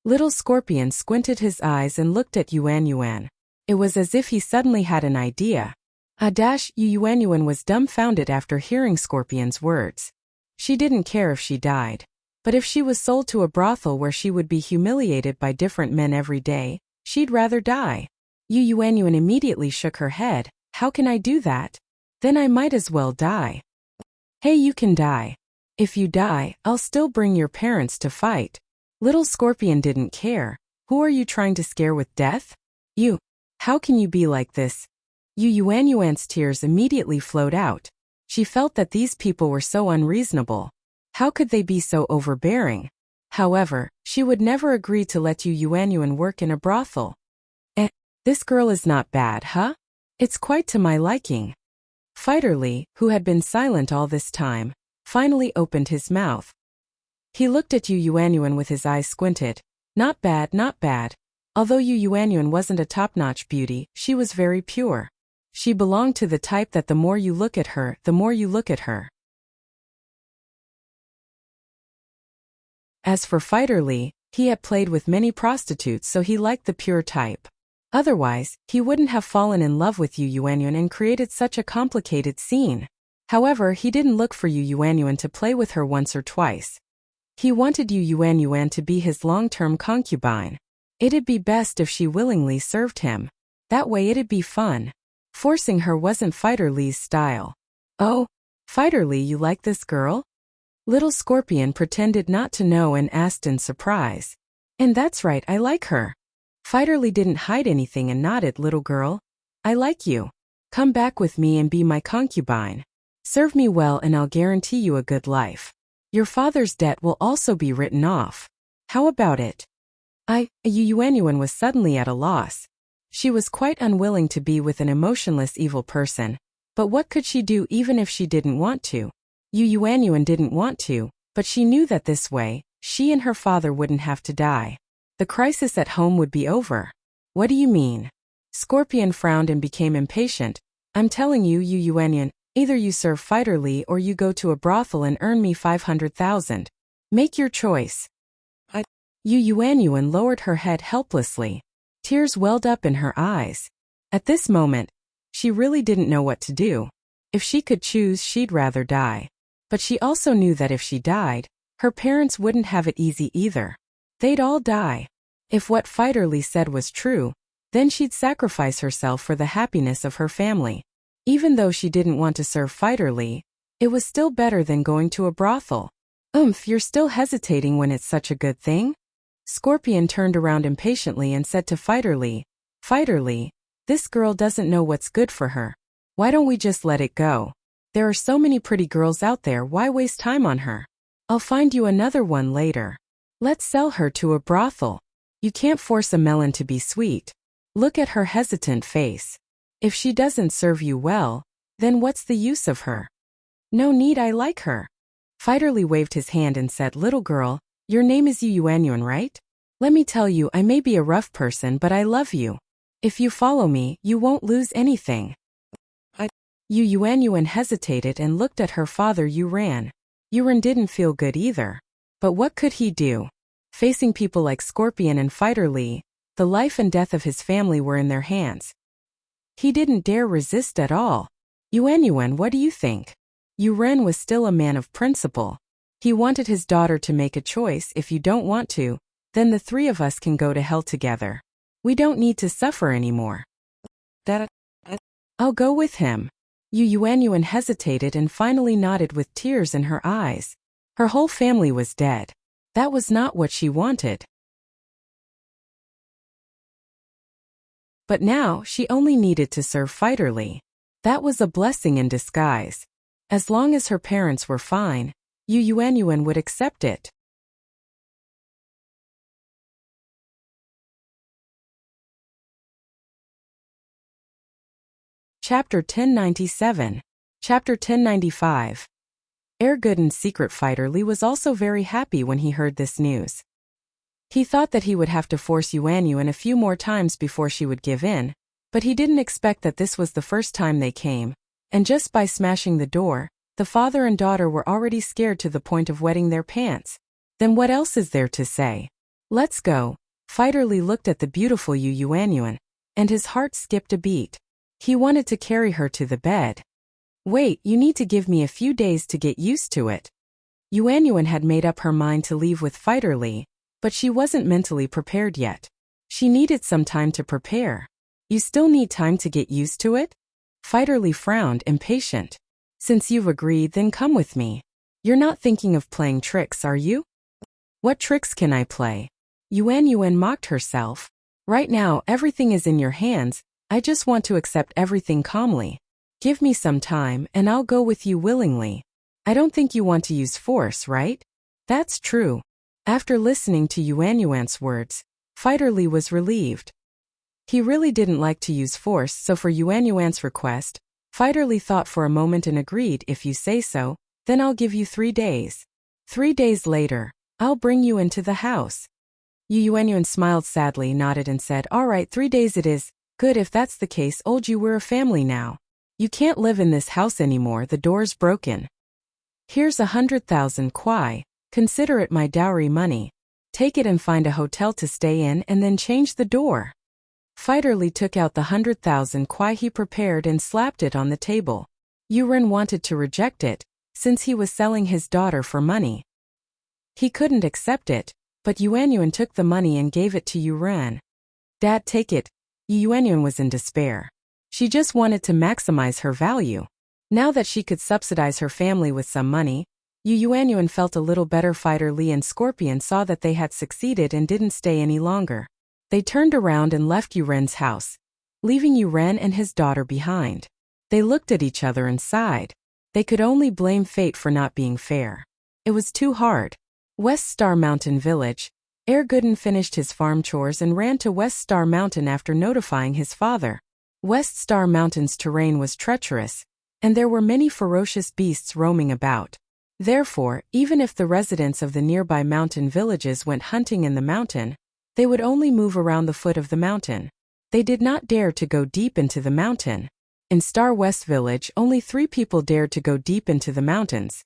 Little Scorpion squinted his eyes and looked at Yuan Yuan. It was as if he suddenly had an idea. Yuan Yuan was dumbfounded after hearing Scorpion's words. She didn't care if she died. But if she was sold to a brothel where she would be humiliated by different men every day, she'd rather die. Yuan Yuan immediately shook her head. How can I do that? Then I might as well die. Hey, you can die. If you die, I'll still bring your parents to fight. Little Scorpion didn't care. Who are you trying to scare with death? You. How can you be like this? Yuan Yuan's tears immediately flowed out. She felt that these people were so unreasonable. How could they be so overbearing? However, she would never agree to let Yuan Yuan work in a brothel. This girl is not bad, huh? It's quite to my liking. Fighter Lee, who had been silent all this time, finally opened his mouth. He looked at Yuan Yuan with his eyes squinted. Not bad, not bad. Although Yuan Yuan wasn't a top-notch beauty, she was very pure. She belonged to the type that the more you look at her, the more you look at her. As for Fighter Lee, he had played with many prostitutes, so he liked the pure type. Otherwise, he wouldn't have fallen in love with Yuan Yuan and created such a complicated scene. However, he didn't look for Yuan Yuan to play with her once or twice. He wanted Yuan Yuan to be his long-term concubine. It'd be best if she willingly served him. That way it'd be fun. Forcing her wasn't Fighter Lee's style. Oh, Fighter Lee, you like this girl? Little Scorpion pretended not to know and asked in surprise. And that's right, I like her. Fighter Lee didn't hide anything and nodded. Little girl, I like you. Come back with me and be my concubine. Serve me well and I'll guarantee you a good life. Your father's debt will also be written off. How about it? Yuan Yuan was suddenly at a loss. She was quite unwilling to be with an emotionless evil person. But what could she do even if she didn't want to? Yuan Yuan didn't want to, but she knew that this way, she and her father wouldn't have to die. The crisis at home would be over. What do you mean? Scorpion frowned and became impatient. I'm telling you, Yuan Yuan, either you serve Fighter Lee or you go to a brothel and earn me 500,000. Make your choice. Yuan Yuan lowered her head helplessly. Tears welled up in her eyes. At this moment, she really didn't know what to do. If she could choose, she'd rather die. But she also knew that if she died, her parents wouldn't have it easy either. They'd all die. If what Fighter Lee said was true, then she'd sacrifice herself for the happiness of her family. Even though she didn't want to serve Fighter Lee, it was still better than going to a brothel. You're still hesitating when it's such a good thing? Scorpion turned around impatiently and said to Fighter Lee, this girl doesn't know what's good for her. Why don't we just let it go? There are so many pretty girls out there, why waste time on her? I'll find you another one later. Let's sell her to a brothel. You can't force a melon to be sweet. Look at her hesitant face. If she doesn't serve you well, then what's the use of her? No need, I like her. Fighter Lee waved his hand and said, little girl, your name is Yuan Yuan, right? Let me tell you, I may be a rough person, but I love you. If you follow me, you won't lose anything. Yuan Yuan hesitated and looked at her father Yuran. Yuran didn't feel good either. But what could he do? Facing people like Scorpion and Fighter Lee, the life and death of his family were in their hands. He didn't dare resist at all. Yuan Yuan, what do you think? Yuran was still a man of principle. He wanted his daughter to make a choice. If you don't want to, then the three of us can go to hell together. We don't need to suffer anymore. I'll go with him. Yuan Yuan hesitated and finally nodded with tears in her eyes. Her whole family was dead. That was not what she wanted. But now she only needed to serve Fighter Lee. That was a blessing in disguise. As long as her parents were fine, Yuan Yuan would accept it. Chapter 1097. Chapter 1095. Ergooden's secret Fighter Lee was also very happy when he heard this news. He thought that he would have to force Yuan Yuan a few more times before she would give in, but he didn't expect that this was the first time they came, and just by smashing the door, the father and daughter were already scared to the point of wetting their pants. Then what else is there to say? Let's go. Fighter Lee looked at the beautiful Yu Yuanyuan, and his heart skipped a beat. He wanted to carry her to the bed. Wait, you need to give me a few days to get used to it. Yuanyuan had made up her mind to leave with Fighter Lee, but she wasn't mentally prepared yet. She needed some time to prepare. You still need time to get used to it? Fighter Lee frowned, impatient. Since you've agreed, then come with me. You're not thinking of playing tricks, are you? What tricks can I play? Yuanyuan mocked herself. Right now, everything is in your hands. I just want to accept everything calmly. Give me some time, and I'll go with you willingly. I don't think you want to use force, right? That's true. After listening to Yuanyuan's words, Fighter Lee was relieved. He really didn't like to use force, so for Yuanyuan's request, Fighter Lee thought for a moment and agreed. If you say so, then I'll give you 3 days. 3 days later, I'll bring you into the house. Yuanyuan smiled sadly, nodded and said, all right, 3 days it is. Good, if that's the case, old you, we're a family now. You can't live in this house anymore, the door's broken. Here's 100,000 kwai. Consider it my dowry money. Take it and find a hotel to stay in and then change the door. Fighter Lee took out the 100,000 kwai he prepared and slapped it on the table. Yuren wanted to reject it, since he was selling his daughter for money. He couldn't accept it, but Yuanyuan took the money and gave it to Yuren. Dad, take it. Yuanyuan was in despair. She just wanted to maximize her value. Now that she could subsidize her family with some money, Yuanyuan felt a little better. Fighter Lee and Scorpion saw that they had succeeded and didn't stay any longer. They turned around and left Yuren's house, leaving Yuren and his daughter behind. They looked at each other and sighed. They could only blame fate for not being fair. It was too hard. West Star Mountain Village. Gooden finished his farm chores and ran to West Star Mountain after notifying his father. West Star Mountain's terrain was treacherous, and there were many ferocious beasts roaming about. Therefore, even if the residents of the nearby mountain villages went hunting in the mountain, they would only move around the foot of the mountain. They did not dare to go deep into the mountain. In Star West Village, only 3 people dared to go deep into the mountains.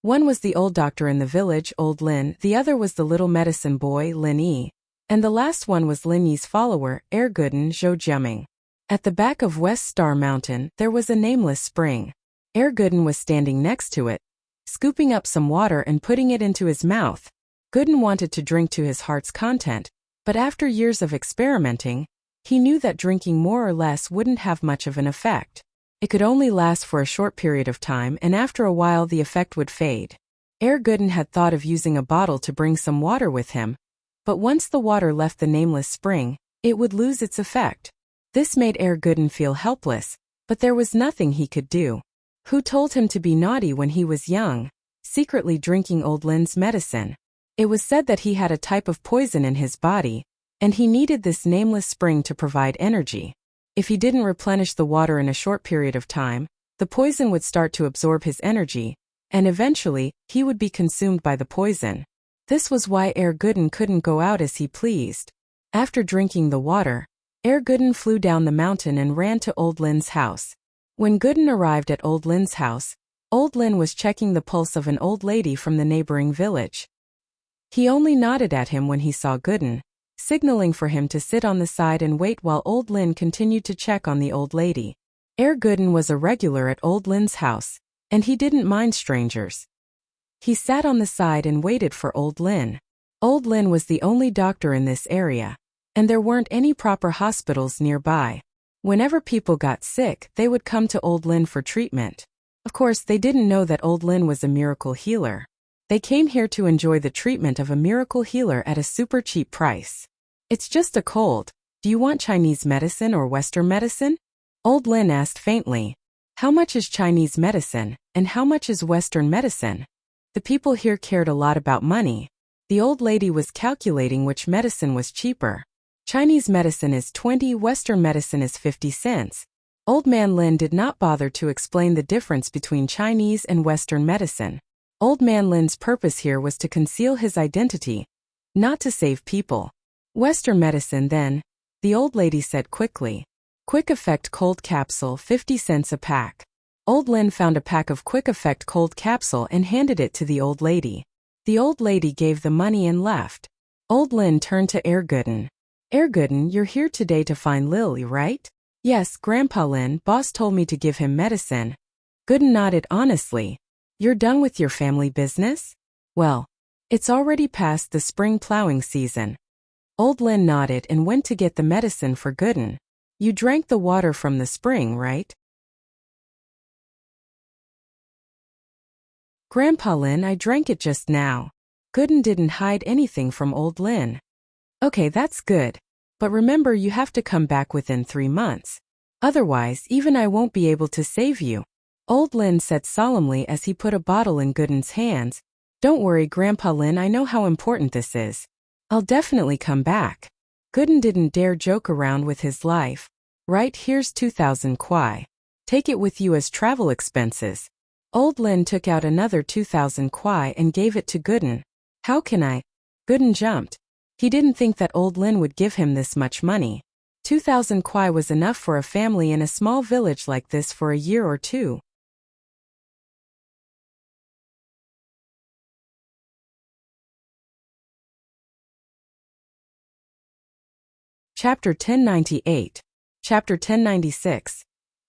One was the old doctor in the village, Old Lin, the other was the little medicine boy, Lin Yi, and the last one was Lin Yi's follower, Gooden Zhou Jiaming. At the back of West Star Mountain, there was a nameless spring. Gooden was standing next to it, scooping up some water and putting it into his mouth. Gooden wanted to drink to his heart's content, but after years of experimenting, he knew that drinking more or less wouldn't have much of an effect. It could only last for a short period of time, and after a while the effect would fade. Gooden had thought of using a bottle to bring some water with him, but once the water left the nameless spring, it would lose its effect. This made Gooden feel helpless, but there was nothing he could do. Who told him to be naughty when he was young, secretly drinking Old Lin's medicine? It was said that he had a type of poison in his body, and he needed this nameless spring to provide energy. If he didn't replenish the water in a short period of time, the poison would start to absorb his energy, and eventually, he would be consumed by the poison. This was why Gooden couldn't go out as he pleased. After drinking the water, Gooden flew down the mountain and ran to Old Lin's house. When Gooden arrived at Old Lin's house, Old Lin was checking the pulse of an old lady from the neighboring village. He only nodded at him when he saw Gooden, signaling for him to sit on the side and wait while Old Lin continued to check on the old lady. Gooden was a regular at Old Lin's house, and he didn't mind strangers. He sat on the side and waited for Old Lin. Old Lin was the only doctor in this area, and there weren't any proper hospitals nearby. Whenever people got sick, they would come to Old Lin for treatment. Of course, they didn't know that Old Lin was a miracle healer. They came here to enjoy the treatment of a miracle healer at a super cheap price. It's just a cold. Do you want Chinese medicine or Western medicine? Old Lin asked faintly. How much is Chinese medicine, and how much is Western medicine? The people here cared a lot about money. The old lady was calculating which medicine was cheaper. Chinese medicine is 20, Western medicine is 50 cents. Old Man Lin did not bother to explain the difference between Chinese and Western medicine. Old Man Lin's purpose here was to conceal his identity, not to save people. Western medicine then, the old lady said quickly. Quick effect cold capsule, 50 cents a pack. Old Lin found a pack of quick effect cold capsule and handed it to the old lady. The old lady gave the money and left. Old Lin turned to Ergooden. Ergooden, you're here today to find Lily, right? Yes, Grandpa Lin, boss told me to give him medicine. Gooden nodded honestly. You're done with your family business? Well, it's already past the spring plowing season. Old Lin nodded and went to get the medicine for Gooden. You drank the water from the spring, right? Grandpa Lin, I drank it just now. Gooden didn't hide anything from Old Lin. Okay, that's good. But remember, you have to come back within 3 months. Otherwise, even I won't be able to save you. Old Lin said solemnly as he put a bottle in Gooden's hands. Don't worry, Grandpa Lin, I know how important this is. I'll definitely come back. Gooden didn't dare joke around with his life. Right, here's 2,000 kwai. Take it with you as travel expenses. Old Lin took out another 2,000 kwai and gave it to Gooden. How can I? Gooden jumped. He didn't think that Old Lin would give him this much money. 2,000 kwai was enough for a family in a small village like this for a year or two. Chapter 1098. Chapter 1096.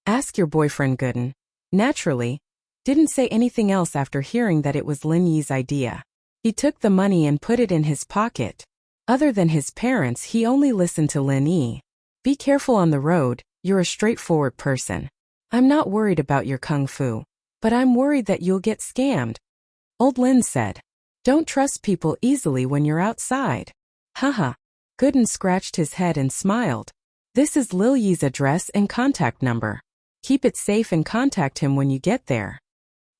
Ask your boyfriend Gooden. Naturally, didn't say anything else after hearing that it was Lin Yi's idea. He took the money and put it in his pocket. Other than his parents, he only listened to Lin Yi. Be careful on the road, you're a straightforward person. I'm not worried about your kung fu, but I'm worried that you'll get scammed. Old Lin said. Don't trust people easily when you're outside. Haha. Gooden scratched his head and smiled. This is Lil Yi's address and contact number. Keep it safe and contact him when you get there.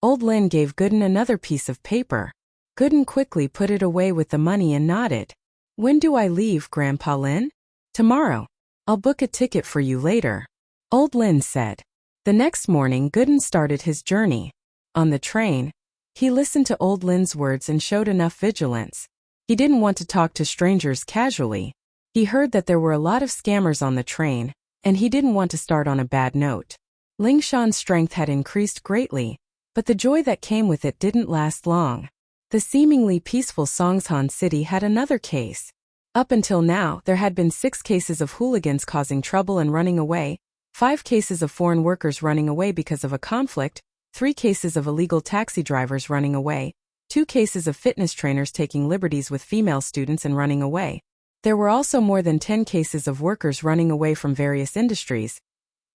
Old Lin gave Gooden another piece of paper. Gooden quickly put it away with the money and nodded. When do I leave, Grandpa Lin? Tomorrow. I'll book a ticket for you later. Old Lin said. The next morning, Gooden started his journey. On the train, he listened to Old Lin's words and showed enough vigilance. He didn't want to talk to strangers casually. He heard that there were a lot of scammers on the train, and he didn't want to start on a bad note. Lingshan's strength had increased greatly, but the joy that came with it didn't last long. The seemingly peaceful Songshan city had another case. Up until now, there had been 6 cases of hooligans causing trouble and running away, 5 cases of foreign workers running away because of a conflict, 3 cases of illegal taxi drivers running away, 2 cases of fitness trainers taking liberties with female students and running away. There were also more than 10 cases of workers running away from various industries.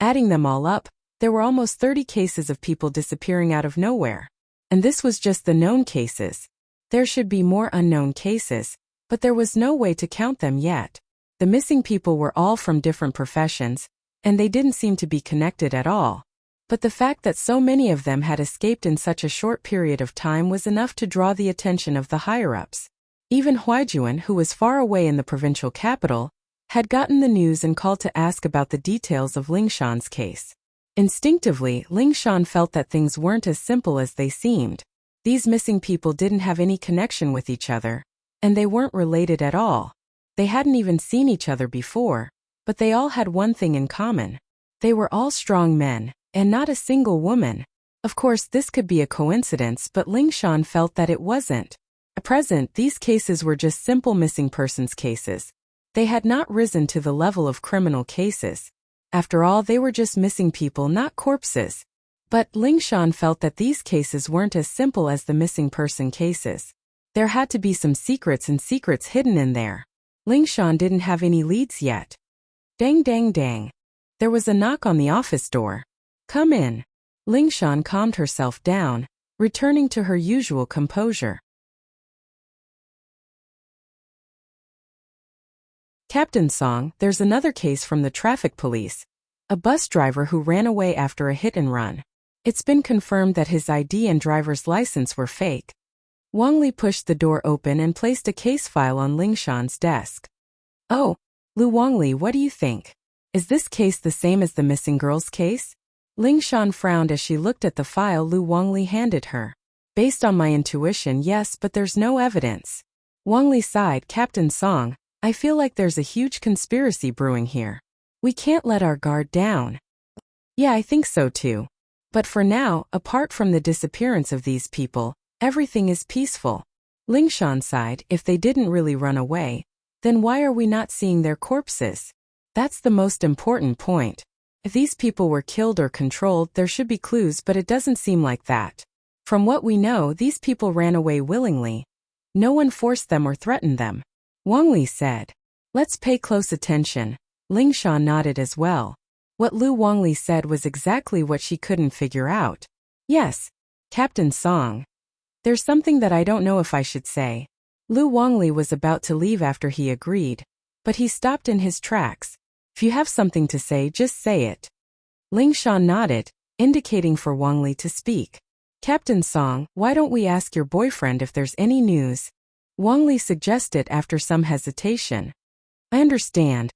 Adding them all up, there were almost 30 cases of people disappearing out of nowhere. And this was just the known cases. There should be more unknown cases, but there was no way to count them yet. The missing people were all from different professions, and they didn't seem to be connected at all. But the fact that so many of them had escaped in such a short period of time was enough to draw the attention of the higher-ups. Even Huaijuan, who was far away in the provincial capital, had gotten the news and called to ask about the details of Lingshan's case. Instinctively, Lingshan felt that things weren't as simple as they seemed. These missing people didn't have any connection with each other, and they weren't related at all. They hadn't even seen each other before, but they all had one thing in common. They were all strong men, and not a single woman. Of course, this could be a coincidence, but Lingshan felt that it wasn't. At present, these cases were just simple missing persons cases. They had not risen to the level of criminal cases. After all, they were just missing people, not corpses. But Lingshan felt that these cases weren't as simple as the missing person cases. There had to be some secrets and secrets hidden in there. Lingshan didn't have any leads yet. Dang dang dang. There was a knock on the office door. Come in. Lingshan calmed herself down, returning to her usual composure. Captain Song, there's another case from the traffic police. A bus driver who ran away after a hit and run. It's been confirmed that his ID and driver's license were fake. Wang Li pushed the door open and placed a case file on Lingshan's desk. Oh, Lu Wang Li, what do you think? Is this case the same as the missing girl's case? Lingshan frowned as she looked at the file Lu Wang Li handed her. Based on my intuition, yes, but there's no evidence. Wang Li sighed. Captain Song, I feel like there's a huge conspiracy brewing here. We can't let our guard down. Yeah, I think so too. But for now, apart from the disappearance of these people, everything is peaceful. Lingshan sighed. If they didn't really run away, then why are we not seeing their corpses? That's the most important point. If these people were killed or controlled, there should be clues, but it doesn't seem like that. From what we know, these people ran away willingly. No one forced them or threatened them. Wang Li said. Let's pay close attention. Lingshan nodded as well. What Lu Wangli said was exactly what she couldn't figure out. Yes, Captain Song. There's something that I don't know if I should say. Lu Wangli was about to leave after he agreed, but he stopped in his tracks. If you have something to say, just say it. Lingshan nodded, indicating for Wangli to speak. Captain Song, why don't we ask your boyfriend if there's any news? Wangli suggested after some hesitation. I understand.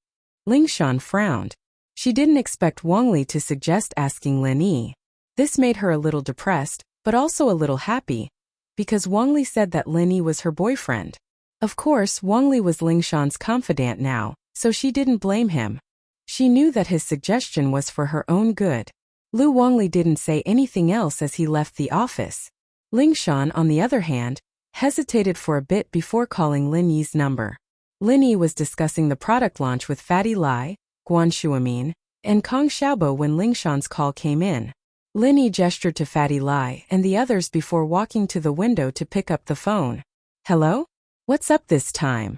Lingshan frowned. She didn't expect Wangli to suggest asking Lin Yi. This made her a little depressed, but also a little happy, because Wangli said that Lin Yi was her boyfriend. Of course, Wangli was Lingshan's confidant now, so she didn't blame him. She knew that his suggestion was for her own good. Lu Wangli didn't say anything else as he left the office. Lingshan, on the other hand, hesitated for a bit before calling Lin Yi's number. Lin Yi was discussing the product launch with Fatty Lai, Guan Shuamin, and Kong Xiaobo when Lingshan's call came in. Lin Yi gestured to Fatty Lai and the others before walking to the window to pick up the phone. Hello? What's up this time?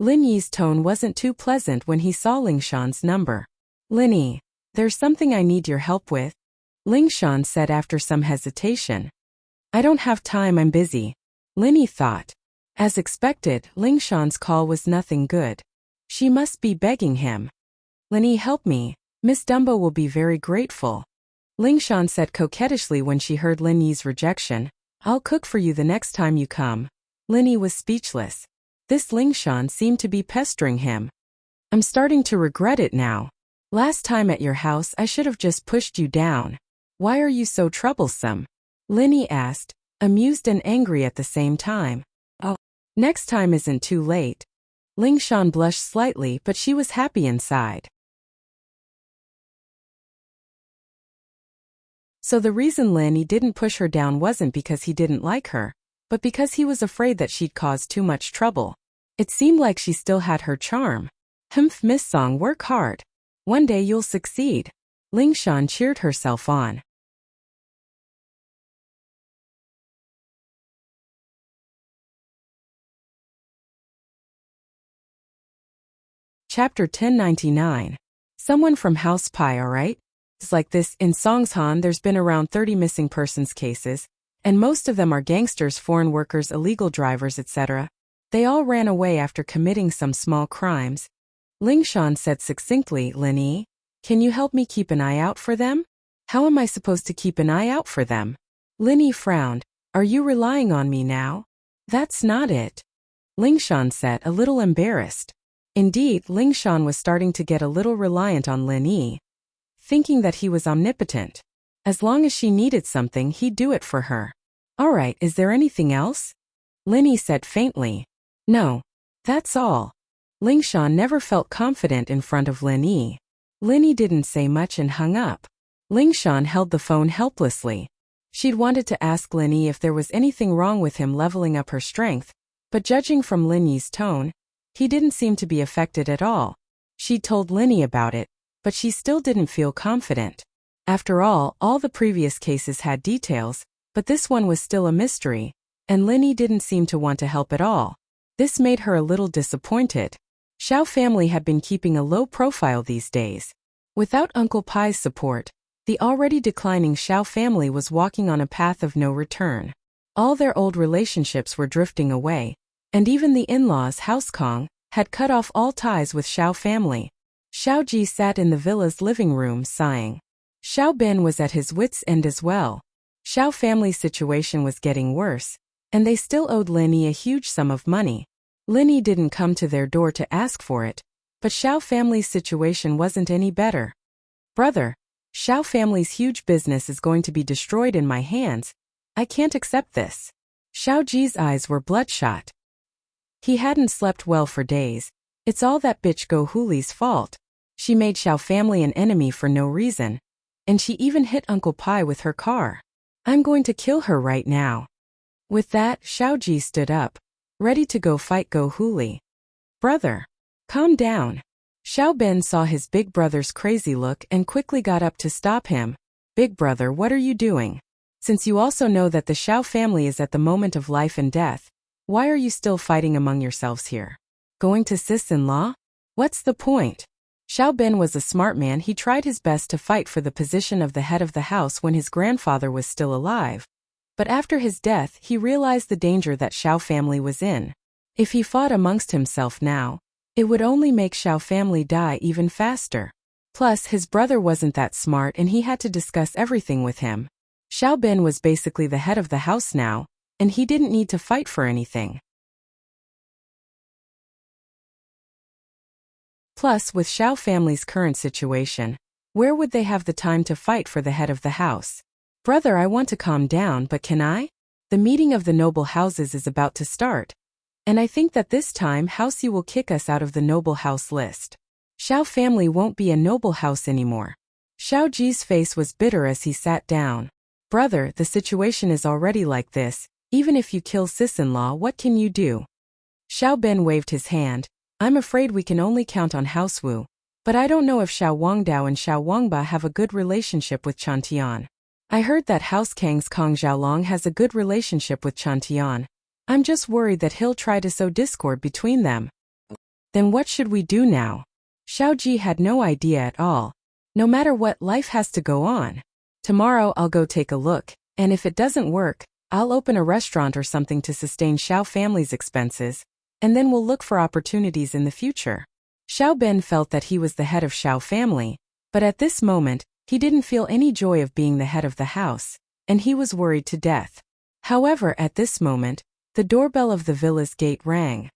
Lin Yi's tone wasn't too pleasant when he saw Lingshan's number. Lin Yi, there's something I need your help with. Lingshan said after some hesitation. I don't have time, I'm busy. Lin Yi thought. As expected, Lingshan's call was nothing good. She must be begging him. Lin Yi, help me. Miss Dumbo will be very grateful. Lingshan said coquettishly when she heard Lin Yi's rejection. I'll cook for you the next time you come. Lin Yi was speechless. This Lingshan seemed to be pestering him. I'm starting to regret it now. Last time at your house I should have just pushed you down. Why are you so troublesome? Lin Yi asked, amused and angry at the same time. Oh, next time isn't too late. Lingshan blushed slightly, but she was happy inside. So the reason Lin Yi didn't push her down wasn't because he didn't like her, but because he was afraid that she'd cause too much trouble. It seemed like she still had her charm. Humph, Miss Song, work hard. One day you'll succeed. Lingshan cheered herself on. Chapter 1099. Someone from House Pi, alright? It's like this, in Songshan there's been around 30 missing persons cases, and most of them are gangsters, foreign workers, illegal drivers, etc. They all ran away after committing some small crimes. Lingshan said succinctly, Lin Yi, can you help me keep an eye out for them? How am I supposed to keep an eye out for them? Lin Yi frowned. Are you relying on me now? That's not it. Lingshan said, a little embarrassed. Indeed, Lingshan was starting to get a little reliant on Lin Yi, thinking that he was omnipotent. As long as she needed something, he'd do it for her. All right, is there anything else? Lin Yi said faintly. No. That's all. Lingshan never felt confident in front of Lin Yi. Lin Yi didn't say much and hung up. Lingshan held the phone helplessly. She'd wanted to ask Lin Yi if there was anything wrong with him leveling up her strength, but judging from Lin Yi's tone, he didn't seem to be affected at all. She'd told Lin Yi about it, but she still didn't feel confident. After all the previous cases had details, but this one was still a mystery, and Lin Yi didn't seem to want to help at all. This made her a little disappointed. Xiao family had been keeping a low profile these days. Without Uncle Pai's support, the already declining Xiao family was walking on a path of no return. All their old relationships were drifting away, and even the in-laws, House Kong, had cut off all ties with Xiao family. Xiao Ji sat in the villa's living room sighing. Xiao Ben was at his wits' end as well. Xiao family's situation was getting worse, and they still owed Lin Yi a huge sum of money. Lin Yi didn't come to their door to ask for it, but Xiao family's situation wasn't any better. Brother, Xiao family's huge business is going to be destroyed in my hands. I can't accept this. Xiao Ji's eyes were bloodshot. He hadn't slept well for days. It's all that bitch Go Huli's fault. She made Xiao family an enemy for no reason. and she even hit Uncle Pai with her car. I'm going to kill her right now. With that, Xiaoji stood up, ready to go fight Go Huli. Brother, calm down. Xiao Ben saw his big brother's crazy look and quickly got up to stop him. Big brother, what are you doing? Since you also know that the Xiao family is at the moment of life and death, why are you still fighting among yourselves here? Going to sis-in-law? What's the point? Xiao Ben was a smart man. He tried his best to fight for the position of the head of the house when his grandfather was still alive. But after his death, he realized the danger that Xiao family was in. If he fought amongst himself now, it would only make Xiao family die even faster. Plus, his brother wasn't that smart and he had to discuss everything with him. Xiao Ben was basically the head of the house now, and he didn't need to fight for anything. Plus, with Xiao family's current situation, where would they have the time to fight for the head of the house? Brother, I want to calm down, but can I? The meeting of the noble houses is about to start. And I think that this time House you will kick us out of the noble house list. Xiao family won't be a noble house anymore. Xiao Ji's face was bitter as he sat down. Brother, the situation is already like this. Even if you kill sis-in-law, what can you do? Xiao Ben waved his hand. I'm afraid we can only count on House Wu. But I don't know if Xiao Wangdao and Xiao Wangba have a good relationship with Chantian. I heard that House Kang's Kong Xiaolong has a good relationship with Chantian. I'm just worried that he'll try to sow discord between them. Then what should we do now? Xiao Ji had no idea at all. No matter what, life has to go on. Tomorrow I'll go take a look, and if it doesn't work, I'll open a restaurant or something to sustain Xiao family's expenses, and then we'll look for opportunities in the future. Xiao Ben felt that he was the head of Xiao family, but at this moment, he didn't feel any joy of being the head of the house, and he was worried to death. However, at this moment, the doorbell of the villa's gate rang.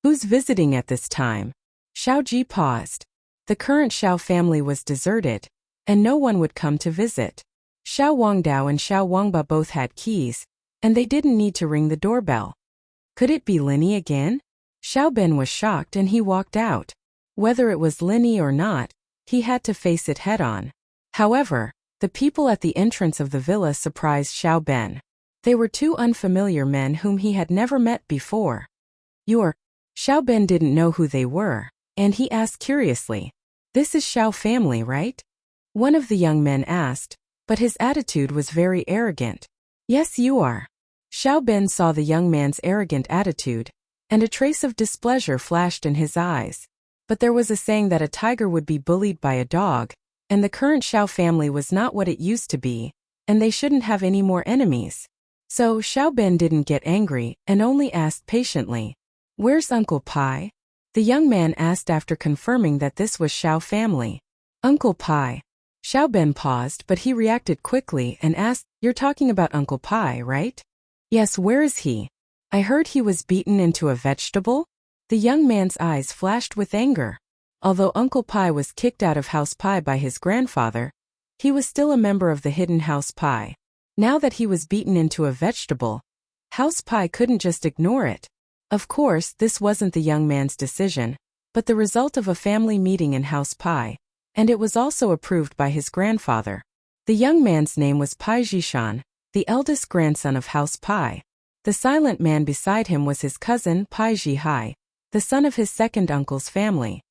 Who's visiting at this time? Xiao Ji paused. The current Xiao family was deserted, and no one would come to visit. Xiao Wangdao and Xiao Wangba both had keys, and they didn't need to ring the doorbell. Could it be Linny again? Xiao Ben was shocked and he walked out. Whether it was Linny or not, he had to face it head-on. However, the people at the entrance of the villa surprised Xiao Ben. They were two unfamiliar men whom he had never met before. Xiao Ben didn't know who they were, and he asked curiously, "This is Xiao family, right?" One of the young men asked, but his attitude was very arrogant. "Yes, you are." Xiao Ben saw the young man's arrogant attitude, and a trace of displeasure flashed in his eyes. But there was a saying that a tiger would be bullied by a dog, and the current Xiao family was not what it used to be, and they shouldn't have any more enemies. So Xiao Ben didn't get angry and only asked patiently, "Where's Uncle Pai?" The young man asked after confirming that this was Xiao family. "Uncle Pai." Xiao Ben paused, but he reacted quickly and asked, "You're talking about Uncle Pai, right?" "Yes, where is he? I heard he was beaten into a vegetable?" The young man's eyes flashed with anger. Although Uncle Pai was kicked out of House Pai by his grandfather, he was still a member of the hidden House Pai. Now that he was beaten into a vegetable, House Pai couldn't just ignore it. Of course, this wasn't the young man's decision, but the result of a family meeting in House Pai, and it was also approved by his grandfather. The young man's name was Pai Jishan, the eldest grandson of House Pai. The silent man beside him was his cousin Pai Jihai, the son of his second uncle's family.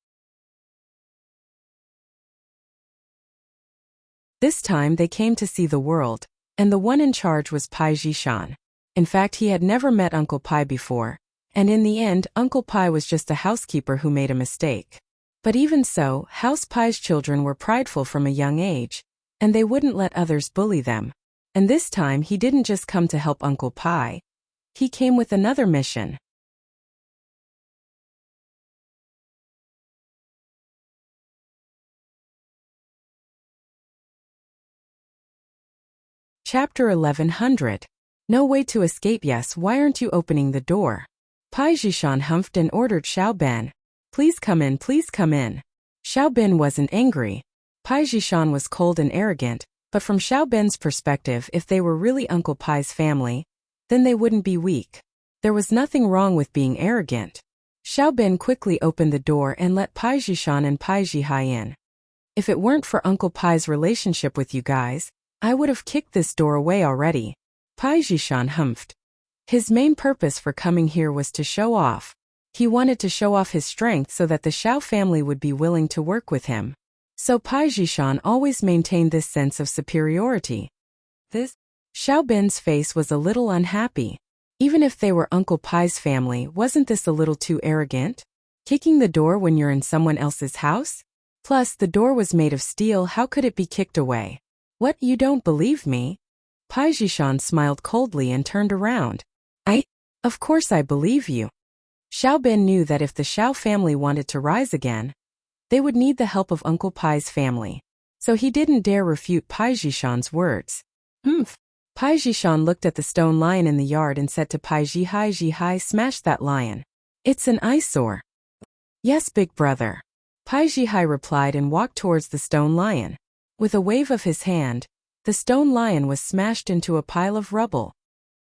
This time they came to see the world, and the one in charge was Pai Jishan. In fact, he had never met Uncle Pai before, and in the end, Uncle Pai was just a housekeeper who made a mistake. But even so, House Pai's children were prideful from a young age, and they wouldn't let others bully them. And this time he didn't just come to help Uncle Pai. He came with another mission. Chapter 1100. No way to escape. Yes, why aren't you opening the door? Pai Jishan humphed and ordered Xiao Ben. Please come in, please come in. Xiao Ben wasn't angry. Pai Jishan was cold and arrogant, but from Xiao Ben's perspective, if they were really Uncle Pai's family, then they wouldn't be weak. There was nothing wrong with being arrogant. Xiao Ben quickly opened the door and let Pai Jishan and Pai Jihai in. If it weren't for Uncle Pai's relationship with you guys, I would have kicked this door away already. Pai Jishan humphed. His main purpose for coming here was to show off. He wanted to show off his strength so that the Xiao family would be willing to work with him. So Pai Jishan always maintained this sense of superiority. Xiao Bin's face was a little unhappy. Even if they were Uncle Pai's family, wasn't this a little too arrogant? Kicking the door when you're in someone else's house? Plus, the door was made of steel, how could it be kicked away? What, you don't believe me? Pai Jishan smiled coldly and turned around. Of course I believe you. Xiao Bin knew that if the Xiao family wanted to rise again, they would need the help of Uncle Pai's family. So he didn't dare refute Pai Jishan's words. Pai Jishan looked at the stone lion in the yard and said to Pai Jihai, smash that lion. It's an eyesore. Yes, big brother. Pai Jihai replied and walked towards the stone lion. With a wave of his hand, the stone lion was smashed into a pile of rubble.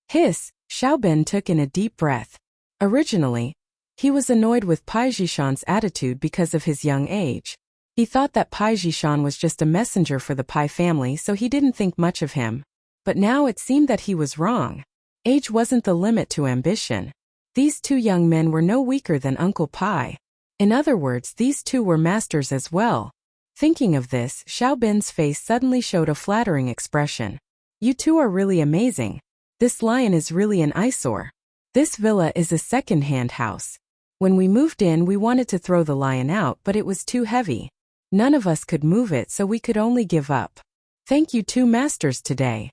Hiss, Xiao Bin took in a deep breath. Originally, he was annoyed with Pai Jishan's attitude because of his young age. He thought that Pai Jishan was just a messenger for the Pai family, so he didn't think much of him. But now it seemed that he was wrong. Age wasn't the limit to ambition. These two young men were no weaker than Uncle Pai. In other words, these two were masters as well. Thinking of this, Xiao Bin's face suddenly showed a flattering expression. You two are really amazing. This lion is really an eyesore. This villa is a second-hand house. When we moved in, we wanted to throw the lion out, but it was too heavy. None of us could move it, so we could only give up. Thank you two masters today.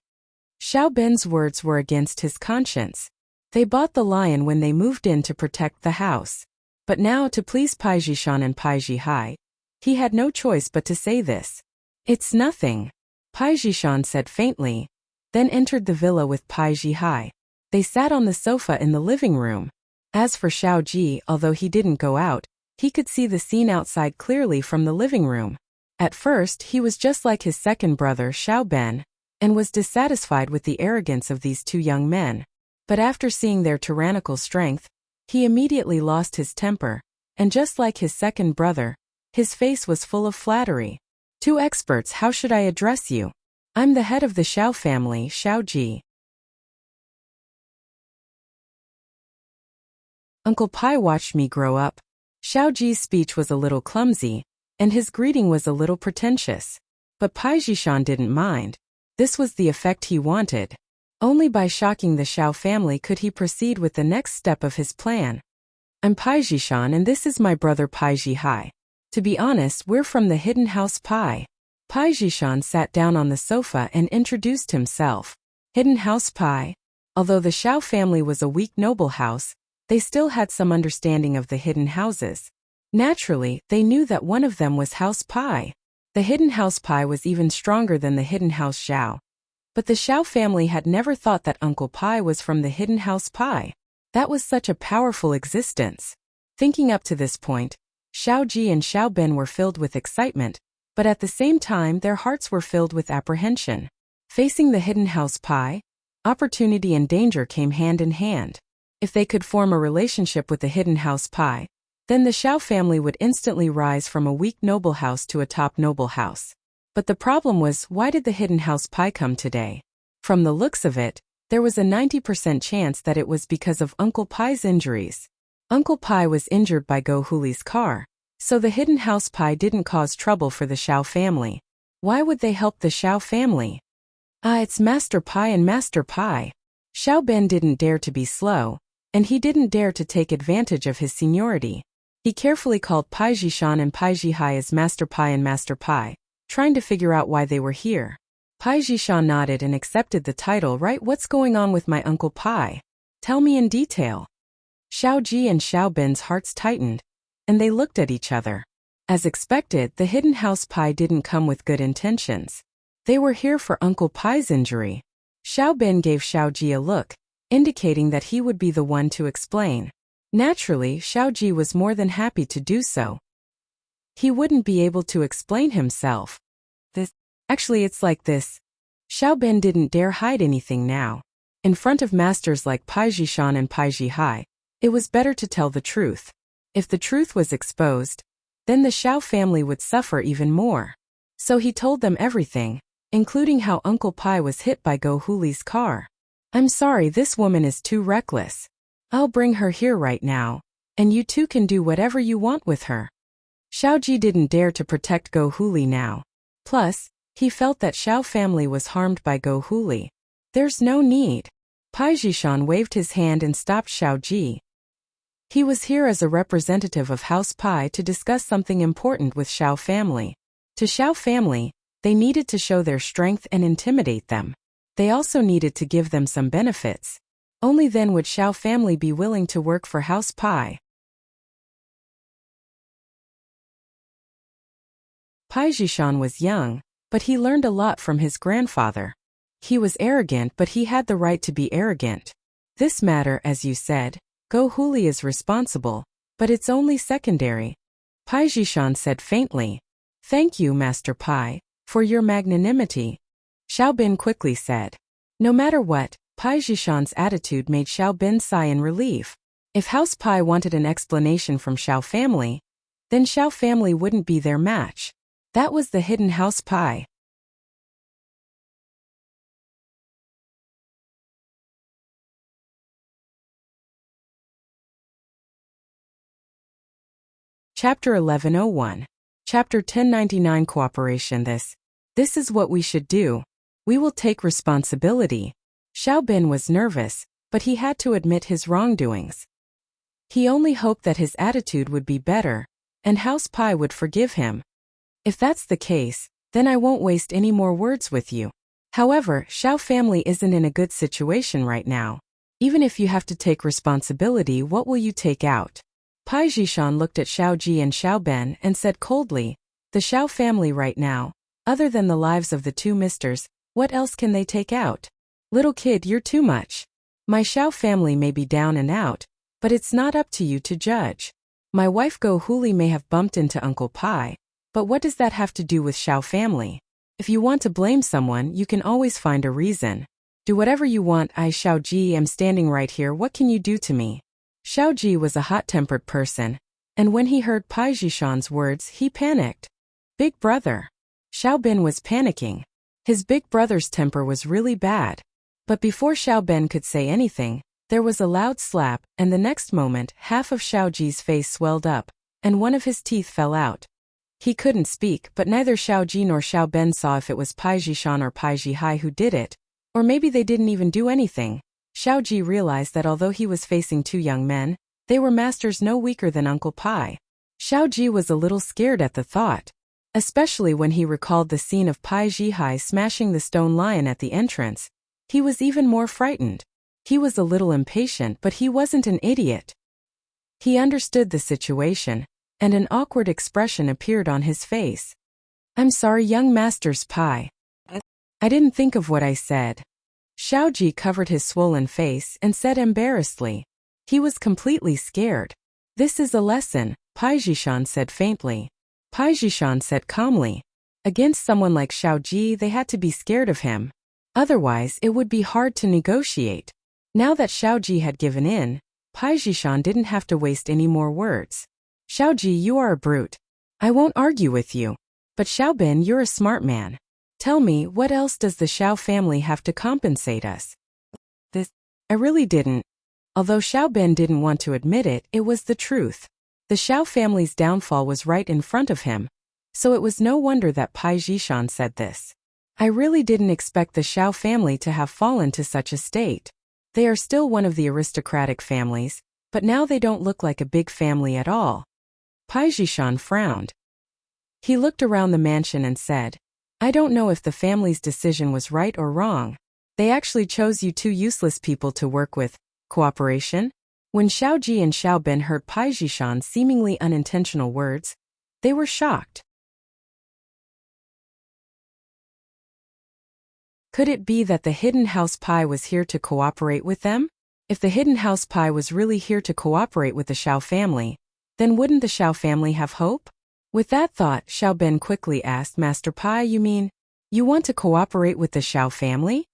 Xiao Bin's words were against his conscience. They bought the lion when they moved in to protect the house. But now, to please Pai Jishan and Pai Jihai, he had no choice but to say this. It's nothing, Pai Jishan said faintly, then entered the villa with Pai Jihai. They sat on the sofa in the living room. As for Xiao Ji, although he didn't go out, he could see the scene outside clearly from the living room. At first, he was just like his second brother Xiao Ben, and was dissatisfied with the arrogance of these two young men. But after seeing their tyrannical strength, he immediately lost his temper, and just like his second brother, his face was full of flattery. Two experts, how should I address you? I'm the head of the Xiao family, Xiao Ji. Uncle Pai watched me grow up. Xiao Ji's speech was a little clumsy, and his greeting was a little pretentious. But Pai Jishan didn't mind. This was the effect he wanted. Only by shocking the Xiao family could he proceed with the next step of his plan. I'm Pai Jishan and this is my brother Pai Jihai. To be honest, we're from the Hidden House Pai. Pai Jishan sat down on the sofa and introduced himself. Hidden House Pai. Although the Xiao family was a weak noble house, they still had some understanding of the hidden houses. Naturally, they knew that one of them was House Pai. The Hidden House Pai was even stronger than the Hidden House Xiao. But the Xiao family had never thought that Uncle Pai was from the Hidden House Pai. That was such a powerful existence. Thinking up to this point, Xiao Ji and Xiao Ben were filled with excitement, but at the same time their hearts were filled with apprehension. Facing the Hidden House Pai, opportunity and danger came hand in hand. If they could form a relationship with the Hidden House Pai, then the Xiao family would instantly rise from a weak noble house to a top noble house. But the problem was, why did the Hidden House Pai come today? From the looks of it, there was a 90% chance that it was because of Uncle Pai's injuries. Uncle Pai was injured by Go Huli's car, so the Hidden House Pai didn't cause trouble for the Xiao family. Why would they help the Xiao family? It's Master Pai and Master Pai. Xiao Ben didn't dare to be slow, and he didn't dare to take advantage of his seniority. He carefully called Pai Jishan and Pai Jihai as Master Pai and Master Pai, trying to figure out why they were here. Pai Jishan nodded and accepted the title. Right, what's going on with my Uncle Pai? Tell me in detail. Xiao Ji and Xiao Bin's hearts tightened, and they looked at each other. As expected, the Hidden House Pai didn't come with good intentions. They were here for Uncle Pai's injury. Xiao Bin gave Xiao Ji a look, indicating that he would be the one to explain. Naturally, Xiao Ji was more than happy to do so. He wouldn't be able to explain himself. Actually, it's like this. Xiao Bin didn't dare hide anything now. In front of masters like Pai Jishan and Pai Jihai, it was better to tell the truth. If the truth was exposed, then the Xiao family would suffer even more. So he told them everything, including how Uncle Pai was hit by Go Huli's car. I'm sorry, this woman is too reckless. I'll bring her here right now, and you two can do whatever you want with her. Xiaoji didn't dare to protect Go Huli now. Plus, he felt that Xiao family was harmed by Go Huli. There's no need. Pai Jishan waved his hand and stopped Xiaoji. He was here as a representative of House Pai to discuss something important with Xiao family. To Xiao family, they needed to show their strength and intimidate them. They also needed to give them some benefits. Only then would Xiao family be willing to work for House Pai. Pai Jishan was young, but he learned a lot from his grandfather. He was arrogant, but he had the right to be arrogant. This matter, as you said, Go Huli is responsible, but it's only secondary. Pai Jishan said faintly. Thank you, Master Pai, for your magnanimity. Xiao Bin quickly said. No matter what, Pai Jishan's attitude made Xiao Bin sigh in relief. If House Pai wanted an explanation from Xiao family, then Xiao family wouldn't be their match. That was the hidden House Pai. Chapter 1101. Chapter 1099 Cooperation. This is what we should do. We will take responsibility. Xiao Bin was nervous, but he had to admit his wrongdoings. He only hoped that his attitude would be better, and House Pai would forgive him. If that's the case, then I won't waste any more words with you. However, Xiao family isn't in a good situation right now. Even if you have to take responsibility, what will you take out? Pai Jishan looked at Xiaoji and Xiao Ben and said coldly, the Xiao family right now, other than the lives of the two misters, what else can they take out? Little kid, you're too much. My Xiao family may be down and out, but it's not up to you to judge. My wife Go Huli may have bumped into Uncle Pai, but what does that have to do with Xiao family? If you want to blame someone, you can always find a reason. Do whatever you want. I, Xiaoji, am standing right here. What can you do to me? Xiaoji was a hot-tempered person, and when he heard Pai Jishan's words, he panicked. Big brother. Xiao Bin was panicking. His big brother's temper was really bad. But before Xiao Ben could say anything, there was a loud slap, and the next moment, half of Xiaoji's face swelled up, and one of his teeth fell out. He couldn't speak, but neither Xiaoji nor Xiao Ben saw if it was Pai Jishan or Pai Jihai who did it, or maybe they didn't even do anything. Xiaoji realized that although he was facing two young men, they were masters no weaker than Uncle Pai. Xiaoji was a little scared at the thought, especially when he recalled the scene of Pai Jihai smashing the stone lion at the entrance. He was even more frightened. He was a little impatient, but he wasn't an idiot. He understood the situation, and an awkward expression appeared on his face. I'm sorry, young masters Pai. I didn't think of what I said. Xiaoji covered his swollen face and said embarrassedly. He was completely scared. This is a lesson, Pai Jishan said faintly. Pai Jishan said calmly. Against someone like Xiaoji, they had to be scared of him. Otherwise, it would be hard to negotiate. Now that Xiaoji had given in, Pai Jishan didn't have to waste any more words. Xiaoji, you are a brute. I won't argue with you. But Xiao Bin, you're a smart man. Tell me, what else does the Xiao family have to compensate us? I really didn't. Although Xiao Ben didn't want to admit it, it was the truth. The Xiao family's downfall was right in front of him, so it was no wonder that Pai Jishan said this. I really didn't expect the Xiao family to have fallen to such a state. They are still one of the aristocratic families, but now they don't look like a big family at all. Pai Jishan frowned. He looked around the mansion and said, I don't know if the family's decision was right or wrong. They actually chose you two useless people to work with. Cooperation? When Xiaoji and Xiao Ben heard Pai Jishan's seemingly unintentional words, they were shocked. Could it be that the hidden House Pai was here to cooperate with them? If the hidden House Pai was really here to cooperate with the Xiao family, then wouldn't the Xiao family have hope? With that thought, Xiao Ben quickly asked, Master Pai, you mean, you want to cooperate with the Xiao family?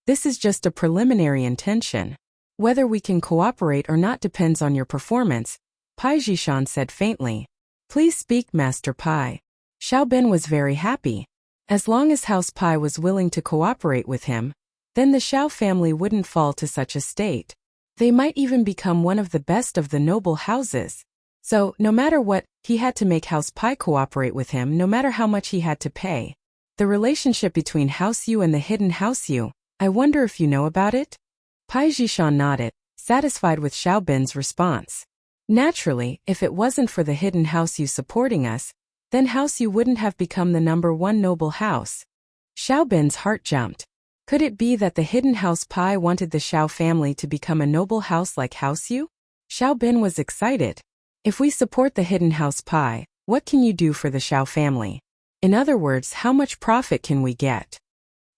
This is just a preliminary intention. Whether we can cooperate or not depends on your performance, Pai Jishan said faintly. Please speak, Master Pai. Xiaobin was very happy. As long as House Pai was willing to cooperate with him, then the Xiao family wouldn't fall to such a state. They might even become one of the best of the noble houses. So, no matter what, he had to make House Pai cooperate with him no matter how much he had to pay. The relationship between House Yu and the hidden House Yu, I wonder if you know about it? Pai Zhishan nodded, satisfied with Xiaobin's response. Naturally, if it wasn't for the hidden House Yu supporting us, then House Yu wouldn't have become the #1 noble house. Xiaobin's heart jumped. Could it be that the hidden House Pai wanted the Xiao family to become a noble house like House Yu? Xiaobin was excited. If we support the hidden House Pai, what can you do for the Xiao family? In other words, how much profit can we get?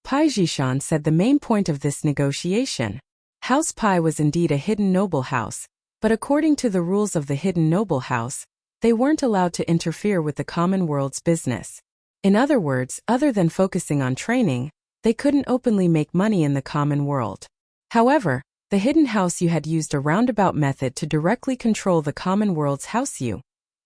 Pai Zhishan said the main point of this negotiation. House Pai was indeed a hidden noble house, but according to the rules of the hidden noble house, they weren't allowed to interfere with the common world's business. In other words, other than focusing on training, they couldn't openly make money in the common world. However, the hidden House Yu had used a roundabout method to directly control the common world's House Yu,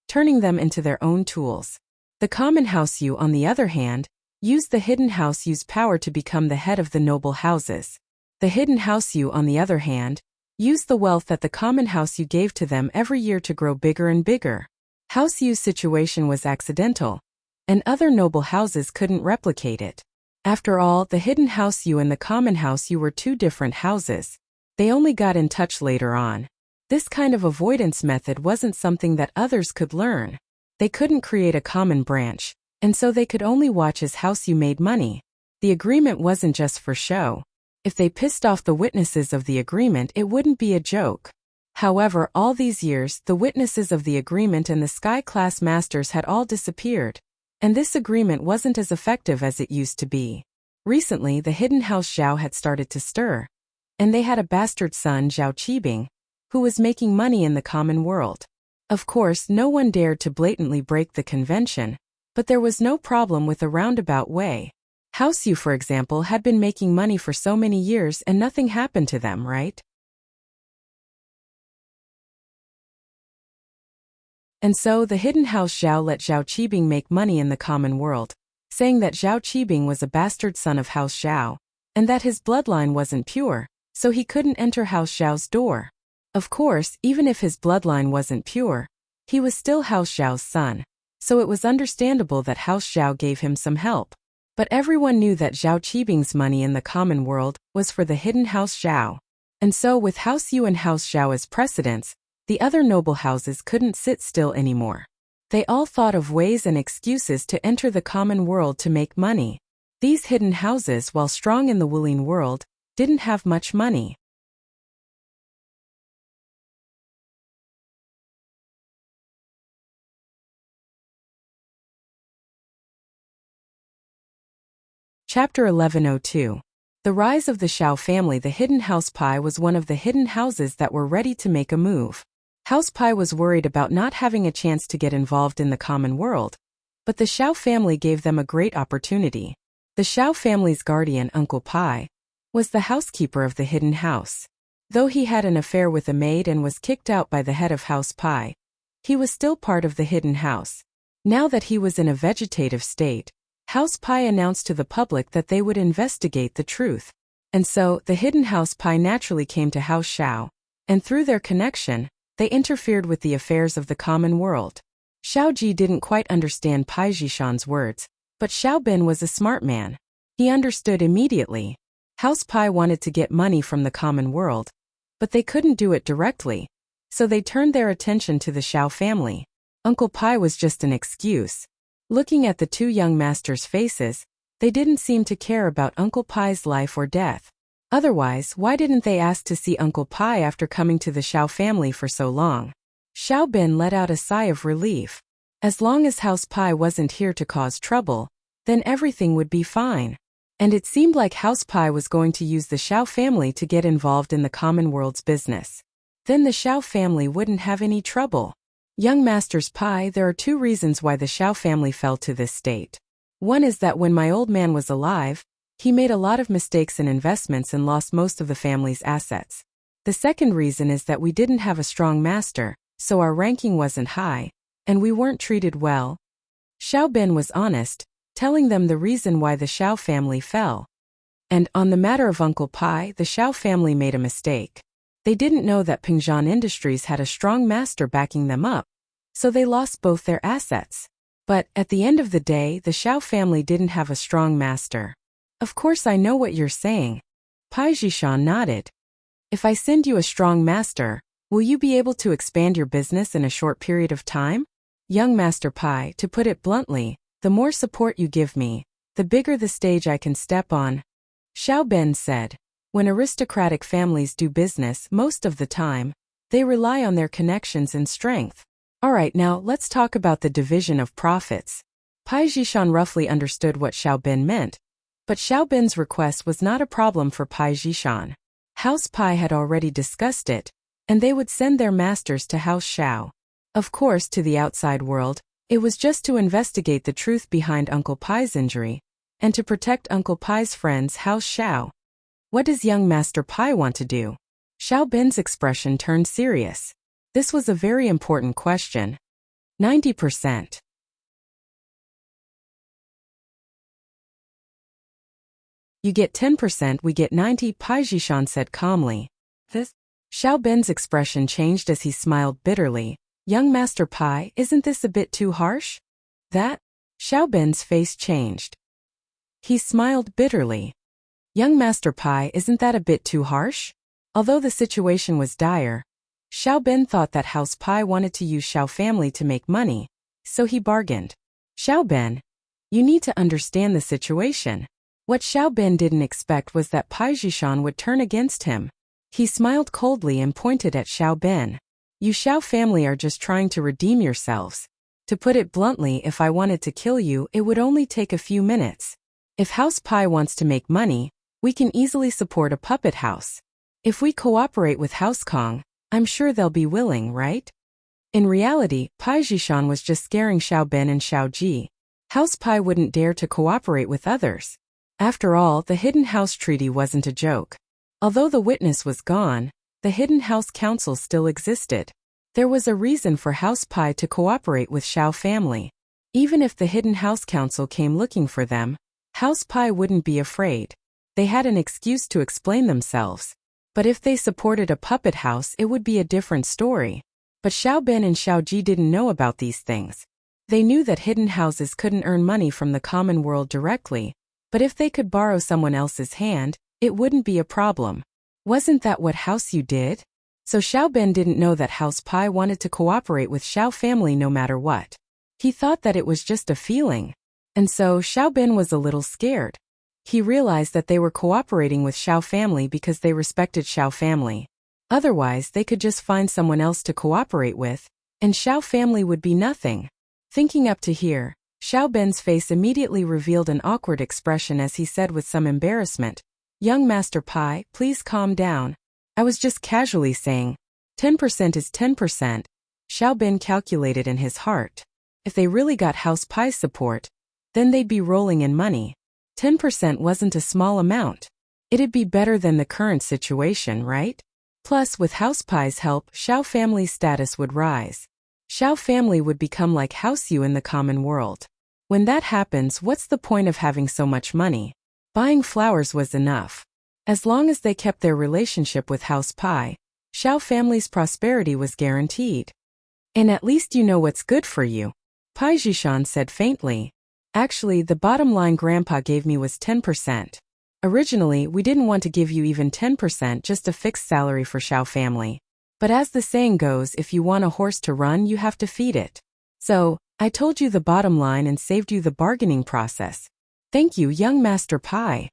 turning them into their own tools. The common House Yu, on the other hand, used the hidden House Yu's power to become the head of the noble houses. The hidden House Yu, on the other hand, used the wealth that the common House Yu gave to them every year to grow bigger and bigger. House Yu's situation was accidental, and other noble houses couldn't replicate it. After all, the hidden House Yu and the common House Yu were two different houses. They only got in touch later on. This kind of avoidance method wasn't something that others could learn. They couldn't create a common branch, and so they could only watch as House Yu made money. The agreement wasn't just for show. If they pissed off the witnesses of the agreement, it wouldn't be a joke. However, all these years, the witnesses of the agreement and the Sky-class masters had all disappeared, and this agreement wasn't as effective as it used to be. Recently, the hidden house Zhao had started to stir, and they had a bastard son, Zhao Qibing, who was making money in the common world. Of course, no one dared to blatantly break the convention, but there was no problem with a roundabout way. House Yu, for example, had been making money for so many years and nothing happened to them, right? And so the hidden house Zhao let Zhao Qibing make money in the common world, saying that Zhao Qibing was a bastard son of House Zhao, and that his bloodline wasn't pure, so he couldn't enter House Zhao's door. Of course, even if his bloodline wasn't pure, he was still House Zhao's son, so it was understandable that House Zhao gave him some help. But everyone knew that Zhao Qibing's money in the common world was for the hidden house Zhao. And so with House Yu and House Zhao as precedents, the other noble houses couldn't sit still anymore. They all thought of ways and excuses to enter the common world to make money. These hidden houses, while strong in the Wuling world, didn't have much money. Chapter 1102. The Rise of the Xiao Family. The hidden House Pai was one of the hidden houses that were ready to make a move. House Pai was worried about not having a chance to get involved in the common world, but the Xiao family gave them a great opportunity. The Xiao family's guardian, Uncle Pai, was the housekeeper of the hidden house. Though he had an affair with a maid and was kicked out by the head of House Pai, he was still part of the hidden house. Now that he was in a vegetative state, House Pai announced to the public that they would investigate the truth. And so, the hidden House Pai naturally came to House Xiao, and through their connection, they interfered with the affairs of the common world. Xiao Ji didn't quite understand Pai Zhishan's words, but Xiaobin was a smart man. He understood immediately. House Pai wanted to get money from the common world, but they couldn't do it directly, so they turned their attention to the Xiao family. Uncle Pai was just an excuse. Looking at the two young masters' faces, they didn't seem to care about Uncle Pai's life or death. Otherwise, why didn't they ask to see Uncle Pai after coming to the Xiao family for so long? Xiaobin let out a sigh of relief. As long as House Pai wasn't here to cause trouble, then everything would be fine. And it seemed like House Pai was going to use the Xiao family to get involved in the common world's business. Then the Xiao family wouldn't have any trouble. Young Masters Pai, there are two reasons why the Xiao family fell to this state. One is that when my old man was alive, he made a lot of mistakes in investments and lost most of the family's assets. The second reason is that we didn't have a strong master, so our ranking wasn't high, and we weren't treated well. Xiao Ben was honest, telling them the reason why the Xiao family fell. And on the matter of Uncle Pai, the Xiao family made a mistake. They didn't know that Pingzhan Industries had a strong master backing them up, so they lost both their assets. But at the end of the day, the Xiao family didn't have a strong master. Of course I know what you're saying. Pai Zhishan nodded. If I send you a strong master, will you be able to expand your business in a short period of time? Young Master Pai, to put it bluntly, the more support you give me, the bigger the stage I can step on. Xiao Ben said. When aristocratic families do business, most of the time, they rely on their connections and strength. Alright, now let's talk about the division of profits. Pai Zhishan roughly understood what Xiao Ben meant, but Xiao Ben's request was not a problem for Pai Zhishan. House Pai had already discussed it, and they would send their masters to House Xiao. Of course, to the outside world, it was just to investigate the truth behind Uncle Pai's injury, and to protect Uncle Pai's friends House Xiao. What does young Master Pai want to do? Xiao Ben's expression turned serious. This was a very important question. 90%. You get 10%, we get 90%, Pai Zhishan said calmly. This? Xiao Ben's expression changed as he smiled bitterly. Young Master Pai, isn't this a bit too harsh? That? Xiao Ben's face changed. He smiled bitterly. Young Master Pai, isn't that a bit too harsh? Although the situation was dire, Xiao Ben thought that House Pai wanted to use Xiao family to make money, so he bargained. Xiao Ben, you need to understand the situation. What Xiao Ben didn't expect was that Pai Zhishan would turn against him. He smiled coldly and pointed at Xiao Ben. You Xiao family are just trying to redeem yourselves. To put it bluntly, if I wanted to kill you, it would only take a few minutes. If House Pai wants to make money, we can easily support a puppet house. If we cooperate with House Kong, I'm sure they'll be willing, right? In reality, Pai Zhishan was just scaring Xiao Ben and Xiao Ji. House Pai wouldn't dare to cooperate with others. After all, the Hidden House Treaty wasn't a joke. Although the witness was gone, the Hidden House Council still existed. There was a reason for House Pai to cooperate with Xiao family. Even if the Hidden House Council came looking for them, House Pai wouldn't be afraid. They had an excuse to explain themselves. But if they supported a puppet house, it would be a different story. But Xiao Ben and Xiao Ji didn't know about these things. They knew that hidden houses couldn't earn money from the common world directly, but if they could borrow someone else's hand, it wouldn't be a problem. Wasn't that what House Yu did? So Xiao Ben didn't know that House Pai wanted to cooperate with Xiao family no matter what. He thought that it was just a feeling. And so Xiao Ben was a little scared. He realized that they were cooperating with Xiao family because they respected Xiao family. Otherwise, they could just find someone else to cooperate with, and Xiao family would be nothing. Thinking up to here, Xiao Ben's face immediately revealed an awkward expression as he said with some embarrassment, Young Master Pai, please calm down. I was just casually saying, 10% is 10%. Xiao Ben calculated in his heart. If they really got House Pai's support, then they'd be rolling in money. 10% wasn't a small amount. It'd be better than the current situation, right? Plus, with House Pai's help, Xiao family's status would rise. Xiao family would become like House Yu in the common world. When that happens, what's the point of having so much money? Buying flowers was enough. As long as they kept their relationship with House Pai, Xiao family's prosperity was guaranteed. And at least you know what's good for you, Pai Zhishan said faintly. Actually, the bottom line Grandpa gave me was 10%. Originally, we didn't want to give you even 10%, just a fixed salary for Xiao family. But as the saying goes, if you want a horse to run, you have to feed it. So, I told you the bottom line and saved you the bargaining process. Thank you, young Master Pai.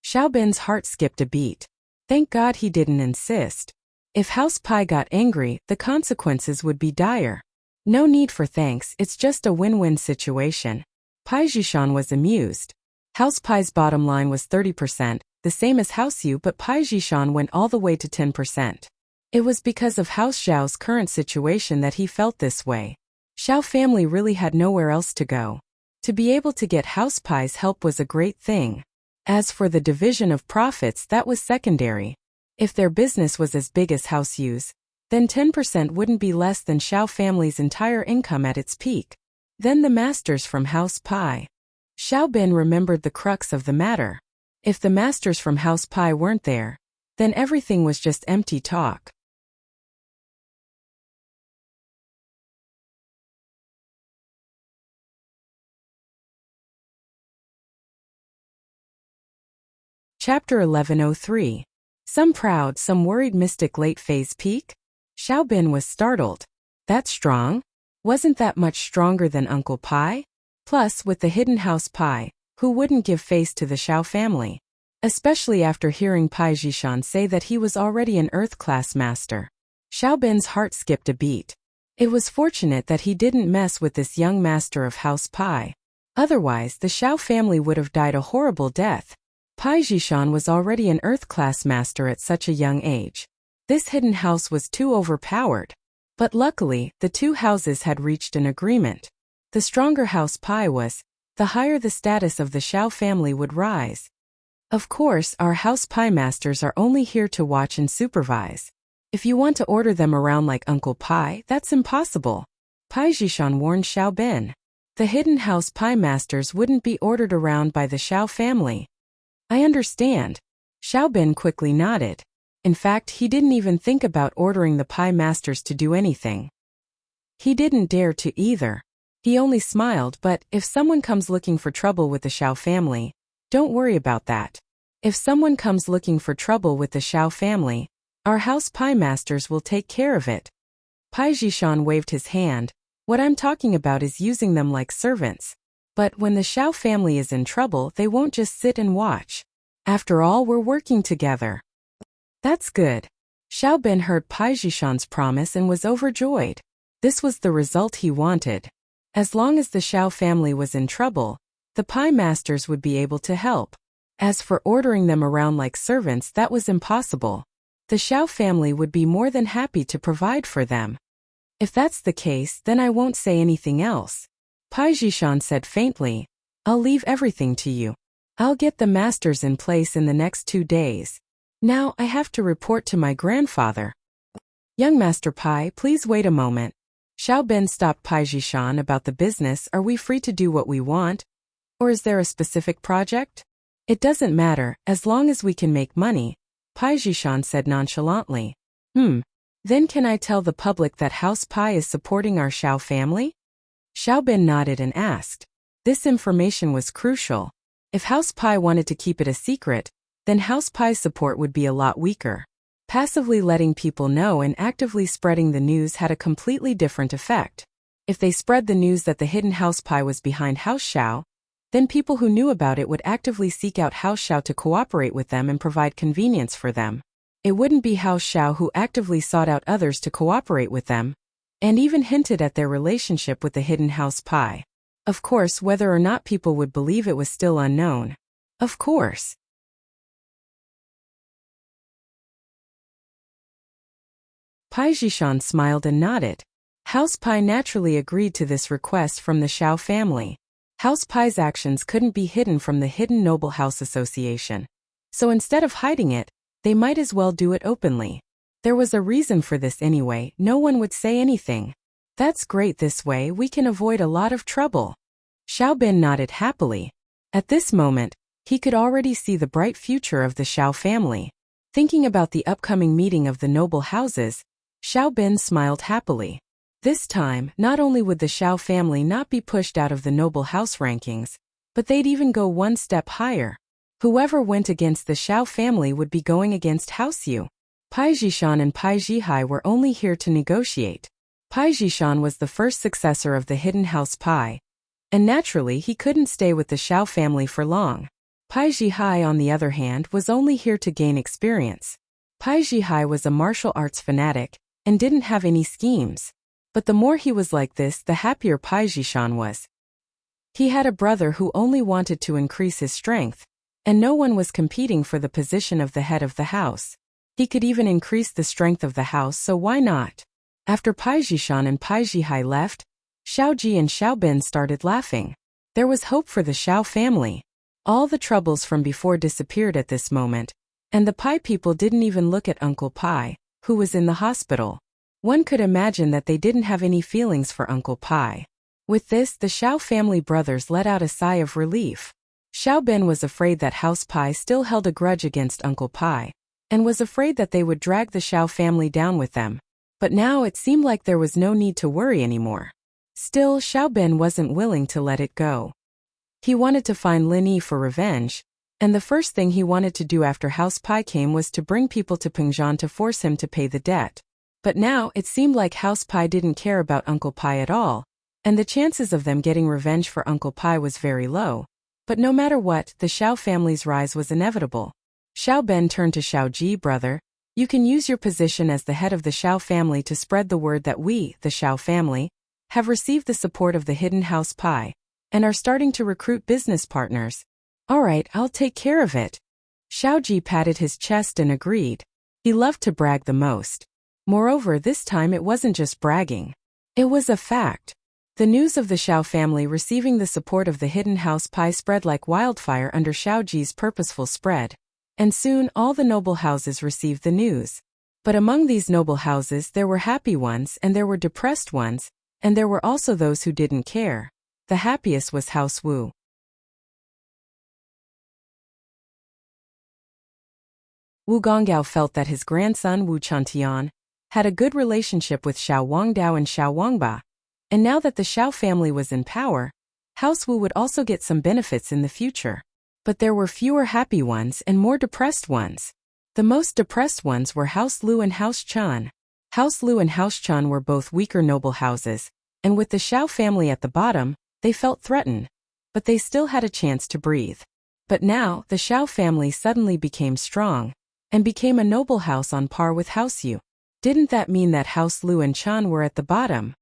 Xiao Ben's heart skipped a beat. Thank God he didn't insist. If House Pai got angry, the consequences would be dire. No need for thanks, it's just a win-win situation. Pai Zhishan was amused. House Pai's bottom line was 30%, the same as House Yu, but Pai Zhishan went all the way to 10%. It was because of House Xiao's current situation that he felt this way. Xiao family really had nowhere else to go. To be able to get House Pai's help was a great thing. As for the division of profits, that was secondary. If their business was as big as House Yu's, then 10% wouldn't be less than Xiao family's entire income at its peak. Then the masters from House Pi. Xiao Bin remembered the crux of the matter. If the masters from House Pi weren't there, then everything was just empty talk. Chapter 1103. Some proud, some worried mystic late phase peak? Xiao Bin was startled. That strong? Wasn't that much stronger than Uncle Pi? Plus, with the hidden House Pi, who wouldn't give face to the Xiao family? Especially after hearing Pai Jishan say that he was already an Earth-class master. Xiao Bin's heart skipped a beat. It was fortunate that he didn't mess with this young master of House Pi. Otherwise, the Xiao family would have died a horrible death. Pai Jishan was already an Earth-class master at such a young age. This hidden house was too overpowered. But luckily, the two houses had reached an agreement. The stronger House Pi was, the higher the status of the Xiao family would rise. Of course, our House Pi masters are only here to watch and supervise. If you want to order them around like Uncle Pi, that's impossible. Pai Jishan warned Xiao Bin. The hidden House Pi masters wouldn't be ordered around by the Xiao family. I understand. Xiao Bin quickly nodded. In fact, he didn't even think about ordering the Pi masters to do anything. He didn't dare to either. He only smiled, but if someone comes looking for trouble with the Xiao family, don't worry about that. If someone comes looking for trouble with the Xiao family, our House Pi masters will take care of it. Pai Jishan waved his hand. What I'm talking about is using them like servants. But when the Xiao family is in trouble, they won't just sit and watch. After all, we're working together. That's good. Xiao Bin heard Pai Jishan's promise and was overjoyed. This was the result he wanted. As long as the Xiao family was in trouble, the Pi masters would be able to help. As for ordering them around like servants, that was impossible. The Xiao family would be more than happy to provide for them. If that's the case, then I won't say anything else. Pai Jishan said faintly, I'll leave everything to you. I'll get the masters in place in the next 2 days. Now I have to report to my grandfather. Young Master Pai, please wait a moment. Xiao Bin stopped Pai Jishan about the business. Are we free to do what we want? Or is there a specific project? It doesn't matter, as long as we can make money, Pai Jishan said nonchalantly. Then can I tell the public that House Pi is supporting our Xiao family? Xiao Bin nodded and asked. This information was crucial. If House Pi wanted to keep it a secret, then House Pi's support would be a lot weaker. Passively letting people know and actively spreading the news had a completely different effect. If they spread the news that the hidden House Pi was behind House Xiao, then people who knew about it would actively seek out House Xiao to cooperate with them and provide convenience for them. It wouldn't be House Xiao who actively sought out others to cooperate with them, and even hinted at their relationship with the hidden House Pi. Of course, whether or not people would believe it was still unknown. Of course. Pai Jishan smiled and nodded. House Pi naturally agreed to this request from the Xiao family. House Pi's actions couldn't be hidden from the Hidden Noble House Association. So instead of hiding it, they might as well do it openly. There was a reason for this anyway, no one would say anything. That's great, this way we can avoid a lot of trouble. Xiao Bin nodded happily. At this moment, he could already see the bright future of the Xiao family. Thinking about the upcoming meeting of the noble houses, Xiao Bin smiled happily. This time, not only would the Xiao family not be pushed out of the noble house rankings, but they'd even go one step higher. Whoever went against the Xiao family would be going against House Yu. Pai Jishan and Pai Jihai were only here to negotiate. Pai Jishan was the first successor of the hidden House Pai, and naturally he couldn't stay with the Xiao family for long. Pai Jihai, on the other hand, was only here to gain experience. Pai Jihai was a martial arts fanatic, and didn't have any schemes. But the more he was like this, the happier Pai Jishan was. He had a brother who only wanted to increase his strength, and no one was competing for the position of the head of the house. He could even increase the strength of the house, so why not? After Pai Jishan and Pai Jihai left, Xiao Ji and Xiao Bin started laughing. There was hope for the Xiao family. All the troubles from before disappeared at this moment, and the Pai people didn't even look at Uncle Pai, who was in the hospital. One could imagine that they didn't have any feelings for Uncle Pai. With this, the Xiao family brothers let out a sigh of relief. Xiao Ben was afraid that House Pai still held a grudge against Uncle Pai, and was afraid that they would drag the Xiao family down with them. But now it seemed like there was no need to worry anymore. Still, Xiao Ben wasn't willing to let it go. He wanted to find Lin Yi for revenge, and the first thing he wanted to do after House Pai came was to bring people to Pengzhan to force him to pay the debt. But now it seemed like House Pai didn't care about Uncle Pai at all, and the chances of them getting revenge for Uncle Pai was very low. But no matter what, the Xiao family's rise was inevitable. Xiao Ben turned to Xiao Ji, brother. You can use your position as the head of the Xiao family to spread the word that we, the Xiao family, have received the support of the hidden House Pai, and are starting to recruit business partners. All right, I'll take care of it. Xiao Ji patted his chest and agreed. He loved to brag the most. Moreover, this time it wasn't just bragging. It was a fact. The news of the Xiao family receiving the support of the hidden House Pai spread like wildfire under Xiao Ji's purposeful spread. And soon all the noble houses received the news. But among these noble houses there were happy ones and there were depressed ones, and there were also those who didn't care. The happiest was House Wu. Wu Gongao felt that his grandson Wu Chantian had a good relationship with Xiao Wangdao and Xiao Wangba, and now that the Xiao family was in power, House Wu would also get some benefits in the future. But there were fewer happy ones and more depressed ones. The most depressed ones were House Lu and House Chan. House Lu and House Chan were both weaker noble houses, and with the Xiao family at the bottom, they felt threatened. But they still had a chance to breathe. But now, the Xiao family suddenly became strong, and became a noble house on par with House Yu. Didn't that mean that House Lu and Chan were at the bottom?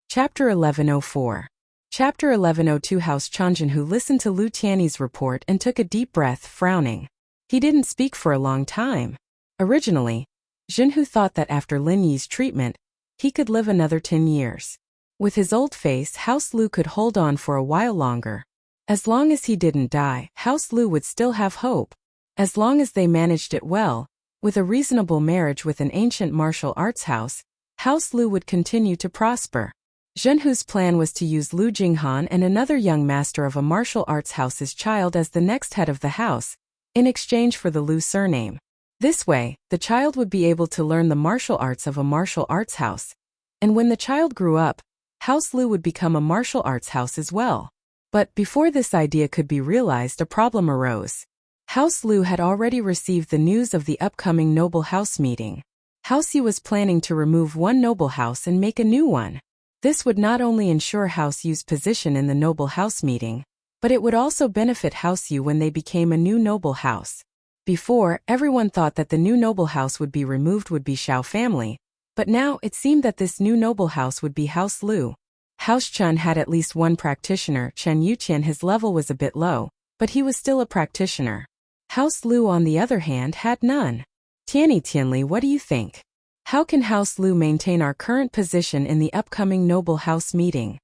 Chapter 1104. Chapter 1102. House Chanjin listened to Lu Tiany's report and took a deep breath, frowning. He didn't speak for a long time. Originally, Jinhu thought that after Lin Yi's treatment, he could live another 10 years. With his old face, House Lu could hold on for a while longer. As long as he didn't die, House Lu would still have hope. As long as they managed it well, with a reasonable marriage with an ancient martial arts house, House Lu would continue to prosper. Zhenhu's plan was to use Lu Jinghan and another young master of a martial arts house's child as the next head of the house, in exchange for the Lu surname. This way, the child would be able to learn the martial arts of a martial arts house. And when the child grew up, House Lu would become a martial arts house as well. But before this idea could be realized, a problem arose. House Lu had already received the news of the upcoming noble house meeting. House Yu was planning to remove one noble house and make a new one. This would not only ensure House Yu's position in the noble house meeting, but it would also benefit House Yu when they became a new noble house. Before, everyone thought that the new noble house would be removed would be Xiao family, but now it seemed that this new noble house would be House Lu. House Chen had at least one practitioner, Chen Yuqian. His level was a bit low, but he was still a practitioner. House Lu, on the other hand, had none. Tianli, what do you think? How can House Lu maintain our current position in the upcoming noble house meeting?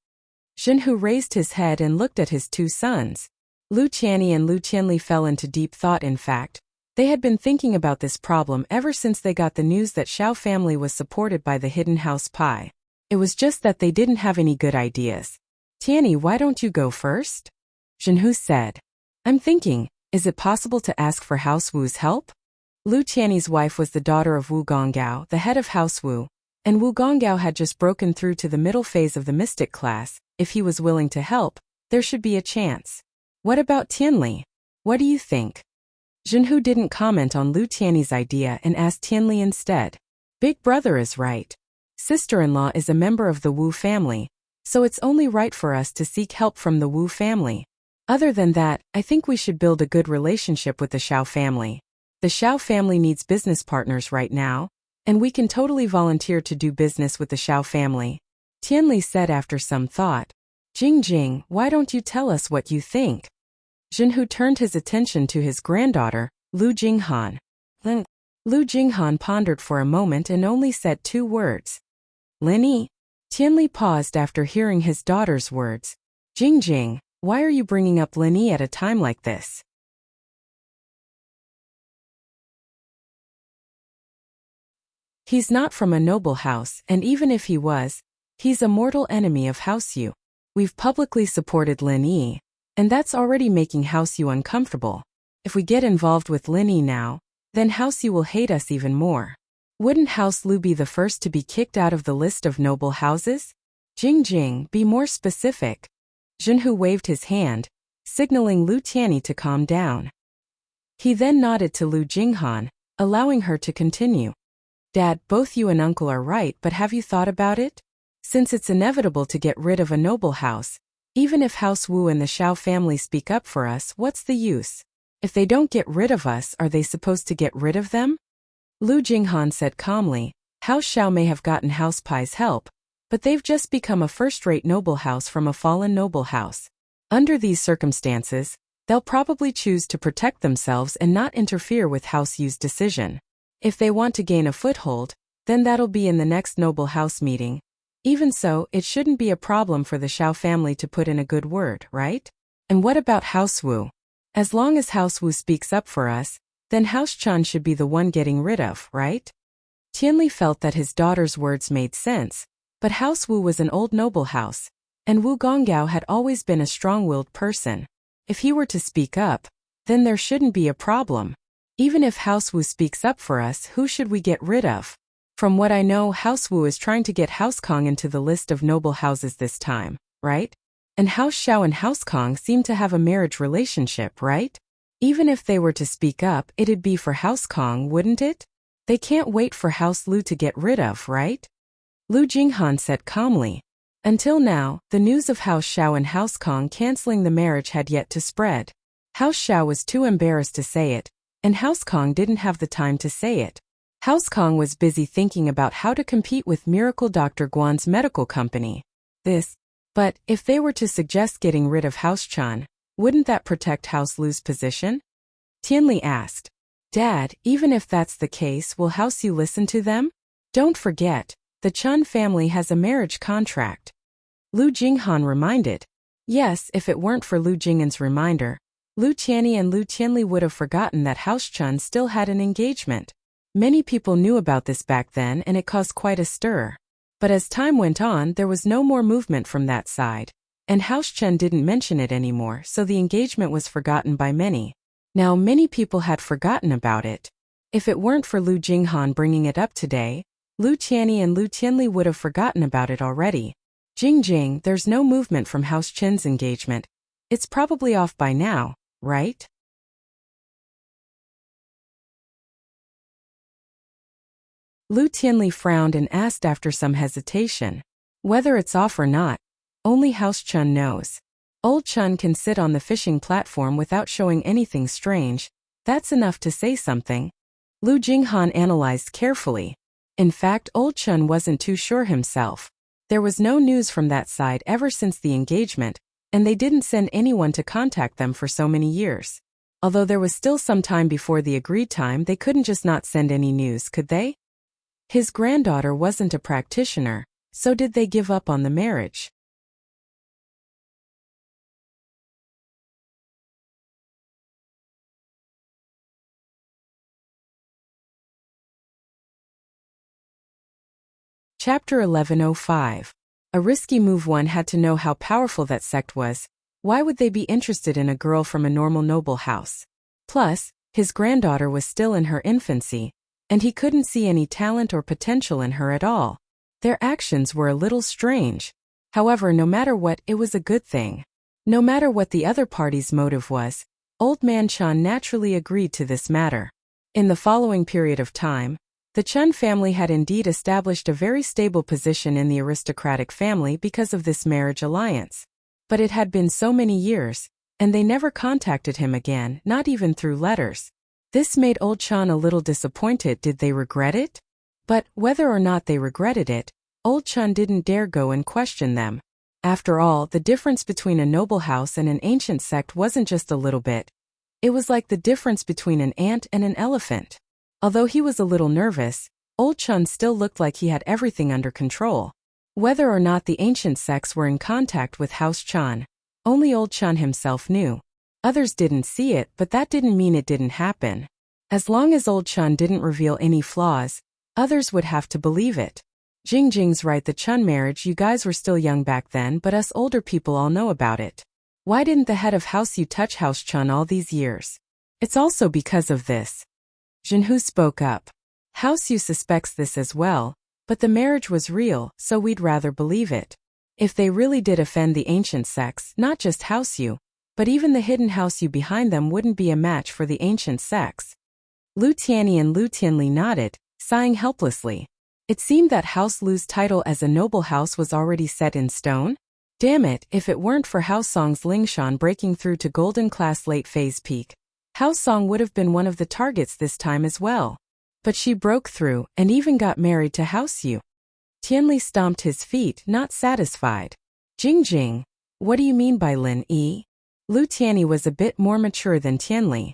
Zhenhu raised his head and looked at his two sons. Lu Tianyi and Lu Tianli fell into deep thought. In fact, they had been thinking about this problem ever since they got the news that Xiao family was supported by the hidden House Pai. It was just that they didn't have any good ideas. Tianyi, why don't you go first? Zhenhu said. I'm thinking, is it possible to ask for House Wu's help? Lu Tianyi's wife was the daughter of Wu Gongao, the head of House Wu, and Wu Gongao had just broken through to the middle phase of the mystic class. If he was willing to help, there should be a chance. What about Tianli? What do you think? Zhenhu didn't comment on Lu Tianyi's idea and asked Tianli instead. Big brother is right. Sister-in-law is a member of the Wu family, so it's only right for us to seek help from the Wu family. Other than that, I think we should build a good relationship with the Xiao family. The Xiao family needs business partners right now, and we can totally volunteer to do business with the Xiao family. Tianli said after some thought. Jing, why don't you tell us what you think? Zhenhu turned his attention to his granddaughter, Lu Jinghan. Lu Jinghan pondered for a moment and only said two words. Lin Yi. Tianli paused after hearing his daughter's words. Jing Jing, why are you bringing up Lin Yi at a time like this? He's not from a noble house, and even if he was, he's a mortal enemy of House Yu. We've publicly supported Lin Yi, and that's already making House Yu uncomfortable. If we get involved with Lin Yi now, then House Yu will hate us even more. Wouldn't House Lu be the first to be kicked out of the list of noble houses? Jing Jing, be more specific. Zhenhu waved his hand, signaling Lu Tianyi to calm down. He then nodded to Lu Jinghan, allowing her to continue. Dad, both you and Uncle are right, but have you thought about it? Since it's inevitable to get rid of a noble house, even if House Wu and the Xiao family speak up for us, what's the use? If they don't get rid of us, are they supposed to get rid of them? Lu Jinghan said calmly, House Xiao may have gotten House Pai's help, but they've just become a first-rate noble house from a fallen noble house. Under these circumstances, they'll probably choose to protect themselves and not interfere with House Yu's decision. If they want to gain a foothold, then that'll be in the next noble house meeting. Even so, it shouldn't be a problem for the Xiao family to put in a good word, right? And what about House Wu? As long as House Wu speaks up for us, then House Chan should be the one getting rid of, right? Tianli felt that his daughter's words made sense, but House Wu was an old noble house, and Wu Gonggao had always been a strong-willed person. If he were to speak up, then there shouldn't be a problem. Even if House Wu speaks up for us, who should we get rid of? From what I know, House Wu is trying to get House Kong into the list of noble houses this time, right? And House Xiao and House Kong seem to have a marriage relationship, right? Even if they were to speak up, it'd be for House Kong, wouldn't it? They can't wait for House Lu to get rid of, right? Lu Jinghan said calmly. Until now, the news of House Xiao and House Kong canceling the marriage had yet to spread. House Xiao was too embarrassed to say it, and House Kong didn't have the time to say it. House Kong was busy thinking about how to compete with Miracle Dr. Guan's medical company. But if they were to suggest getting rid of House Chan, wouldn't that protect House Lu's position? Tianli asked. Dad, even if that's the case, will House Yu listen to them? Don't forget, the Chun family has a marriage contract. Lu Jinghan reminded. Yes, if it weren't for Lu Jinghan's reminder, Lu Tianyi and Lu Tianli would have forgotten that House Chun still had an engagement. Many people knew about this back then and it caused quite a stir. But as time went on, there was no more movement from that side, and House Chen didn't mention it anymore, so the engagement was forgotten by many. Now many people had forgotten about it. If it weren't for Lu Jinghan bringing it up today, Lu Tianyi and Lu Tianli would have forgotten about it already. Jing Jing, there's no movement from House Chen's engagement. It's probably off by now, right? Lu Tianli frowned and asked after some hesitation. Whether it's off or not, only House Chun knows. Old Chun can sit on the fishing platform without showing anything strange. That's enough to say something. Lu Jinghan analyzed carefully. In fact, Old Chun wasn't too sure himself. There was no news from that side ever since the engagement, and they didn't send anyone to contact them for so many years. Although there was still some time before the agreed time, they couldn't just not send any news, could they? His granddaughter wasn't a practitioner, so did they give up on the marriage? Chapter 1105. A risky move. One had to know how powerful that sect was. Why would they be interested in a girl from a normal noble house? Plus, his granddaughter was still in her infancy, and he couldn't see any talent or potential in her at all. Their actions were a little strange. However, no matter what, it was a good thing. No matter what the other party's motive was, Old Man Chan naturally agreed to this matter. In the following period of time, the Chun family had indeed established a very stable position in the aristocratic family because of this marriage alliance. But it had been so many years, and they never contacted him again, not even through letters. This made Old Chan a little disappointed. Did they regret it? But, whether or not they regretted it, Old Chun didn't dare go and question them. After all, the difference between a noble house and an ancient sect wasn't just a little bit. It was like the difference between an ant and an elephant. Although he was a little nervous, Old Chun still looked like he had everything under control. Whether or not the ancient sects were in contact with House Chan, only old Chan himself knew. Others didn't see it, but that didn't mean it didn't happen. As long as old Chan didn't reveal any flaws, others would have to believe it. Jing's right, the Chun marriage, you guys were still young back then, but us older people all know about it. Why didn't the head of House Yu touch House Chun all these years? It's also because of this. Jinhu spoke up. House Yu suspects this as well, but the marriage was real, so we'd rather believe it. If they really did offend the ancient sects, not just House Yu, but even the hidden House Yu behind them wouldn't be a match for the ancient sects. Lu Tianyi and Lu Tianli nodded, sighing helplessly. It seemed that House Lu's title as a noble house was already set in stone. Damn it, if it weren't for House Song's Lingshan breaking through to Golden Class late phase peak, House Song would have been one of the targets this time as well. But she broke through, and even got married to House Yu. Tianli stomped his feet, not satisfied. Jing, what do you mean by Lin Yi? Lu Tianyi was a bit more mature than Tianli.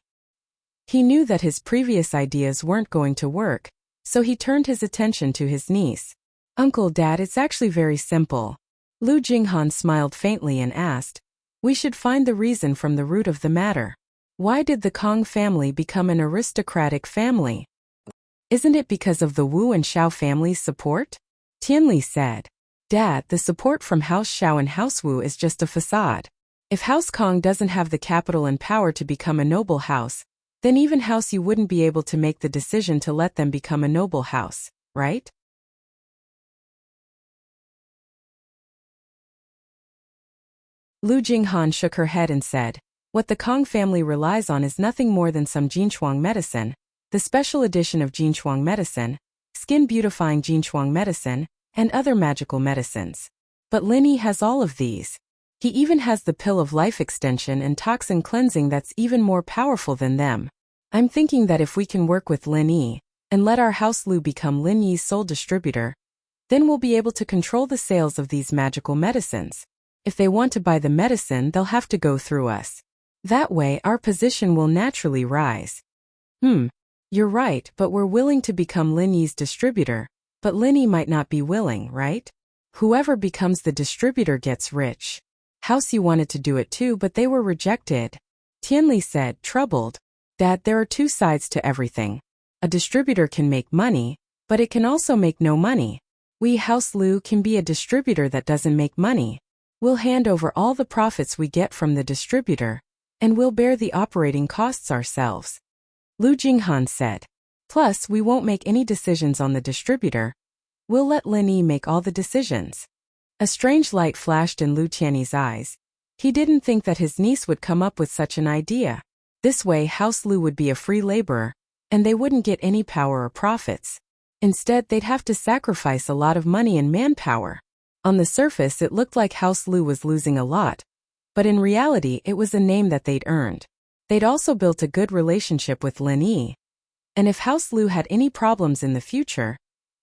He knew that his previous ideas weren't going to work, so he turned his attention to his niece. Uncle, Dad, it's actually very simple. Lu Jinghan smiled faintly and asked, we should find the reason from the root of the matter. Why did the Kong family become an aristocratic family? Isn't it because of the Wu and Xiao family's support? Tianli said. Dad, the support from House Xiao and House Wu is just a facade. If House Kong doesn't have the capital and power to become a noble house, then even House Yu wouldn't be able to make the decision to let them become a noble house, right? Lu Jinghan shook her head and said, what the Kong family relies on is nothing more than some Jinchuang medicine, the special edition of Jinchuang medicine, skin-beautifying Jinchuang medicine, and other magical medicines. But Lin Yi has all of these. He even has the pill of life extension and toxin cleansing that's even more powerful than them. I'm thinking that if we can work with Lin Yi, and let our House Lu become Lin Yi's sole distributor, then we'll be able to control the sales of these magical medicines. If they want to buy the medicine, they'll have to go through us. That way, our position will naturally rise. You're right, but we're willing to become Lin Yi's distributor, but Lin Yi might not be willing, right? Whoever becomes the distributor gets rich. House Yu wanted to do it too, but they were rejected. Tianli said, troubled. Dad, there are two sides to everything. A distributor can make money, but it can also make no money. We House Lu can be a distributor that doesn't make money. We'll hand over all the profits we get from the distributor, and we'll bear the operating costs ourselves. Lu Jinghan said. Plus, we won't make any decisions on the distributor. We'll let Lin Yi make all the decisions. A strange light flashed in Lu Tianyi's eyes. He didn't think that his niece would come up with such an idea. This way House Lu would be a free laborer, and they wouldn't get any power or profits. Instead, they'd have to sacrifice a lot of money and manpower. On the surface, it looked like House Lu was losing a lot, but in reality, it was a name that they'd earned. They'd also built a good relationship with Lin Yi. And if House Lu had any problems in the future,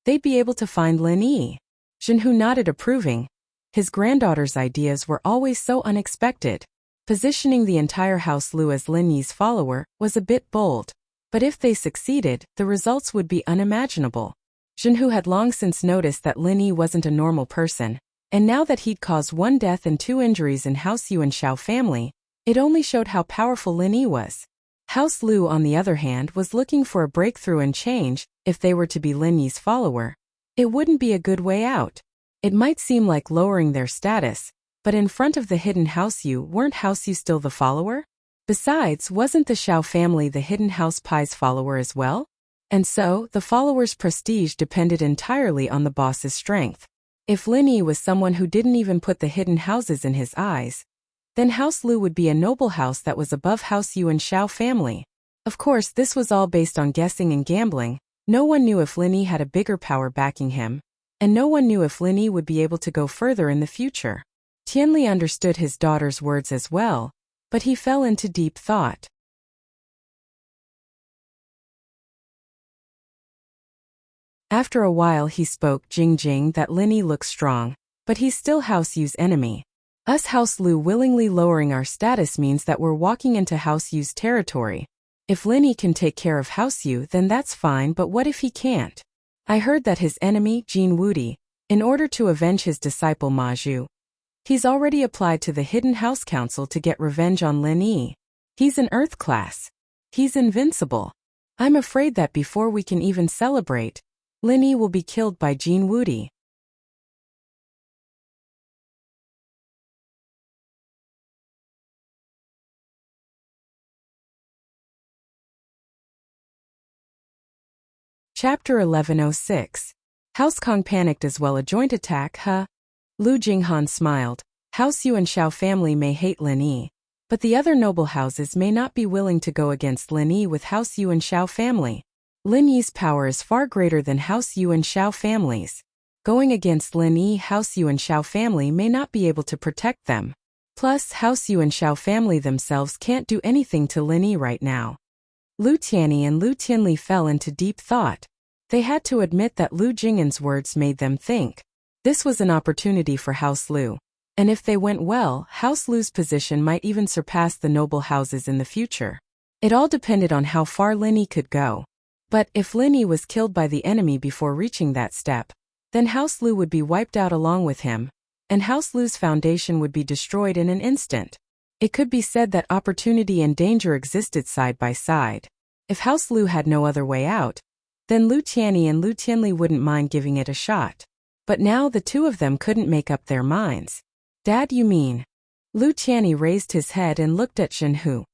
they'd be able to find Lin Yi. Jinhu nodded approving. His granddaughter's ideas were always so unexpected. Positioning the entire House Lu as Lin Yi's follower was a bit bold, but if they succeeded, the results would be unimaginable. Jinhu had long since noticed that Lin Yi wasn't a normal person, and now that he'd caused 1 death and 2 injuries in House Yu and Xiao family, it only showed how powerful Lin Yi was. House Lu, on the other hand, was looking for a breakthrough and change. If they were to be Lin Yi's follower, it wouldn't be a good way out. It might seem like lowering their status, but in front of the hidden House Yu, weren't House Yu still the follower? Besides, wasn't the Xiao family the hidden House Pai's follower as well? And so, the follower's prestige depended entirely on the boss's strength. If Lin Yi was someone who didn't even put the hidden houses in his eyes, then House Lu would be a noble house that was above House Yu and Xiao family. Of course, this was all based on guessing and gambling. No one knew if Lin Yi had a bigger power backing him, and no one knew if Lin Yi would be able to go further in the future. Tianli understood his daughter's words as well, but he fell into deep thought. After a while he spoke, Jing, that Lin Yi looks strong, but he's still House Yu's enemy. Us House Lu willingly lowering our status means that we're walking into House Yu's territory. If Lin Yi can take care of House Yu, then that's fine, but what if he can't? I heard that his enemy, Jin Wudi, in order to avenge his disciple Ma Zhu. He's already applied to the Hidden House Council to get revenge on Lin Yi. He's an Earth class. He's invincible. I'm afraid that before we can even celebrate, Lin Yi will be killed by Jin Wudi. Chapter 1106. House Kong panicked as well. A joint attack, huh? Lu Jinghan smiled. House Yu and Xiao family may hate Lin Yi, but the other noble houses may not be willing to go against Lin Yi with House Yu and Xiao family. Lin Yi's power is far greater than House Yu and Xiao families. Going against Lin Yi, House Yu and Xiao family may not be able to protect them. Plus, House Yu and Xiao family themselves can't do anything to Lin Yi right now. Lu Tianyi and Lu Tianli fell into deep thought. They had to admit that Lu Jing'an's words made them think. This was an opportunity for House Lu. And if they went well, House Lu's position might even surpass the noble houses in the future. It all depended on how far Lin Yi could go. But if Lin Yi was killed by the enemy before reaching that step, then House Lu would be wiped out along with him, and House Lu's foundation would be destroyed in an instant. It could be said that opportunity and danger existed side by side. If House Lu had no other way out, then Lu Tianyi and Lu Tianli wouldn't mind giving it a shot. But now the two of them couldn't make up their minds. Dad, you mean? Lu Tianyi raised his head and looked at Zhenhu.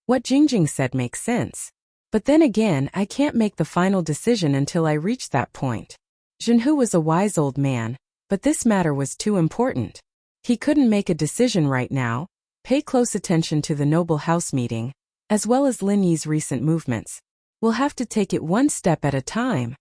What Jingjing said makes sense. But then again, I can't make the final decision until I reach that point. Zhenhu was a wise old man, but this matter was too important. He couldn't make a decision right now. Pay close attention to the noble house meeting, as well as Lin Yi's recent movements. We'll have to take it one step at a time.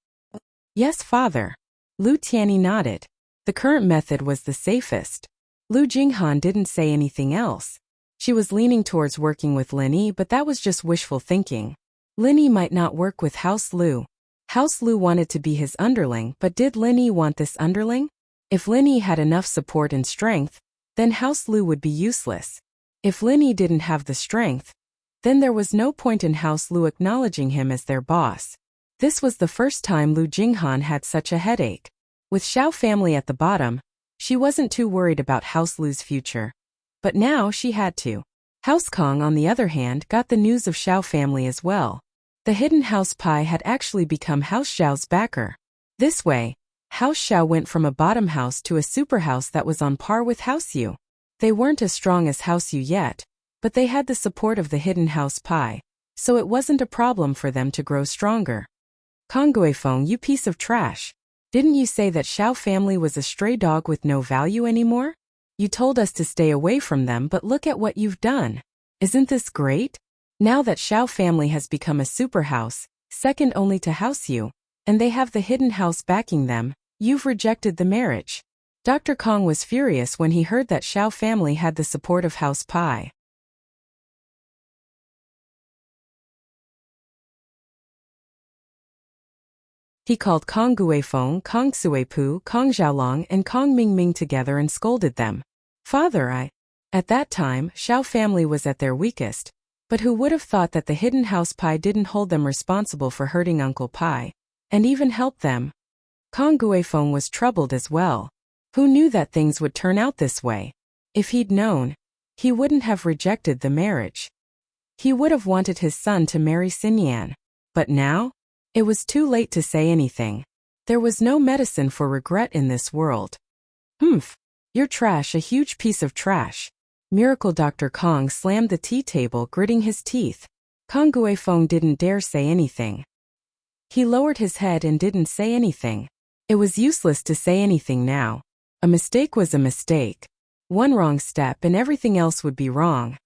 Yes, father. Lu Tianyi nodded. The current method was the safest. Lu Jinghan didn't say anything else. She was leaning towards working with Lin Yi, but that was just wishful thinking. Lin Yi might not work with House Lu. House Lu wanted to be his underling, but did Lin Yi want this underling? If Lin Yi had enough support and strength, then House Lu would be useless. If Lin Yi didn't have the strength, then there was no point in House Lu acknowledging him as their boss. This was the first time Lu Jinghan had such a headache. With Xiao family at the bottom, she wasn't too worried about House Lu's future. But now she had to. House Kong, on the other hand, got the news of Xiao family as well. The hidden house Pai had actually become House Xiao's backer. This way, House Xiao went from a bottom house to a super house that was on par with House Yu. They weren't as strong as House Yu yet, but they had the support of the hidden house Pai, so it wasn't a problem for them to grow stronger. Kong Guifeng, you piece of trash. Didn't you say that Xiao family was a stray dog with no value anymore? You told us to stay away from them, but look at what you've done. Isn't this great? Now that Xiao family has become a superhouse, second only to House Yu, and they have the hidden house backing them, you've rejected the marriage. Dr. Kong was furious when he heard that Xiao family had the support of House Pai. He called Kong Guifeng, Kong Suipu, Kong Xiaolong, and Kong Mingming together and scolded them. Father, At that time, Xiao family was at their weakest, but who would have thought that the hidden house Pai didn't hold them responsible for hurting Uncle Pai, and even helped them? Kong Guifeng was troubled as well. Who knew that things would turn out this way? If he'd known, he wouldn't have rejected the marriage. He would have wanted his son to marry Xinyan. But now? It was too late to say anything. There was no medicine for regret in this world. Humph. You're trash, a huge piece of trash. Miracle Dr. Kong slammed the tea table, gritting his teeth. Kong Guifeng didn't dare say anything. He lowered his head and didn't say anything. It was useless to say anything now. A mistake was a mistake. One wrong step and everything else would be wrong.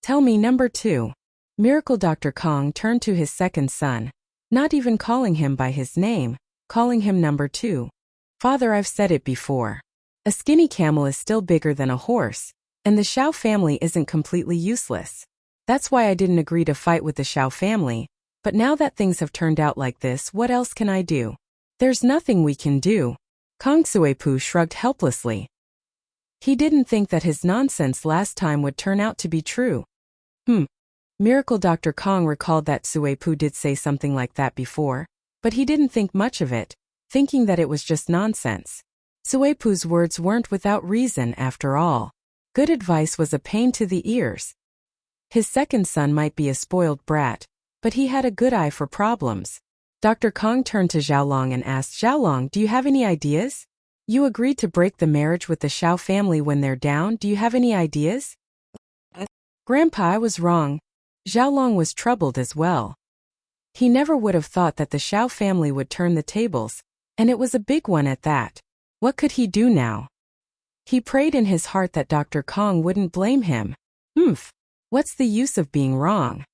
Tell me, number 2. Miracle Dr. Kong turned to his second son, not even calling him by his name, calling him number 2. Father, I've said it before. A skinny camel is still bigger than a horse, and the Xiao family isn't completely useless. That's why I didn't agree to fight with the Xiao family, but now that things have turned out like this, what else can I do? There's nothing we can do. Kong Suipu shrugged helplessly. He didn't think that his nonsense last time would turn out to be true. Miracle Dr. Kong recalled that Suipu did say something like that before, but he didn't think much of it, thinking that it was just nonsense. Suepu's words weren't without reason after all. Good advice was a pain to the ears. His second son might be a spoiled brat, but he had a good eye for problems. Dr. Kong turned to Xiaolong and asked, Xiaolong, do you have any ideas? You agreed to break the marriage with the Xiao family when they're down. Do you have any ideas? Grandpa, I was wrong. Xiaolong was troubled as well. He never would have thought that the Xiao family would turn the tables, and it was a big one at that. What could he do now? He prayed in his heart that Dr. Kong wouldn't blame him. What's the use of being wrong?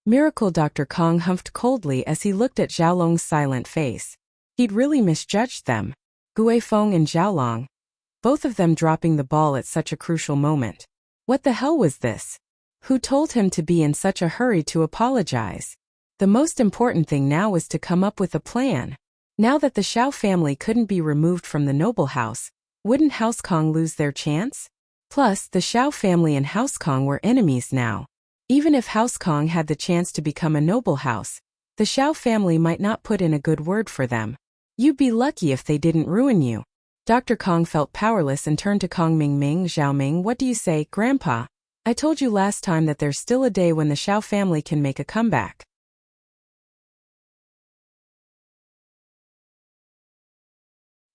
Miracle. Dr. Kong humphed coldly as he looked at Xiaolong's silent face. He'd really misjudged them. Guifeng and Xiaolong. Both of them dropping the ball at such a crucial moment. What the hell was this? Who told him to be in such a hurry to apologize? The most important thing now was to come up with a plan. Now that the Xiao family couldn't be removed from the noble house, wouldn't House Kong lose their chance? Plus, the Xiao family and House Kong were enemies now. Even if House Kong had the chance to become a noble house, the Xiao family might not put in a good word for them. You'd be lucky if they didn't ruin you. Dr. Kong felt powerless and turned to Kong Mingming. Xiaoming, what do you say, Grandpa? I told you last time that there's still a day when the Xiao family can make a comeback.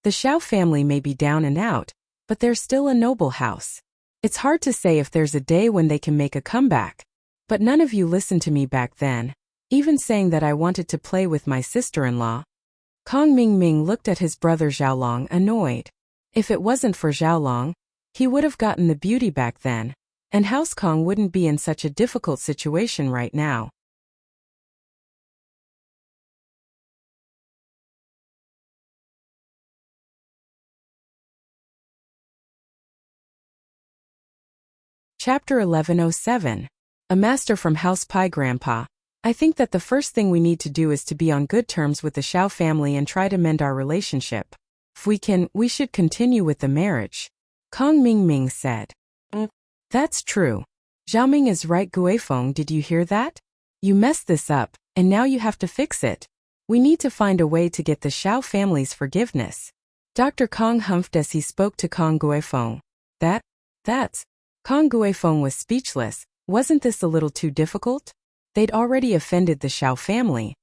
The Xiao family may be down and out, but they're still a noble house. It's hard to say if there's a day when they can make a comeback. But none of you listened to me back then, even saying that I wanted to play with my sister-in-law. Kong Mingming looked at his brother Xiaolong, annoyed. If it wasn't for Xiaolong, he would have gotten the beauty back then, and House Kong wouldn't be in such a difficult situation right now. Chapter 1107. A Master from House Pai. Grandpa, I think that the first thing we need to do is to be on good terms with the Xiao family and try to mend our relationship. If we can, we should continue with the marriage. Kong Mingming said. That's true. Xiaoming is right. Guifeng, did you hear that? You messed this up, and now you have to fix it. We need to find a way to get the Xiao family's forgiveness. Dr. Kong humphed as he spoke to Kong Guifeng. That's... Kong Guifeng was speechless. Wasn't this a little too difficult? They'd already offended the Xiao family.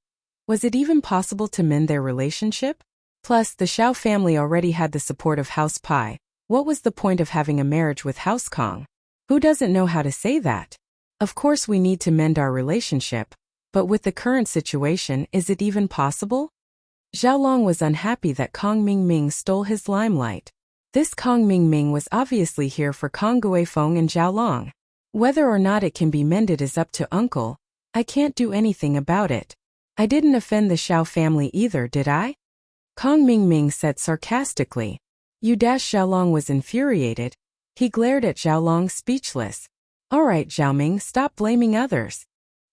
Was it even possible to mend their relationship? Plus, the Xiao family already had the support of House Pai. What was the point of having a marriage with House Kong? Who doesn't know how to say that? Of course we need to mend our relationship, but with the current situation, is it even possible? Xiaolong was unhappy that Kong Mingming stole his limelight. This Kong Mingming was obviously here for Kong Guifeng and Xiaolong. Whether or not it can be mended is up to Uncle. I can't do anything about it. I didn't offend the Xiao family either, did I? Kong Mingming said sarcastically. Xiaolong was infuriated. He glared at Xiaolong, speechless. All right, Xiaoming, stop blaming others.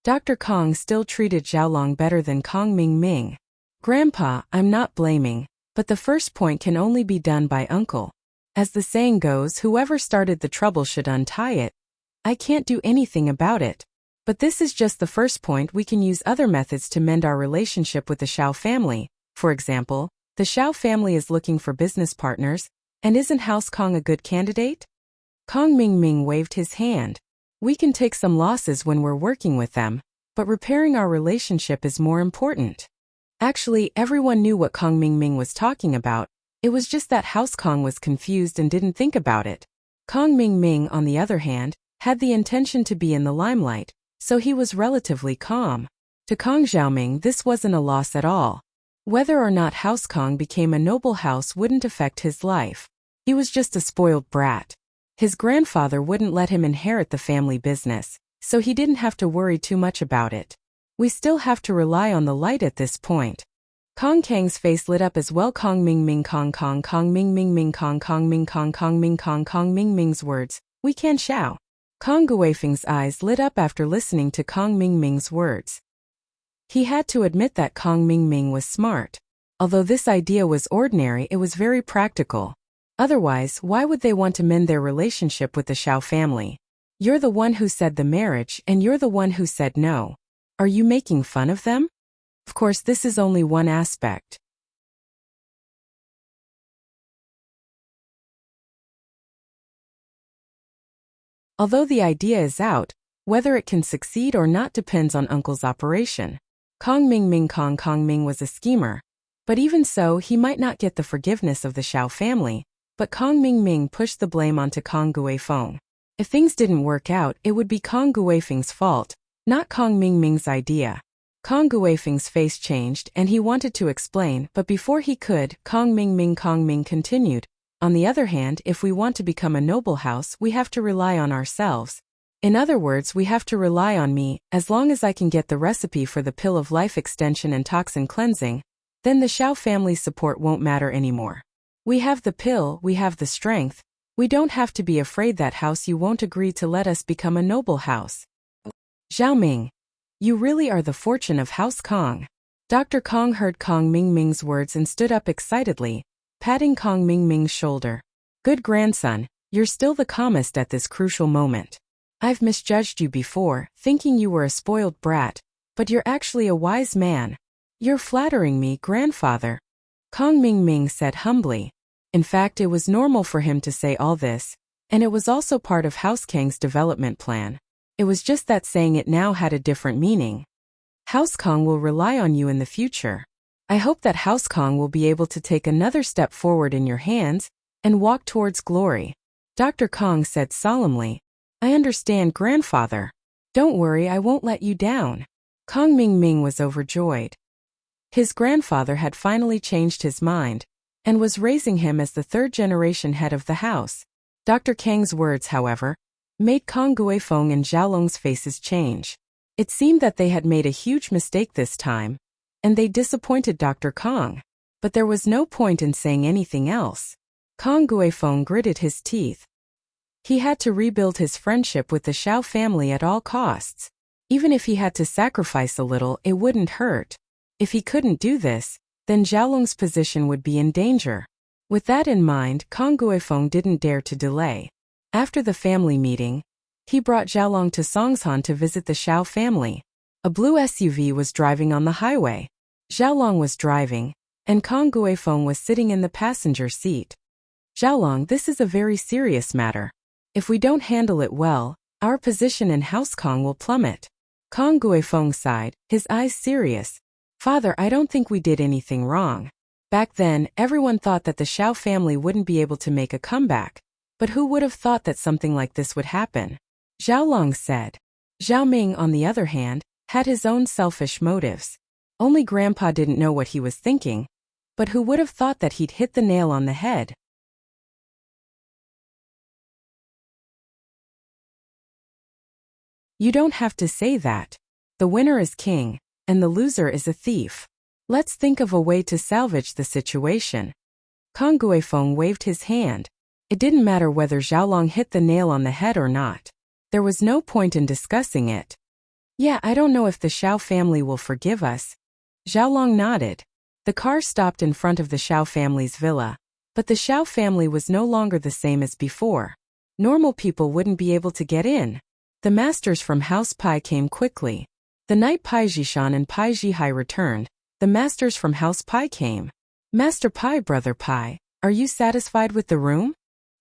Dr. Kong still treated Xiaolong better than Kong Mingming. Grandpa, I'm not blaming. But the first point can only be done by Uncle. As the saying goes, whoever started the trouble should untie it. I can't do anything about it. But this is just the first point. We can use other methods to mend our relationship with the Xiao family. For example, the Xiao family is looking for business partners, and isn't House Kong a good candidate? Kong Mingming waved his hand. We can take some losses when we're working with them, but repairing our relationship is more important. Actually, everyone knew what Kong Mingming was talking about. It was just that House Kong was confused and didn't think about it. Kong Mingming, on the other hand, had the intention to be in the limelight, so he was relatively calm. To Kong Xiaoming, this wasn't a loss at all. Whether or not House Kong became a noble house wouldn't affect his life. He was just a spoiled brat. His grandfather wouldn't let him inherit the family business, so he didn't have to worry too much about it. We still have to rely on the light at this point. Kong Kang's face lit up as well. Kong Mingming Kong Kong Kong Mingming Ming Kong Kong Ming Kong Kong Ming Kong Kong Mingming's words, we can Xiao. Kong Guifeng's eyes lit up after listening to Kong Mingming's words. He had to admit that Kong Mingming was smart. Although this idea was ordinary, it was very practical. Otherwise, why would they want to mend their relationship with the Xiao family? You're the one who said the marriage, and you're the one who said no. Are you making fun of them? Of course, this is only one aspect. Although the idea is out, whether it can succeed or not depends on Uncle's operation. Kong Ming was a schemer. But even so, he might not get the forgiveness of the Xiao family. But Kong Ming pushed the blame onto Kong Guifeng. If things didn't work out, it would be Kong Guifeng's fault, not Kong Ming's idea. Kong Guifeng's face changed and he wanted to explain, but before he could, Kong Ming continued. On the other hand, if we want to become a noble house, we have to rely on ourselves. In other words, we have to rely on me. As long as I can get the recipe for the pill of life extension and toxin cleansing, then the Xiao family's support won't matter anymore. We have the pill, we have the strength. We don't have to be afraid that house you won't agree to let us become a noble house. Zhao Ming, you really are the fortune of House Kong. Dr. Kong heard Kong Ming's words and stood up excitedly, patting Kong Ming's shoulder. Good grandson, you're still the calmest at this crucial moment. I've misjudged you before, thinking you were a spoiled brat, but you're actually a wise man. You're flattering me, grandfather. Kong Ming said humbly. In fact, it was normal for him to say all this, and it was also part of House Kang's development plan. It was just that saying it now had a different meaning. House Kong will rely on you in the future. I hope that House Kong will be able to take another step forward in your hands and walk towards glory. Dr. Kong said solemnly. I understand, grandfather. Don't worry, I won't let you down. Kong Ming was overjoyed. His grandfather had finally changed his mind and was raising him as the third-generation head of the house. Dr. Kang's words, however, made Kong Guifeng and Xiaolong's faces change. It seemed that they had made a huge mistake this time, and they disappointed Dr. Kong. But there was no point in saying anything else. Kong Guifeng gritted his teeth. He had to rebuild his friendship with the Xiao family at all costs. Even if he had to sacrifice a little, it wouldn't hurt. If he couldn't do this, then Xiaolong's position would be in danger. With that in mind, Kong Guifeng didn't dare to delay. After the family meeting, he brought Xiaolong to Songshan to visit the Xiao family. A blue SUV was driving on the highway. Xiaolong was driving, and Kong Guifeng was sitting in the passenger seat. Xiaolong, this is a very serious matter. If we don't handle it well, our position in House Kong will plummet. Kong Guifeng sighed, his eyes serious. Father, I don't think we did anything wrong. Back then, everyone thought that the Xiao family wouldn't be able to make a comeback. But who would have thought that something like this would happen? Xiaolong said. Zhao Ming, on the other hand, had his own selfish motives. Only Grandpa didn't know what he was thinking. But who would have thought that he'd hit the nail on the head? You don't have to say that. The winner is king, and the loser is a thief. Let's think of a way to salvage the situation. Kong Guifeng waved his hand. It didn't matter whether Xiaolong hit the nail on the head or not. There was no point in discussing it. Yeah, I don't know if the Xiao family will forgive us. Xiaolong nodded. The car stopped in front of the Xiao family's villa. But the Xiao family was no longer the same as before. Normal people wouldn't be able to get in. The masters from House Pai came quickly. The night Pai Zhishan and Pai Zhihai returned, the masters from House Pai came. Master Pai, Brother Pai, are you satisfied with the room?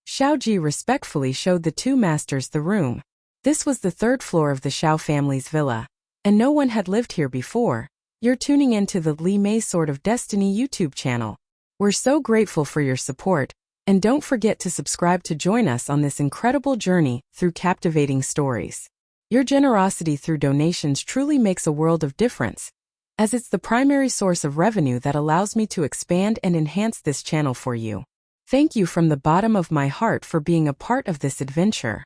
Xiaoji respectfully showed the two masters the room. This was the third floor of the Xiao family's villa, and no one had lived here before. You're tuning into the Li Mei Sword of Destiny YouTube channel. We're so grateful for your support, and don't forget to subscribe to join us on this incredible journey through captivating stories. Your generosity through donations truly makes a world of difference, as it's the primary source of revenue that allows me to expand and enhance this channel for you. Thank you from the bottom of my heart for being a part of this adventure.